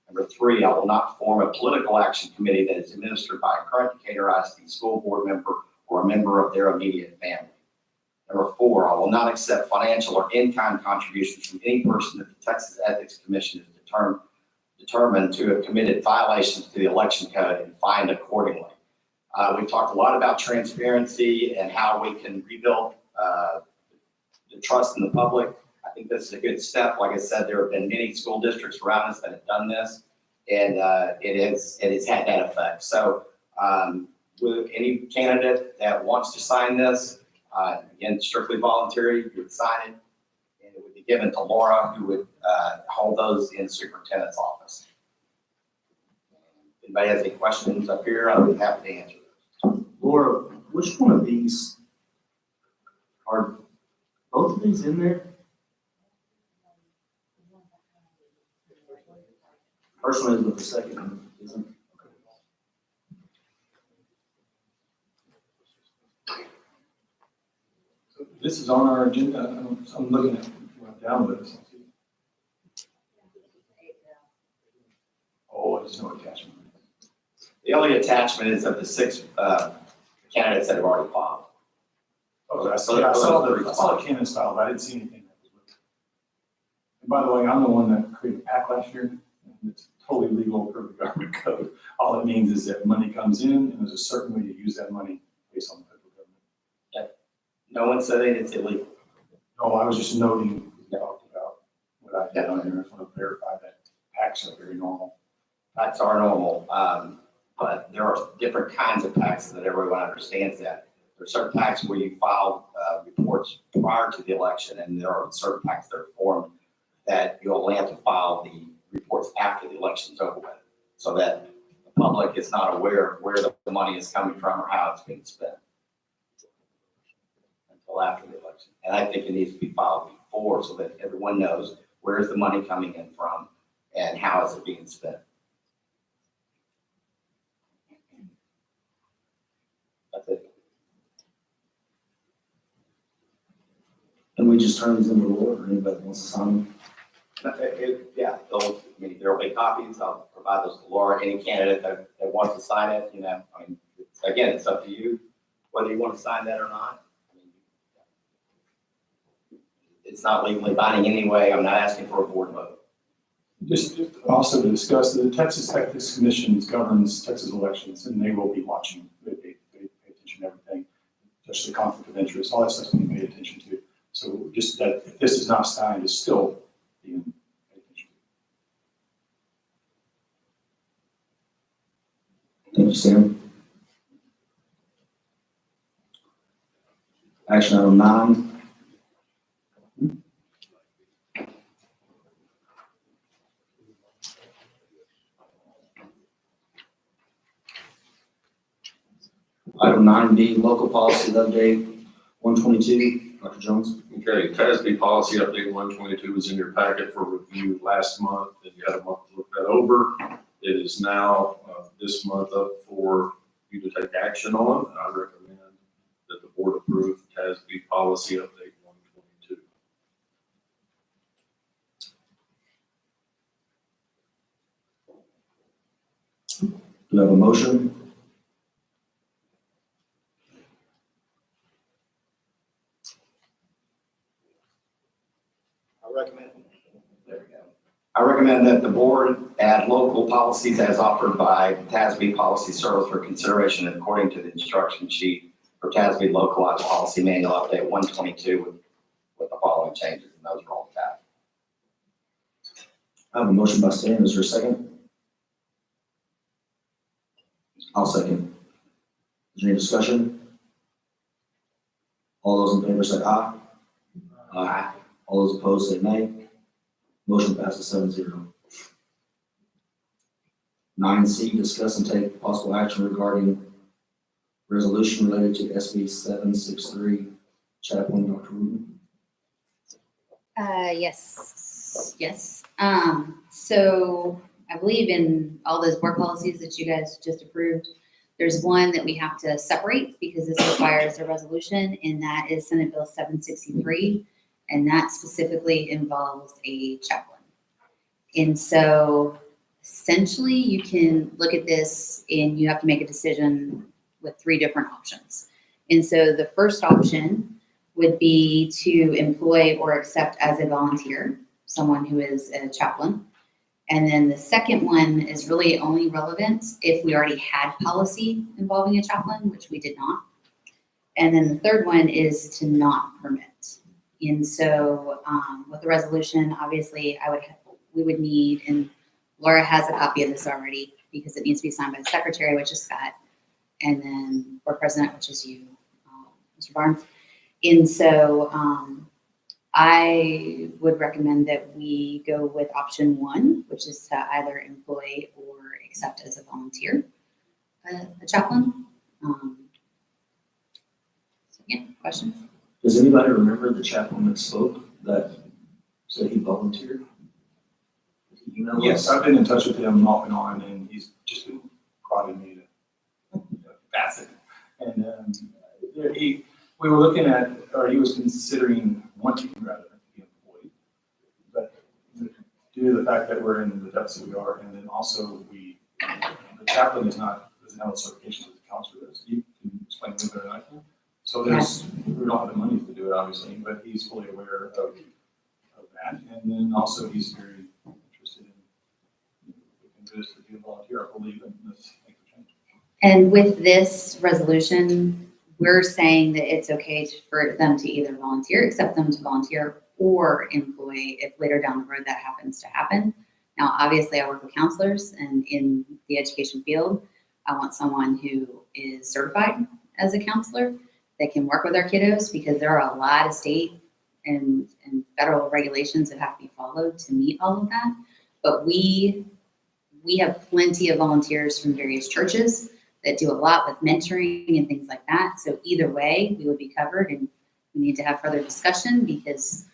Number 3, I will not form a political action committee that is administered by a current Decatur ISD school board member or a member of their immediate family. Number 4, I will not accept financial or in-kind contributions from any person that the Texas Ethics Commission is determined to have committed violations to the election code and fined accordingly. We talked a lot about transparency and how we can rebuild the trust in the public. I think this is a good step. Like I said, there have been many school districts around us that have done this, and it has had that effect. So with any candidate that wants to sign this, again, strictly voluntary, you would sign it, and it would be given to Laura, who would hold those in the superintendent's office. If anybody has any questions up here, I'll be happy to answer those. Laura, which one of these are both of these in there? First one is with the second one, isn't it? This is on our agenda. I'm looking at downloads. Oh, there's no attachment. The only attachment is of the 6 candidates that have already filed. Okay, I saw the Canvas file, but I didn't see anything. And by the way, I'm the one that created PAC last year, and it's totally legal per the government code. All it means is that money comes in, and there's a certain way to use that money based on the federal government. No one said it's illegal. No, I was just noting, we talked about what I did on here. I just want to verify that PACs are very normal. PACs are normal, but there are different kinds of PACs that everyone understands that. There are certain PACs where you file reports prior to the election, and there are certain PACs that are formed that you only have to file the reports after the election's over with, so that the public is not aware of where the money is coming from or how it's being spent until after the election. And I think it needs to be filed before so that everyone knows where is the money coming in from and how is it being spent. That's it. And we just turn these into Laura, or anybody that wants to sign them? Yeah, there'll be copies. I'll provide those to Laura. Any candidate that wants to sign it, I mean, again, it's up to you whether you want to sign that or not. I mean, it's not legally binding anyway. I'm not asking for a board vote. Just also to discuss, the Texas Ethics Commission governs Texas elections, and they will be watching. They pay attention to everything, especially conflict of interest, all that stuff's being paid attention to. So just that if this is not signed, it's still being paid attention to. Thank you, Sam. Action item 9. Item 9B, local policy update 122. Dr. Jones. Okay, TASB policy update 122 was in your packet for review last month, and you had a month to look that over. It is now this month up for you to take action on. I recommend that the board approve TASB policy update 122. Do you have a motion? I recommend that the board add local policies as offered by TASB Policy Service for consideration according to the instruction sheet for TASB Localized Policy Manual Update 122 with the following changes, and those are all attached. I have a motion by Stan. Is there a second? I'll second. Is there any discussion? All those in favor say aye. Aye. All those opposed say nay. Motion passes 7-0. 9C, discuss and take possible action regarding resolution related to SB 763. Chaplain, Dr. Rubin. Yes. So I believe in all those board policies that you guys just approved, there's one that we have to separate because this requires a resolution, and that is Senate Bill 763. And that specifically involves a chaplain. And so essentially you can look at this and you have to make a decision with 3 different options. And so the first option would be to employ or accept as a volunteer someone who is a chaplain. And then the second one is really only relevant if we already had policy involving a chaplain, which we did not. And then the third one is to not permit. And so with the resolution, obviously we would need, and Laura has a copy of this already because it needs to be signed by the secretary, which is Scott, and then board president, which is you, Mr. Barnes. And so I would recommend that we go with option 1, which is to either employ or accept as a volunteer a chaplain. So yeah, questions? Does anybody remember the chaplain that spoke that said he volunteered? You know, Yes, I've been in touch with him off and on, and he's just been prodding me to pass it. And we were looking at, or he was considering wanting rather than be employed. But due to the fact that we're in the deficit we are, and then also the chaplain doesn't have a certification as a counselor. You can explain to me better than I can. So we don't have the money to do it, obviously, but he's fully aware of that. And then also he's very interested in this to be a volunteer, I believe, and let's make the change. And with this resolution, we're saying that it's okay for them to either accept them to volunteer, or employ if later down the road that happens to happen. Now, obviously I work with counselors, and in the education field, I want someone who is certified as a counselor that can work with our kiddos, because there are a lot of state and federal regulations that have to be followed to meet all of that. But we have plenty of volunteers from various churches that do a lot with mentoring and things like that. So either way, we would be covered, and we need to have further discussion because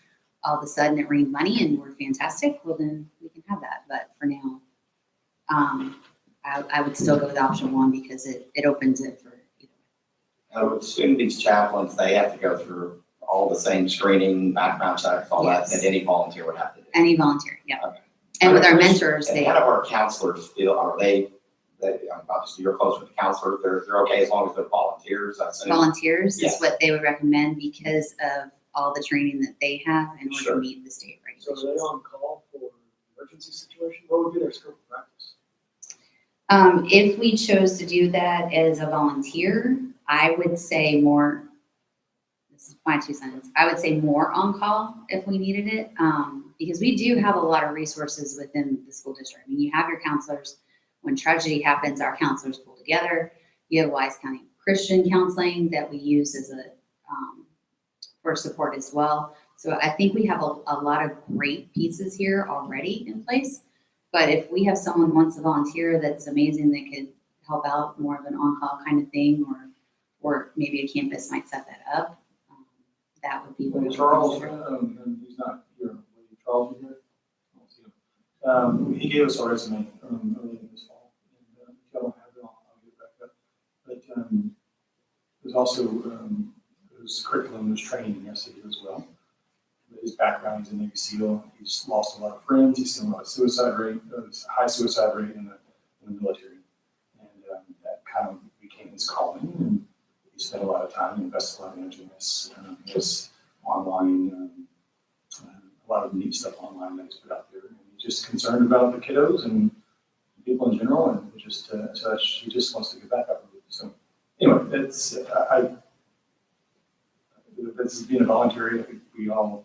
all of a sudden it rained money and we're fantastic. Well, then we can have that. But for now, I would still go with option 1 because it opens it for either way. I would assume these chaplains, they have to go through all the same screening, background checks, all that any volunteer would have to do. Any volunteer, yeah. Okay. And with our mentors, And they how do our counselors feel? Are they obviously you're close with the counselor, they're okay as long as they're volunteers, I assume? volunteers is Yes. what they would recommend because of all the training that they have in order Sure. to meet the state So regulations. are they on call for emergencies? emergency situation? What would be their scope of practice? If we chose to do that as a volunteer, I would say more, this is my 2 cents, I would say more on call if we needed it. Because we do have a lot of resources within the school district. I mean, you have your counselors. When tragedy happens, our counselors pull together. You have Wise County Christian Counseling that we use as a, for support as well. So I think we have a lot of great pieces here already in place. But if we have someone who wants to volunteer that's amazing, that could help out more of an on-call kind of thing, or maybe a campus might set that up, that would be. Well, Charles, he's not here. Charles, you here? I don't see him. He gave us a resume early in this fall. And if y'all don't have it, I'll get it back up. But there's also there's curriculum, there's training in SAU as well. But his background, he's a Navy SEAL. He's lost a lot of friends. He's seen a lot of suicide rate, high suicide rate in the military. And that kind of became his calling. And he spent a lot of time, invested a lot of energy in this online, a lot of neat stuff online that he's put out there. And he's just concerned about the kiddos and people in general, and just so he just wants to get back up. So anyway, that's this is being a voluntary. I think we all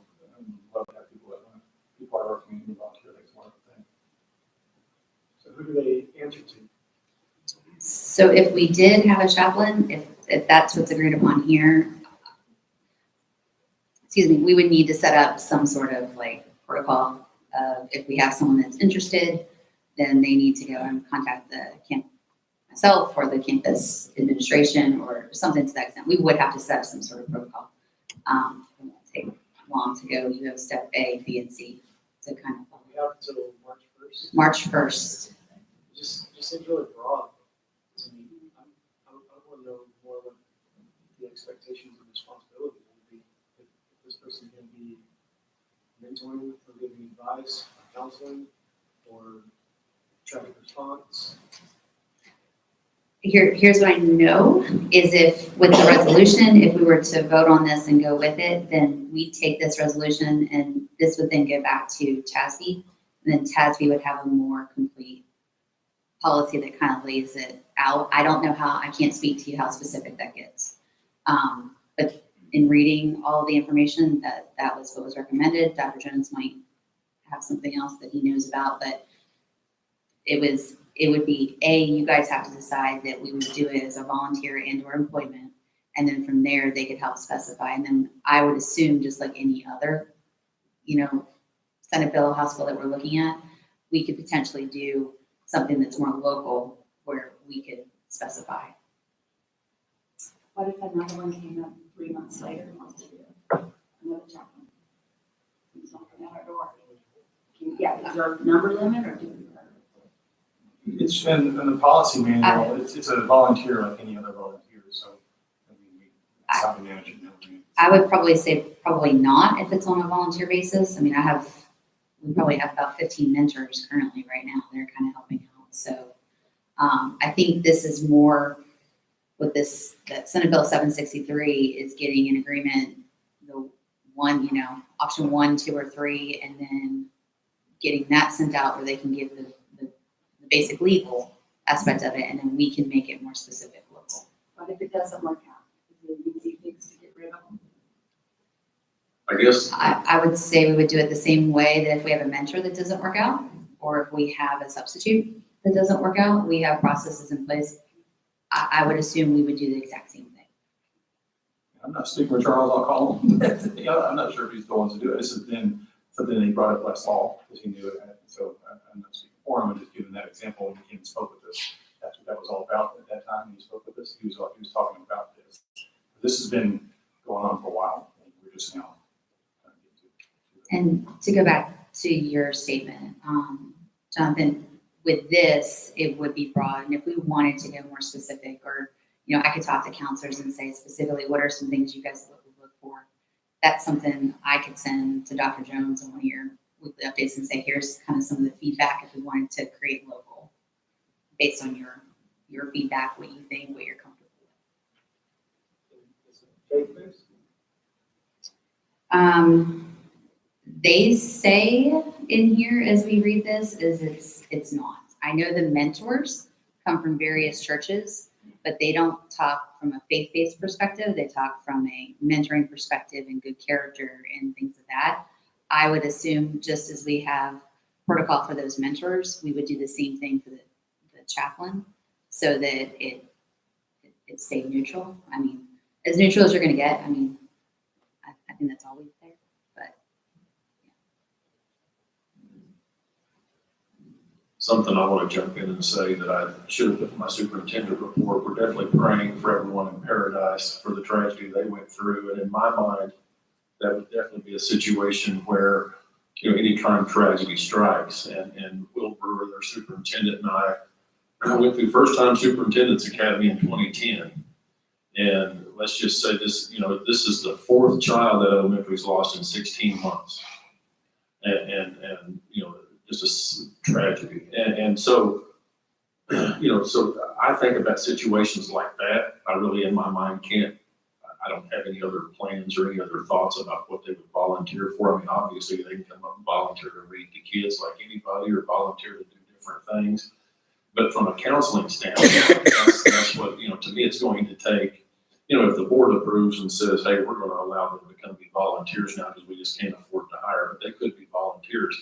love to have people that want to be part of our community volunteer. That's one thing. So who do they answer to? So if we did have a chaplain, if that's what's agreed upon here, excuse me, we would need to set up some sort of like protocol. If we have someone that's interested, then they need to go and contact the myself or the campus administration or something to that extent. We would have to set up some sort of protocol. It won't take long to go. You have step A, B, and C to kind of. We have until March 1st. March 1st. Just seems really broad to me. I want to know more what the expectations and responsibilities would be. If this person can be mentoring or giving advice, or counseling, or traffic response. Here's what I know is if with the resolution, if we were to vote on this and go with it, then we take this resolution and this would then go back to TASB. And then TASB would have a more complete policy that kind of lays it out. I don't know how, I can't speak to you how specific that gets. But in reading all the information, that was what was recommended. Dr. Jones might have something else that he knows about, but it would be you guys have to decide that we would do it as a volunteer and or employment. And then from there, they could help specify. And then I would assume just like any other, Senate bill, House bill that we're looking at, we could potentially do something that's more local where we could specify. What if another one came up 3 months later and wants to do another chaplain? It's knocking at our door. Yeah, is there a number limit or do we? It's in the policy manual. It's a volunteer like any other volunteer. So I mean, it's how we manage it. I would probably say probably not if it's on a volunteer basis. I mean, we probably have about 15 mentors currently right now. They're kind of helping out. So I think this is more with this, that Senate Bill 763 is getting an agreement, the one, option 1, 2, or 3, and then getting that sent out where they can give the basic legal aspect of it, and then we can make it more specific local. What if it doesn't work out? Is it easy fix to get rid of them? I guess. I would say we would do it the same way that if we have a mentor that doesn't work out, or if we have a substitute that doesn't work out, we have processes in place. I would assume we would do the exact same thing. I'm not speaking with Charles, I'll call him. I'm not sure if he's the one to do it. This has been something that he brought up last fall, because he knew it. So I'm not speaking for him, I'm just giving that example when he came and spoke with us. That's what that was all about at that time. He spoke with us. He was talking about this. This has been going on for a while. And we're just now. And to go back to your statement, Jonathan, with this, it would be broad. And if we wanted to go more specific, or, I could talk to counselors and say specifically, what are some things you guys look for? That's something I could send to Dr. Jones on one of your weekly updates and say, here's kind of some of the feedback if we wanted to create local based on your feedback, what you think, what you're comfortable with. They say in here as we read this is it's not. I know the mentors come from various churches, but they don't talk from a faith-based perspective. They talk from a mentoring perspective and good character and things like that. I would assume just as we have protocol for those mentors, we would do the same thing for the chaplain so that it stayed neutral. I mean, as neutral as you're going to get. I mean, I think that's always there. But Something I want to jump in and say that I should have put in my superintendent report. We're definitely praying for everyone in Paradise for the tragedy they went through. And in my mind, that would definitely be a situation where, any time tragedy strikes. And Will Brewer, their superintendent, and I went through first-time superintendent's academy in 2010. And let's just say this, this is the fourth child that elementary's lost in 16 months. And just a tragedy. And so, so I think about situations like that. I really, in my mind, I don't have any other plans or any other thoughts about what they would volunteer for. I mean, obviously they can come up and volunteer to read to kids like anybody or volunteer to do different things. But from a counseling standpoint, that's what, to me, it's going to take, if the board approves and says, hey, we're going to allow them to come be volunteers now because we just can't afford to hire, but they could be volunteers.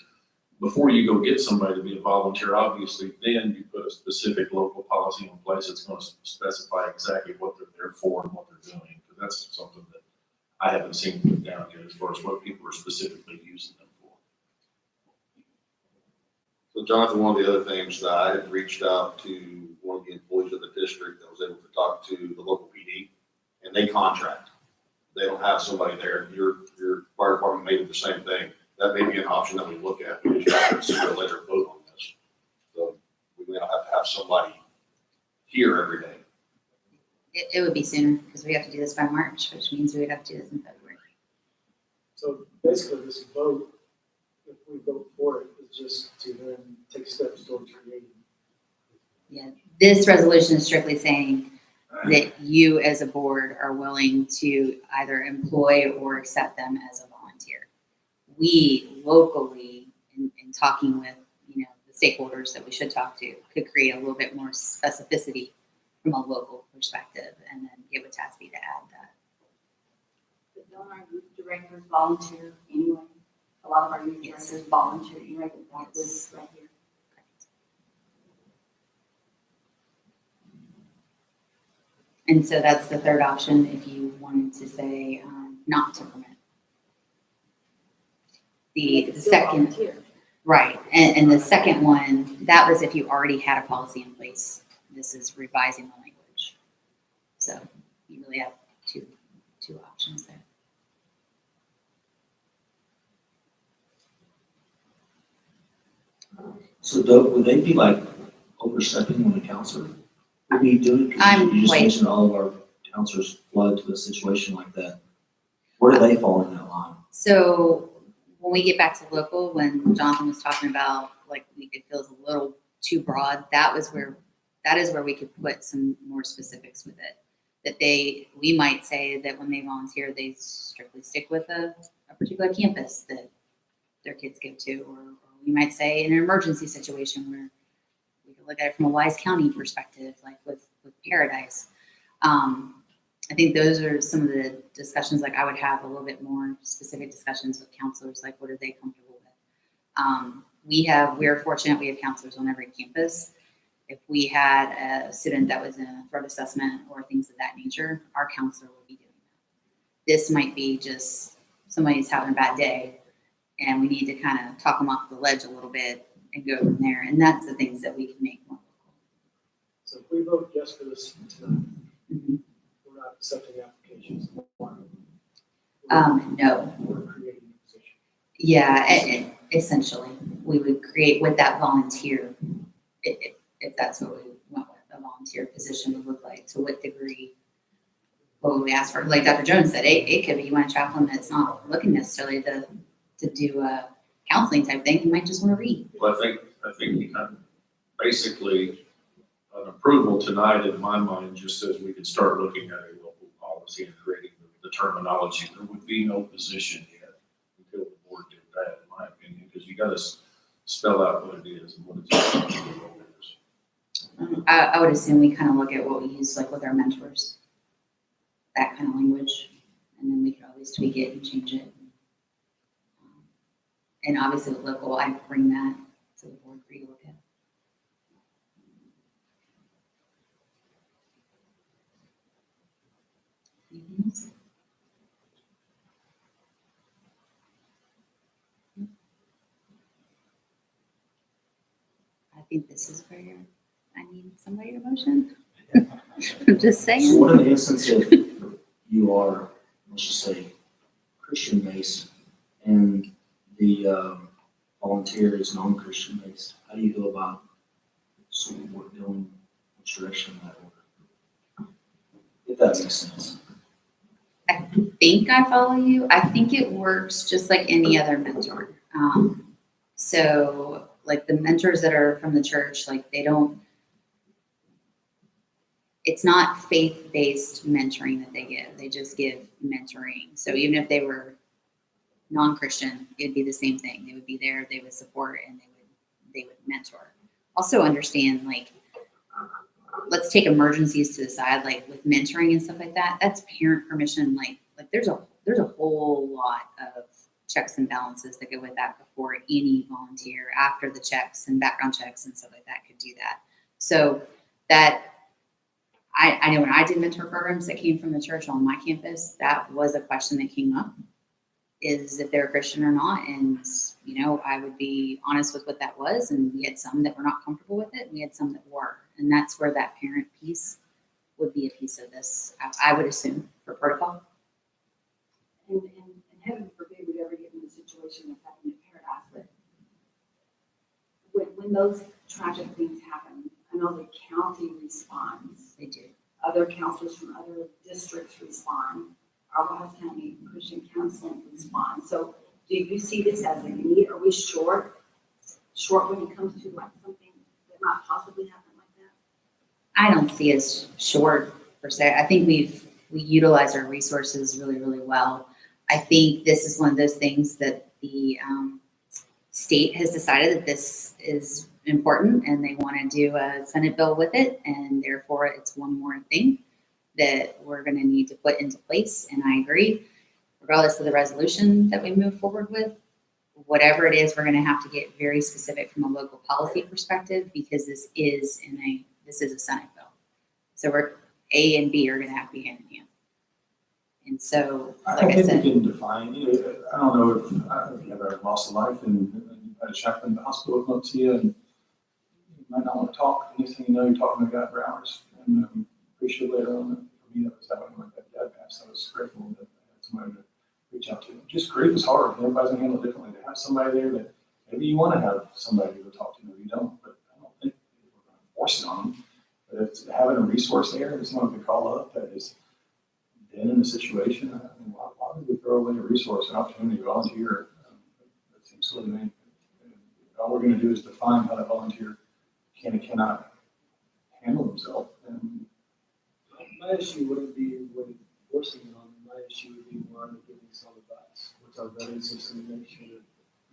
Before you go get somebody to be a volunteer, obviously, then you put a specific local policy in place that's going to specify exactly what they're there for and what they're doing. Because that's something that I haven't seen put down yet as far as what people are specifically using them for. So Jonathan, one of the other things that I had reached out to one of the employees of the district that was able to talk to the local PD, and they contract. They don't have somebody there. Your fire department may do the same thing. That may be an option that we look at. We just have to sooner or later vote on this. So we may not have to have somebody here every day. it would be sooner because we have to do this by March, which means we would have to do this in February. So basically, this vote, if we vote for it, is just to then take steps towards creating. Yeah, this resolution is strictly saying that you as a board are willing to either employ or accept them as a volunteer. We locally, in talking with, the stakeholders that we should talk to, could create a little bit more specificity from a local perspective and then get with TASB to add that. But don't our youth directors volunteer anyway? A lot of our youth directors volunteer, you reckon that this right here? And so that's the third option if you wanted to say not to permit. The second, right, and the second one, that was if you already had a policy in place. This is revising the language. So you really have two options there. So Doug, would they be like overstepping on the counselor? What are you doing? 'Cause you just mentioned all of our counselors flood to a situation like that. Where do they fall in that line? So when we get back to local, when Jonathan was talking about it feels a little too broad, that is where we could put some more specifics with it. That we might say that when they volunteer, they strictly stick with a particular campus that their kids go to, or we might say in an emergency situation where we could look at it from a Wise County perspective, like with Paradise. I think those are some of the discussions, I would have a little bit more specific discussions with counselors, what are they comfortable with? We're fortunate we have counselors on every campus. If we had a student that was in a threat assessment or things of that nature, our counselor would be doing that. This might be just somebody's having a bad day and we need to kind of talk them off the ledge a little bit and go from there. And that's the things that we can make more local. So if we vote yes for this tonight, we're not accepting applications. No. We're creating a position. Yeah, essentially, we would create with that volunteer, if that's what we went with, a volunteer position would look like. To what degree? What would we ask for? Like Dr. Jones said, it could be you want a chaplain that's not looking necessarily to do a counseling type thing. You might just want to read. Well, I think basically an approval tonight in my mind just says we could start looking at a local policy and creating the terminology. There would be no position yet until the board did that. gotta spell out what it is and what it's. I would assume we kind of look at what we use like with our mentors, that kind of language, and then we can always tweak it and change it. And obviously with local, I bring that to the board for you to look at. Anything else? I think this is where I need somebody to motion. I'm just saying. So what in the instance if you are, let's just say, Christian based and the volunteer is non-Christian based, how do you go about sort of work doing which direction that order? If that makes sense. I think I follow you. I think it works just like any other mentor. So like the mentors that are from the church, like they don't, it's not faith-based mentoring that they give. They just give mentoring. So even if they were non-Christian, it'd be the same thing. They would be there, they would support, and they would mentor. Also understand, like, let's take emergencies to the side, like with mentoring and stuff like that. That's parent permission. Like there's a whole lot of checks and balances that go with that before any volunteer, after the checks and background checks and stuff like that, could do that. So that I know when I did mentor programs that came from the church on my campus, that was a question that came up, is if they're a Christian or not. And, you know, I would be honest with what that was. And we had some that were not comfortable with it. And we had some that were. And that's where that parent piece would be a piece of this, I would assume, for protocol. And heaven forbid we ever get in a situation like that in a paradise, but when those tragic things happen, I know the county responds. They do. Other counselors from other districts respond. Our Wise County Christian Counseling responds. So do you see this as a need? Are we short when it comes to like something that might possibly happen like that? I don't see us short per se. I think we utilize our resources really, really well. I think this is one of those things that the state has decided that this is important and they want to do a Senate bill with it. And therefore it's one more thing that we're going to need to put into place. And I agree, regardless of the resolution that we move forward with, whatever it is, we're going to have to get very specific from a local policy perspective, because this is a Senate bill. So A and B are going to have to be hand in hand. And so, like I think said, we can define, I don't know if you ever lost a life and you had a chaplain in the hospital come up to you and you might not want to talk. Next thing you know, you're talking to a guy for hours. And pretty sure later on, for me, that was that way when my dad passed. I was grateful that I had somebody to reach out to. Just grief is hard. Everybody's going to handle it differently. To have somebody there that maybe you want to have somebody to talk to, maybe you don't, but I don't think we're going to force it on them. But if having a resource there, there's someone to call up that is been in a situation, why would we throw away a resource, an opportunity to volunteer? That seems silly to me. All we're going to do is define how that volunteer can and cannot handle themselves. And My issue wouldn't be with forcing it on them. My issue would be more on giving some advice, which our vetting system to make sure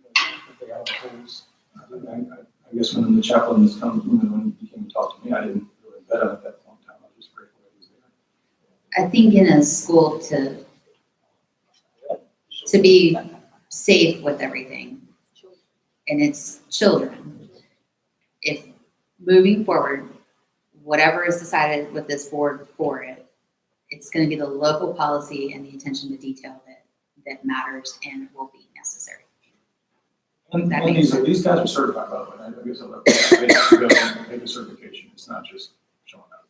that they have tools. I guess when the chaplains come, when he came to talk to me, I didn't really vet him at that point in time. I was just grateful that he was there. I think in a school to be safe with everything, and it's children, if moving forward, whatever is decided with this board for it, it's going to be the local policy and the attention to detail that matters and will be necessary. And That makes sense. these guys are certified, by the way. I guess they have to go and take a certification. It's not just showing up.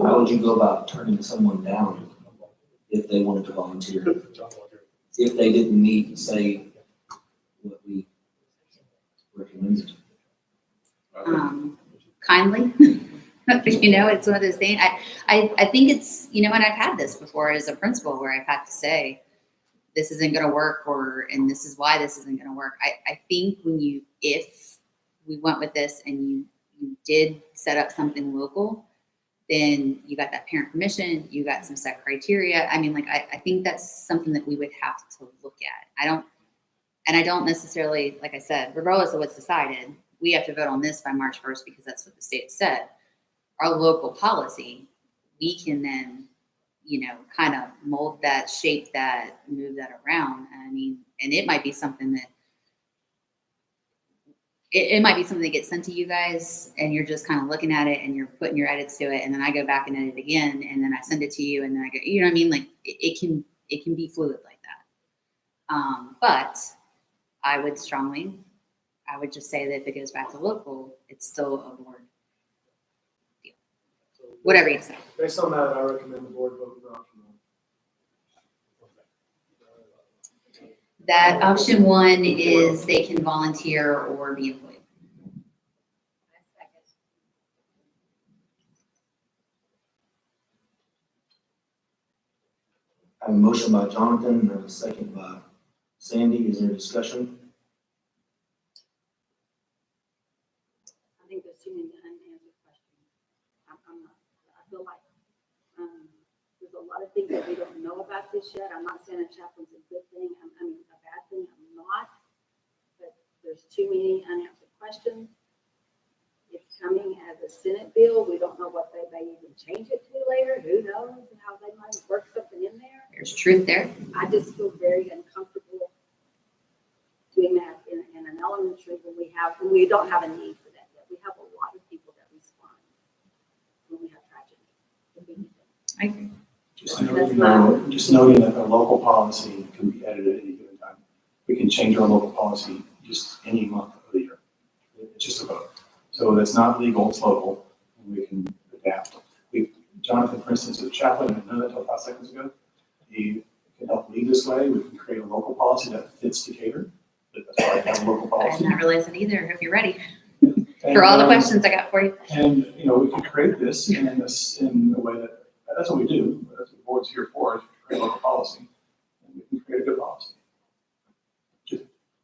How would you go about turning someone down if they wanted to volunteer? If they didn't meet and say what we recommended? Kindly, it's one of those things. I think it's, and I've had this before as a principal where I've had to say, this isn't going to work, and this is why this isn't going to work. I think if we went with this and you did set up something local, then you got that parent permission, you got some set criteria. I mean, like, I think that's something that we would have to look at. I don't necessarily, like I said, regardless of what's decided, we have to vote on this by March 1st because that's what the state said. Our local policy, we can then, kind of mold that, shape that, move that around. I mean, and it might be something that it might be something that gets sent to you guys and you're just kind of looking at it and you're putting your edits to it. And then I go back and edit again and then I send it to you and then I go, you know what I mean? Like it can be fluid like that. But I would just say that if it goes back to local, it's still a board deal. Whatever you say. Based on that, I recommend the board vote for option one. That option one is they can volunteer or be employed. I have a motion by Jonathan and a second by Sandy. Is there discussion? I think there's too many unanswered questions. I feel like, there's a lot of things that we don't know about this yet. I'm not saying a chaplain's a good thing, a bad thing, I'm not. But there's too many unanswered questions. It's coming as a Senate bill. We don't know what they may even change it to later. Who knows how they might work something in there. There's truth there. I just feel very uncomfortable doing that in an elementary when we don't have a need for that yet. We have a lot of people that respond when we have tragedy. I agree. Just noting that our local policy can be edited at any given time. We can change our local policy just any month of the year. It's just a vote. So that's not legal, it's local, and we can adapt. Jonathan, for instance, is a chaplain, I didn't know that until 5 seconds ago. He can help lead this way. We can create a local policy that fits Decatur. That's why I have a local I did policy. not realize that either. If you're ready for all the questions I got for you. And, we can create this in a way that's what we do. That's what the board's here for, is to create local policy. And we can create a good policy.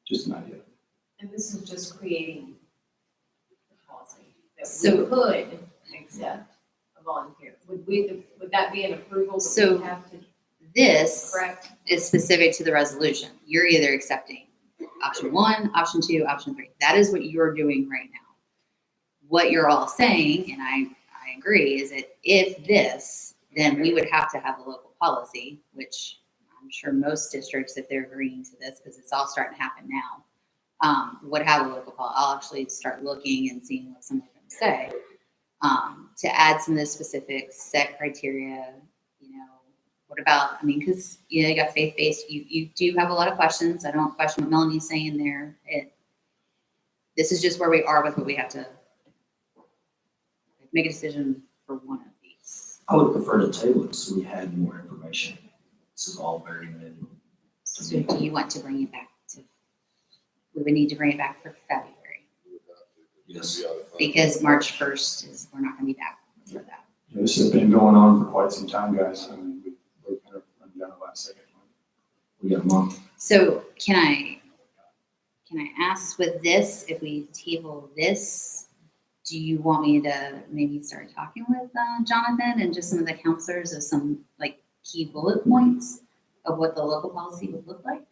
Just an idea. And this is just creating the policy that So- we could accept a volunteer. Would that be an approval that So- we have to? This Correct. is specific to the resolution. You're either accepting option 1, option 2, option 3. That is what you're doing right now. What you're all saying, and I agree, is that if this, then we would have to have a local policy, which I'm sure most districts, if they're agreeing to this, because it's all starting to happen now, would have a local policy. I'll actually start looking and seeing what some of them say. To add some of the specific set criteria, what about, because you got faith-based, you do have a lot of questions. I don't question what Melanie's saying there. This is just where we are with what we have to make a decision for one of these. I would prefer to table it so we had more information. This is all very new. So do you want to bring it back we would need to bring it back for February? Yes. Because March 1st we're not gonna be back for that. This has been going on for quite some time, guys. We're kind of running down the last second. We got a month. So can I ask with this, if we table this, do you want me to maybe start talking with Jonathan and just some of the counselors of some key bullet points of what the local policy would look like?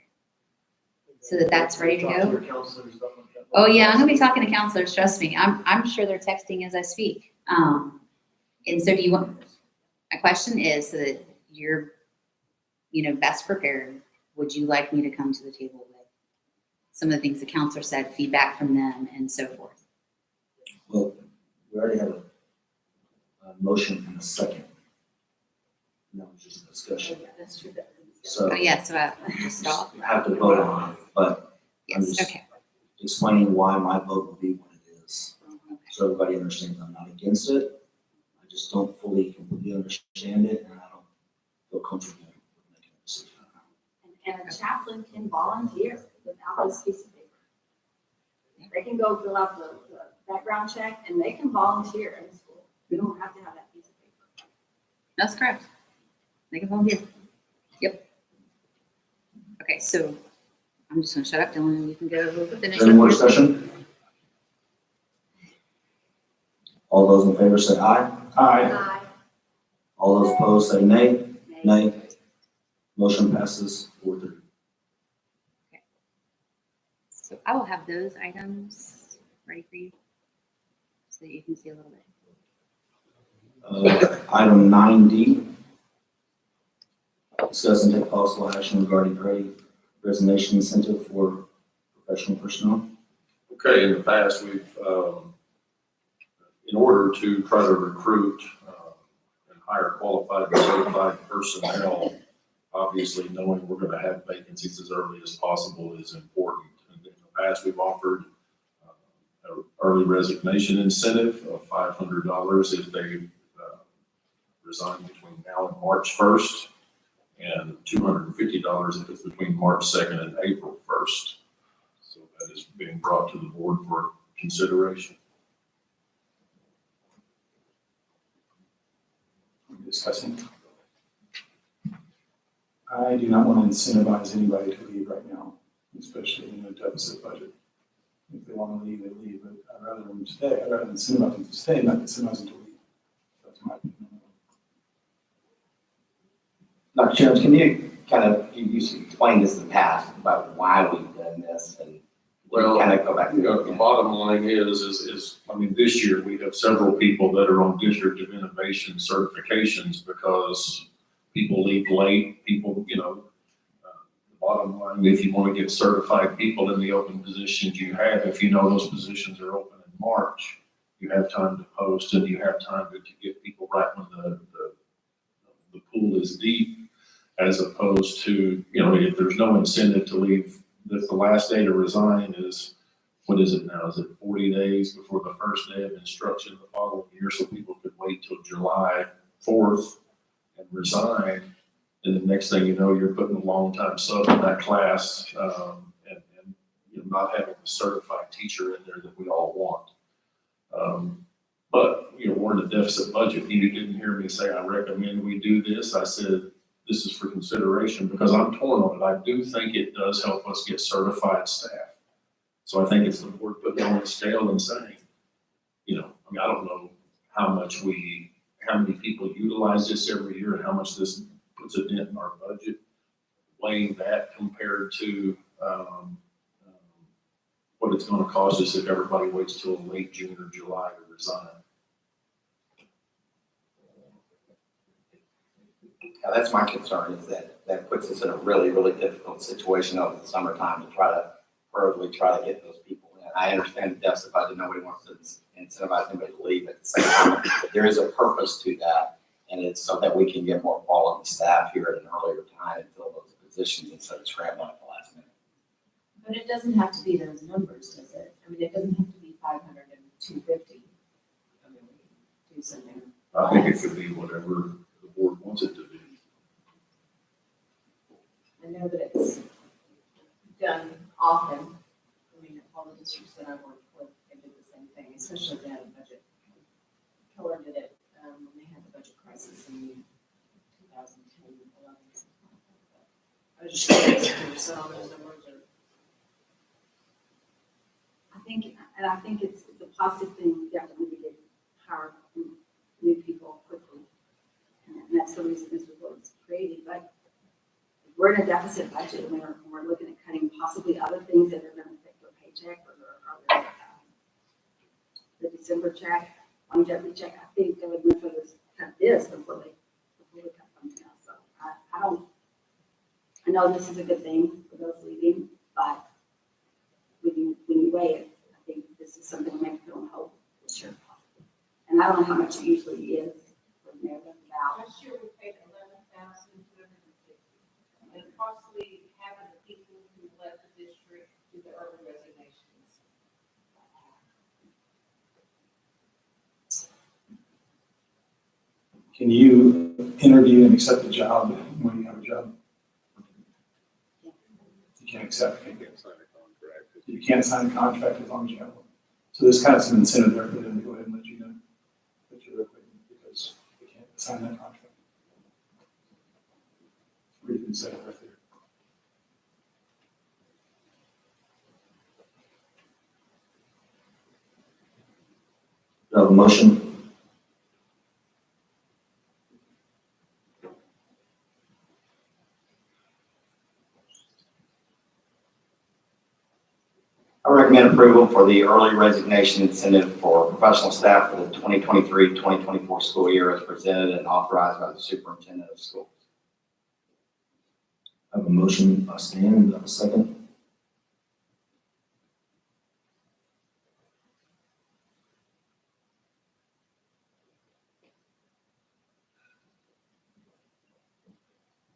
So that's ready to Talk to go? your counselors about that. Oh yeah, I'm gonna be talking to counselors, trust me. I'm sure they're texting as I speak. And so do you want, my question is so that you're, best prepared, would you like me to come to the table with some of the things the counselor said, feedback from them and so forth? Well, we already have a motion and a second. No, it's just a discussion. Yeah, that's true. So Oh yeah, so I just stop. we have to vote on it, but I'm Yes, just okay. explaining why my vote would be what it is. So everybody understands I'm not against it. I just don't fully, completely understand it, and I don't feel comfortable with making a decision. And a chaplain can volunteer without this piece of paper. They can go fill out the background check and they can volunteer in school. We don't have to have that piece of paper. That's correct. They can volunteer. Yep. Okay, so I'm just gonna shut up, Dylan, and you can go finish. Is there any more up your- discussion? All those in favor say aye. Aye. All those opposed say nay. Nay. Motion passes 4-3. So I will have those items ready for you so that you can see a little bit. Item 9D. Discuss and take possible action regarding resignation incentive for professional personnel. Okay, in the past, we've, in order to try to recruit and hire qualified and certified personnel, obviously knowing we're going to have vacancies as early as possible is important. And in the past, we've offered an early resignation incentive of $500 if they resign between now and March 1st, and $250 if it's between March 2nd and April 1st. So that is being brought to the board for consideration. Discussing. I do not want to incentivize anybody to leave right now, especially in a deficit budget. If they want to leave, they leave, but I'd rather them stay. I'd rather incentivize them to stay, not incentivize them to leave. That's my opinion. Dr. Jones, can you kind of, you explained this in the past about why we've done this and Well, kind of go back to the bottom line is, I mean, this year we have several people that are on District of Innovation certifications because people leave late, people, the bottom line, if you want to get certified people in the open positions you have, if you know those positions are open in March, you have time to post and you have time to get people right when the pool is deep, as opposed to, if there's no incentive to leave. If the last day to resign is, what is it now? Is it 40 days before the first day of instruction the following year? So people could wait till July 4th and resign. And the next thing you know, you're putting a long time sub in that class, and not having a certified teacher in there that we all want. But we're in a deficit budget. You didn't hear me say, I recommend we do this. I said, this is for consideration because I'm torn on it. I do think it does help us get certified staff. So I think it's important putting on the scale and saying, I don't know how many people utilize this every year and how much this puts a dent in our budget. Weighing that compared to what it's going to cost us if everybody waits till late June or July to resign. Now, that's my concern, is that puts us in a really, really difficult situation over the summertime to try to get those people in. I understand the deficit budget, nobody wants to incentivize anybody to leave. At the same time, there is a purpose to that, and it's so that we can get more quality staff here at an earlier time and fill those positions instead of scrambling at the last minute. But it doesn't have to be those numbers, does it? I mean, it doesn't have to be 500 and 250. I mean, we can do something. I think it could be whatever the board wants it to be. I know that it's done often. I mean, all the districts that I've worked with, they did the same thing, especially the budget. Keller did it when they had the budget crisis in 2010, 11, something like that. I was just curious if you said all those numbers or. I think it's a positive thing, definitely, to hire new people quickly. And that's the reason this was created. But we're in a deficit budget, and we're looking at cutting possibly other things that are going to affect their paycheck or the December check, longevity check. I think they would look for this, cut this before they cut something else. So I know this is a good thing for those leaving, but when you weigh it, I think this is something to make people hope for sure. And I don't know how much it usually is for American about. Last year we paid $11,250, and possibly having the people who left the district do the early resignations. Can you interview and accept a job when you have a job? You can't accept. You can't sign a contract as long as you have one. So there's kind of some incentive there for them to go ahead and let you know that you're quitting because they can't sign that contract. Pretty incentive right there. Do I have a motion? I recommend approval for the early resignation incentive for professional staff for the 2023-2024 school year as presented and authorized by the superintendent of schools. I have a motion by Stan, do I have a second?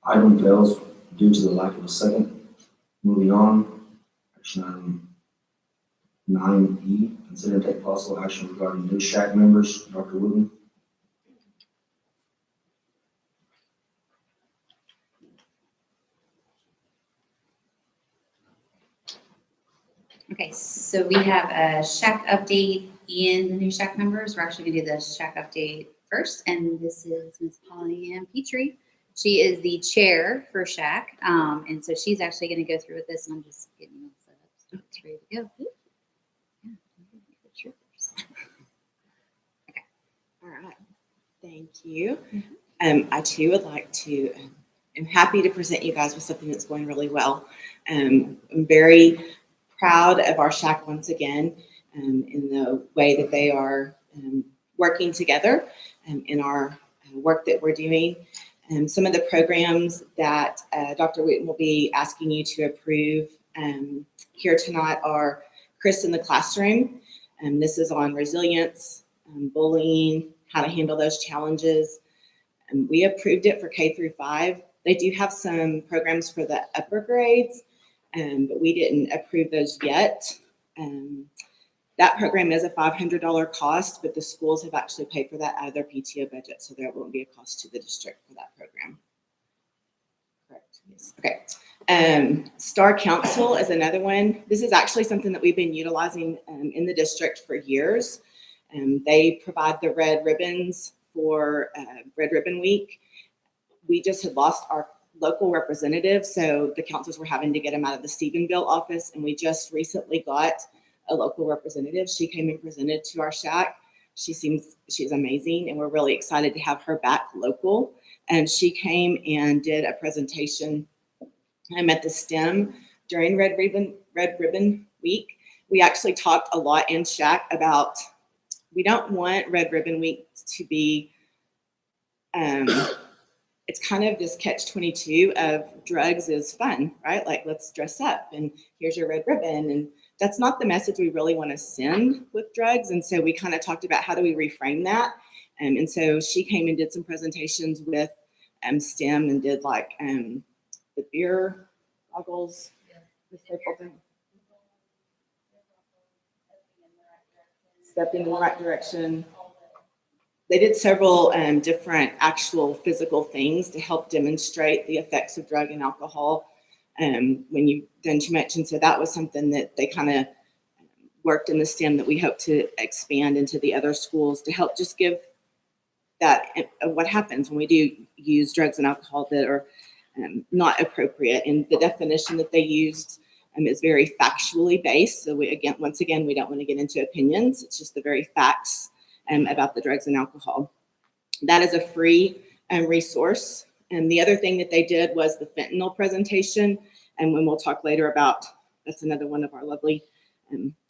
Item fails due to the lack of a second. Moving on, action item 9E, consider and take possible action regarding new SHAC members. Dr. Wooten. Okay, so we have a SHAC update and the new SHAC members. We're actually gonna do the SHAC update first, and this is Ms. Polly Ann Petrie. She is the chair for SHAC, and so she's actually gonna go through with this, and I'm just getting it set up so it's ready to go. All right, thank you. I too would like to, I'm happy to present you guys with something that's going really well. I'm very proud of our SHAC once again in the way that they are working together in our work that we're doing. Some of the programs that Dr. Wooten will be asking you to approve here tonight are Chris in the Classroom. This is on resilience, bullying, how to handle those challenges. We approved it for K through 5. They do have some programs for the upper grades, but we didn't approve those yet. That program is a $500 cost, but the schools have actually paid for that out of their PTO budget, so there won't be a cost to the district for that program. Correct. Yes. Okay. Star Council is another one. This is actually something that we've been utilizing in the district for years. They provide the red ribbons for Red Ribbon Week. We just had lost our local representative, so the councils were having to get them out of the Stephenville office, and we just recently got a local representative. She came and presented to our SHAC. She's amazing, and we're really excited to have her back local. And she came and did a presentation at the STEM during Red Ribbon Week. We actually talked a lot in SHAC about we don't want Red Ribbon Week to be, it's kind of this catch-22 of drugs is fun, right? Like, let's dress up and here's your red ribbon. And that's not the message we really want to send with drugs. And so we kind of talked about how do we reframe that. And so she came and did some presentations with STEM and did like the beer goggles. Stepping in the right direction. They did several different actual physical things to help demonstrate the effects of drug and alcohol when you've done too much. And so that was something that they kind of worked in the STEM that we hope to expand into the other schools to help just give that what happens when we do use drugs and alcohol that are not appropriate. And the definition that they used is very factually based. So once again, we don't want to get into opinions. It's just the very facts about the drugs and alcohol. That is a free resource. And the other thing that they did was the fentanyl presentation. And when we'll talk later about, that's another one of our lovely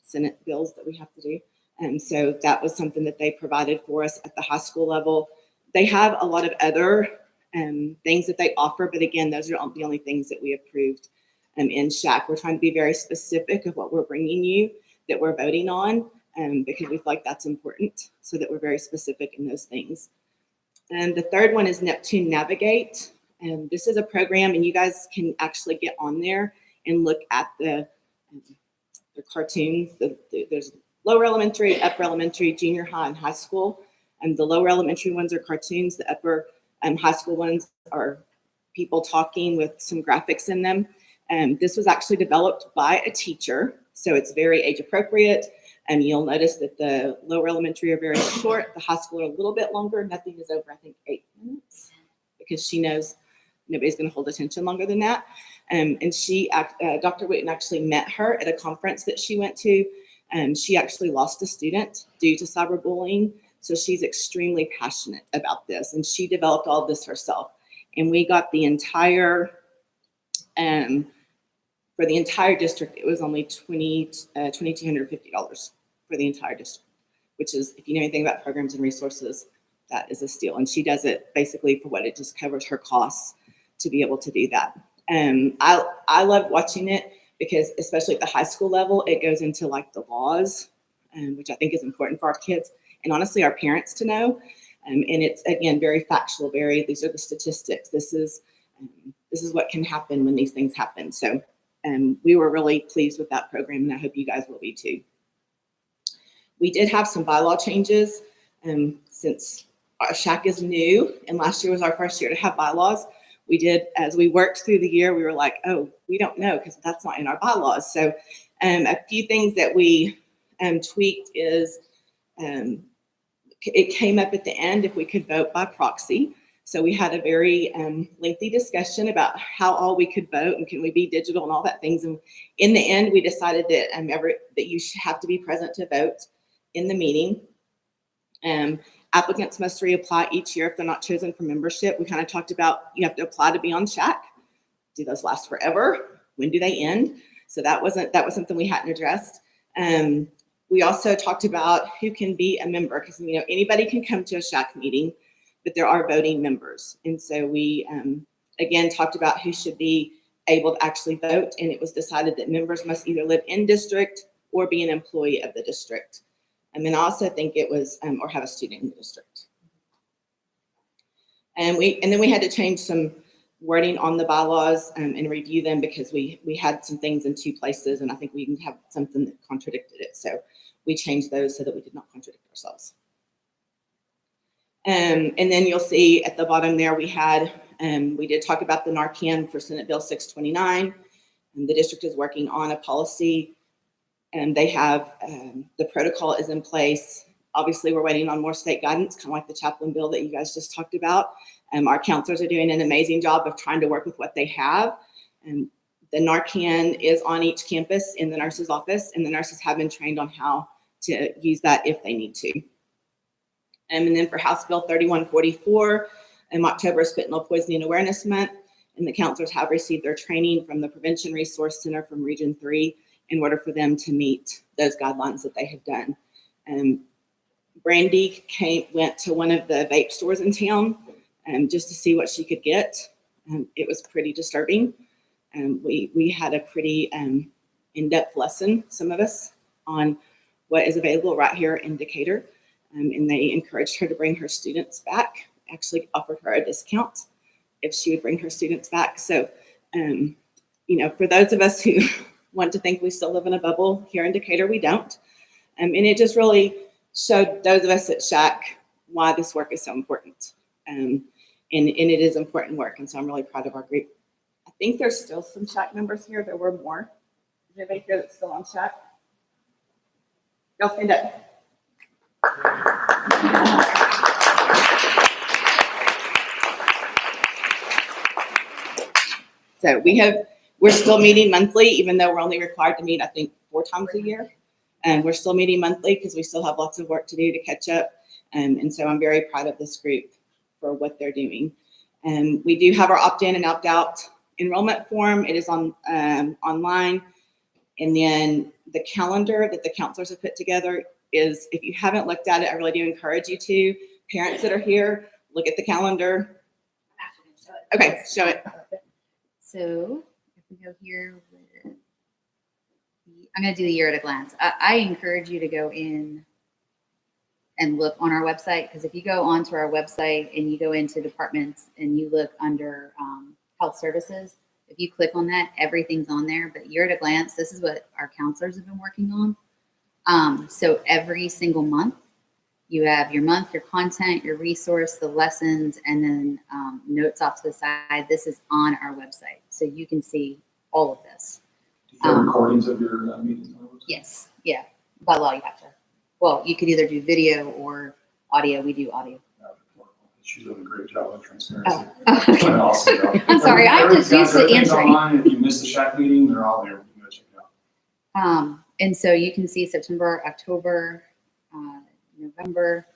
Senate bills that we have to do. And so that was something that they provided for us at the high school level. They have a lot of other things that they offer, but again, those are the only things that we approved in SHAC. We're trying to be very specific of what we're bringing you that we're voting on because we feel like that's important, so that we're very specific in those things. And the third one is Neptune Navigate. This is a program, and you guys can actually get on there and look at the cartoons. There's lower elementary, upper elementary, junior high, and high school. And the lower elementary ones are cartoons. The upper high school ones are people talking with some graphics in them. This was actually developed by a teacher, so it's very age appropriate. And you'll notice that the lower elementary are very short, the high school are a little bit longer. Nothing is over, I think, 8 minutes, because she knows nobody's going to hold attention longer than that. And Dr. Wooten actually met her at a conference that she went to. She actually lost a student due to cyberbullying, so she's extremely passionate about this, and she developed all of this herself. And we got the entire For the entire district, it was only $2,250 for the entire district, which is, if you know anything about programs and resources, that is a steal. And she does it basically for what it just covers her costs to be able to do that. I love watching it because, especially at the high school level, it goes into like the laws, which I think is important for our kids and honestly our parents to know. And it's, again, very factual, these are the statistics. This is what can happen when these things happen. So we were really pleased with that program, and I hope you guys will be too. We did have some bylaw changes since our SHAC is new, and last year was our first year to have bylaws. We did, as we worked through the year, we were like, oh, we don't know because that's not in our bylaws. So a few things that we tweaked is it came up at the end if we could vote by proxy. So we had a very lengthy discussion about how all we could vote and can we be digital and all that things. And in the end, we decided that that you should have to be present to vote in the meeting. Applicants must reapply each year if they're not chosen for membership. We kind of talked about you have to apply to be on SHAC. Do those last forever? When do they end? So that was something we hadn't addressed. We also talked about who can be a member because anybody can come to a SHAC meeting, but there are voting members. And so we, again, talked about who should be able to actually vote. And it was decided that members must either live in district or be an employee of the district. And then I also think it was, or have a student in the district. And then we had to change some wording on the bylaws and review them because we had some things in two places. And I think we even have something that contradicted it. So we changed those so that we did not contradict ourselves. And then you'll see at the bottom there, we did talk about the Narcan for Senate Bill 629. And the district is working on a policy, and they have, the protocol is in place. Obviously, we're waiting on more state guidance, kind of like the chaplain bill that you guys just talked about. Our counselors are doing an amazing job of trying to work with what they have. And the Narcan is on each campus in the nurse's office, and the nurses have been trained on how to use that if they need to. And then for House Bill 3144, October is Fentanyl Poisoning Awareness Month, and the counselors have received their training from the Prevention Resource Center from Region 3 in order for them to meet those guidelines that they have done. Brandy went to one of the vape stores in town just to see what she could get. It was pretty disturbing. We had a pretty in-depth lesson, some of us, on what is available right here in Decatur. And they encouraged her to bring her students back, actually offered her a discount if she would bring her students back. So, for those of us who want to think we still live in a bubble here in Decatur, we don't. And it just really showed those of us at SHAC why this work is so important. And it is important work. And so I'm really proud of our group. I think there's still some SHAC members here. There were more. Is there anybody here that's still on SHAC? Y'all stand up. So we're still meeting monthly, even though we're only required to meet, I think, 4 times a year. And we're still meeting monthly because we still have lots of work to do to catch up. And so I'm very proud of this group for what they're doing. We do have our opt-in and opt-out enrollment form. It is online. And then the calendar that the counselors have put together is, if you haven't looked at it, I really do encourage you to. Parents that are here, look at the calendar. Okay, show it. So if we go here, I'm going to do the year at a glance. I encourage you to go in and look on our website, because if you go onto our website and you go into departments and you look under health services, if you click on that, everything's on there. But year at a glance, this is what our counselors have been working on. So every single month, you have your month, your content, your resource, the lessons, and then notes off to the side. This is on our website, so you can see all of this. Do you have recordings of your meetings? Yes, yeah. By law, you have to. Well, you could either do video or audio. We do audio. She's doing a great job of transparency. Oh, okay. An awesome job. I'm sorry, I'm just used to Everything's answering. online. If you missed the SHAC meeting, they're all there. You can go check it out. And so you can see September, October, November.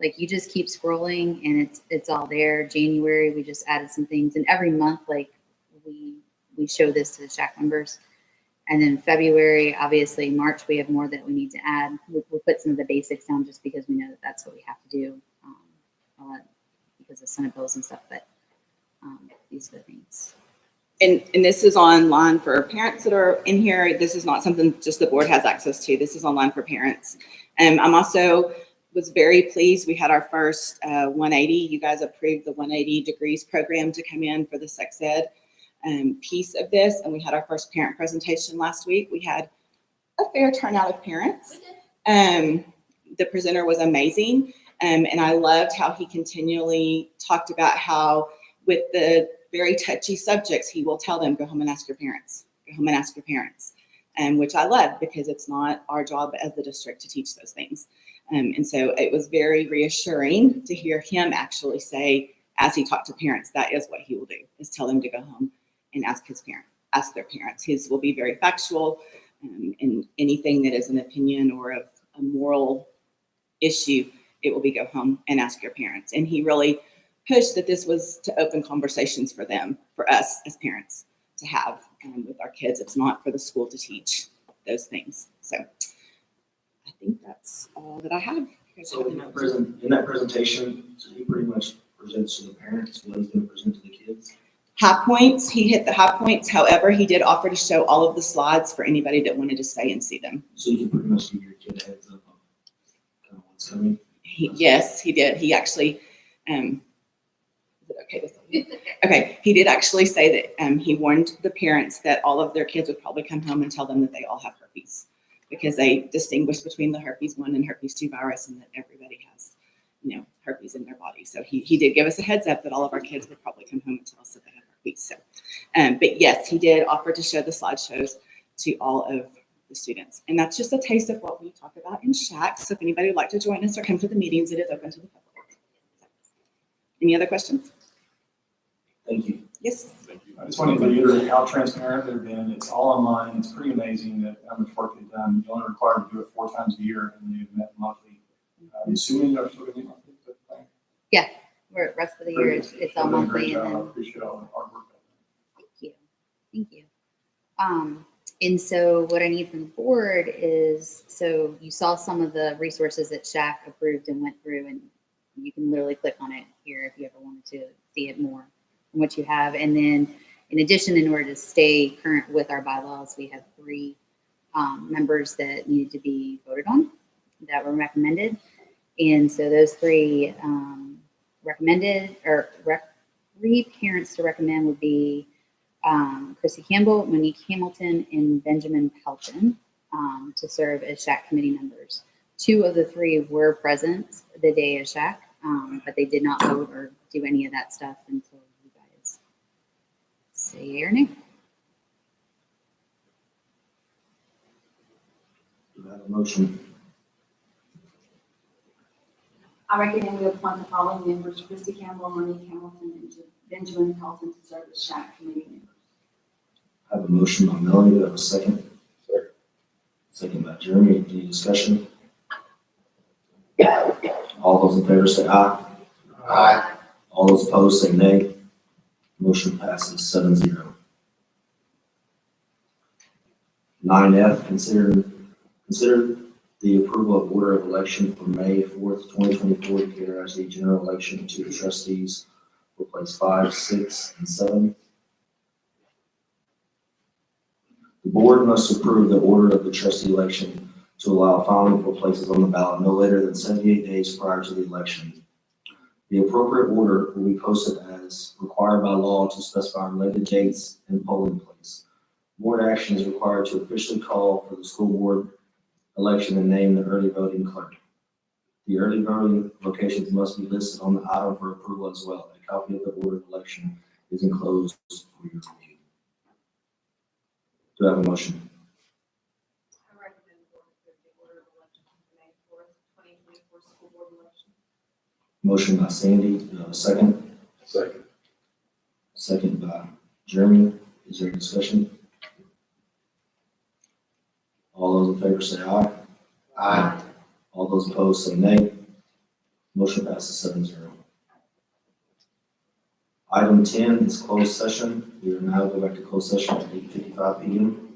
Like, you just keep scrolling and it's all there. January, we just added some things, and every month, like we we show this to the SHAC members. And then February, obviously, March, we have more that we need to add. We'll put some of the basics down just because we know that that's what we have to do because of Senate bills and stuff, but these are the things. And this is online for parents that are in here. This is not something just the board has access to. This is online for parents. I'm also was very pleased. We had our first 180. You guys approved the 180 degrees program to come in for the sex ed piece of this. And we had our first parent presentation last week. We had a fair turnout of parents. The presenter was amazing. And I loved how he continually talked about how with the very touchy subjects, he will tell them, go home and ask your parents, go home and ask your parents. Which I love because it's not our job as the district to teach those things. And so it was very reassuring to hear him actually say, as he talked to parents, that is what he will do, is tell them to go home and ask their parents. His will be very factual, and anything that is an opinion or a moral issue, it will be go home and ask your parents. And he really pushed that this was to open conversations for them, for us as parents to have with our kids. It's not for the school to teach those things. So I think that's all that I have. So in that presentation, so he pretty much presents to the parents what he's going to present to the kids. High points, he hit the high points. However, he did offer to show all of the slides for anybody that wanted to stay and see them. So you can pretty much give your kid a heads up on kind of what's coming. Yes, he did. He actually, is it okay to say? Okay, he did actually say that he warned the parents that all of their kids would probably come home and tell them that they all have herpes, because they distinguish between the herpes 1 and herpes 2 virus, and that everybody has, herpes in their body. So he did give us a heads up that all of our kids would probably come home and tell us that they have herpes. So, but yes, he did offer to show the slideshows to all of the students. And that's just a taste of what we talk about in SHAC. So if anybody would like to join us or come to the meetings, it is open to the public. Any other questions? Thank you. Yes. Thank you. I just wanted to reiterate how transparent they've been. It's all online. It's pretty amazing that how much work they've done. You're only required to do it 4 times a year, and they've met monthly. I'm assuming they're still going to be monthly. Yeah, we're the rest of the year. It's all monthly. And I then, appreciate all the hard work. thank you. And so what I need from the board is, so you saw some of the resources that SHAC approved and went through, and you can literally click on it here if you ever wanted to see it more from what you have. And then in addition, in order to stay current with our bylaws, we have 3 members that needed to be voted on that were recommended. And so those 3 recommended, or 3 parents to recommend would be Chrissy Campbell, Monique Hamilton, and Benjamin Pelton to serve as SHAC committee members. 2 of the 3 were present the day of SHAC, but they did not vote or do any of that stuff until you guys say yea or nay. Do I have a motion? I recommend we appoint the following members: Christy Campbell, Monique Hamilton, and Benjamin Pelton to serve as SHAC committee members. I have a motion by Melanie. Do I have a second? Second by Jeremy. Any discussion? All those in favor say aye. Aye. All those opposed say nay. Motion passes 7-0. 9F, consider the approval of order of election for May 4th, 2024, Decatur ISD general election to the trustees for place 5, 6, and 7. The board must approve the order of the trustee election to allow filing for places on the ballot no later than 78 days prior to the election. The appropriate order will be posted as required by law to specify related dates and polling place. Board action is required to officially call for the school board election and name the early voting clerk. The early voting locations must be listed on the item for approval as well. A copy of the order of election is enclosed for your review. Do I have a motion? I recommend the board approve the order of election for the May 4th, 2024 school board election. Motion by Sandy. Do I have a second? Second. Second by Jeremy. Is there a discussion? All those in favor say aye. Aye. All those opposed say nay. Motion passes 7-0. Item 10 is closed session. We will now go back to closed session at 8:55 PM.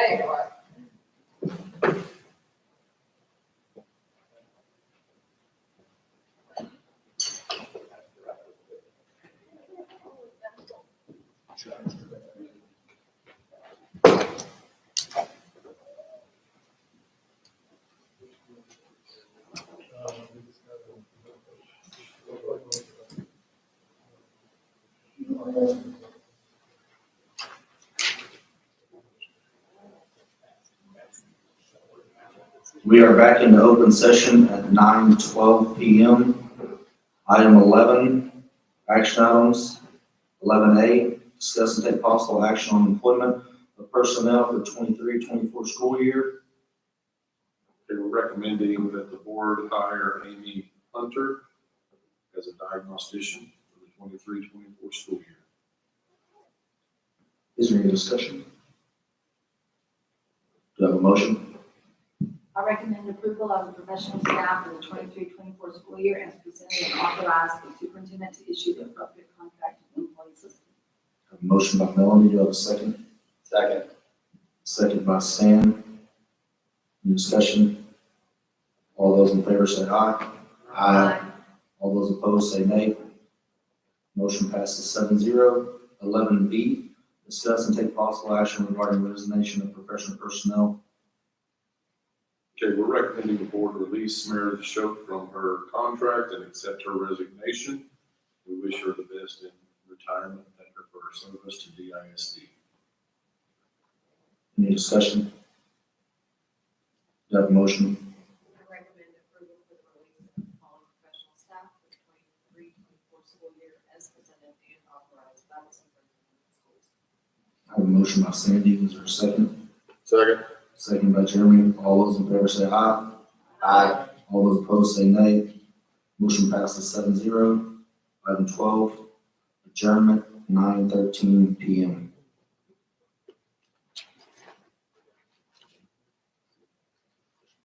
There you are. We are back into open session at 9:12 PM. Item 11, action items. 11A, discuss and take possible action on employment of personnel for 23-24 school year. They were recommending that the board hire Amy Hunter as a diagnostician for the 23-24 school year. Is there any discussion? Do I have a motion? I recommend approval of the professional staff for the 23-24 school year as presented and authorize the superintendent to issue the appropriate contract to the employee system. I have a motion by Melanie. Do I have a second? Second. Second by Stan. Any discussion? All those in favor say aye. All those opposed say nay. Motion passes 7-0. 11B, discuss and take possible action regarding resignation of professional personnel. Okay, we're recommending the board release Meredith Shope from her contract and accept her resignation. We wish her the best in retirement. Thank her for her service to DISD. Any discussion? Do I have a motion? I recommend approval for the release of the following professional staff for the 23-24 school year as presented and authorized by the superintendent of schools. I have a motion by Sandy. Is there a second? Second. Second by Jeremy. All those in favor say aye. Aye. All those opposed say nay. Motion passes 7-0. Item 12, adjournment, 9:13 PM.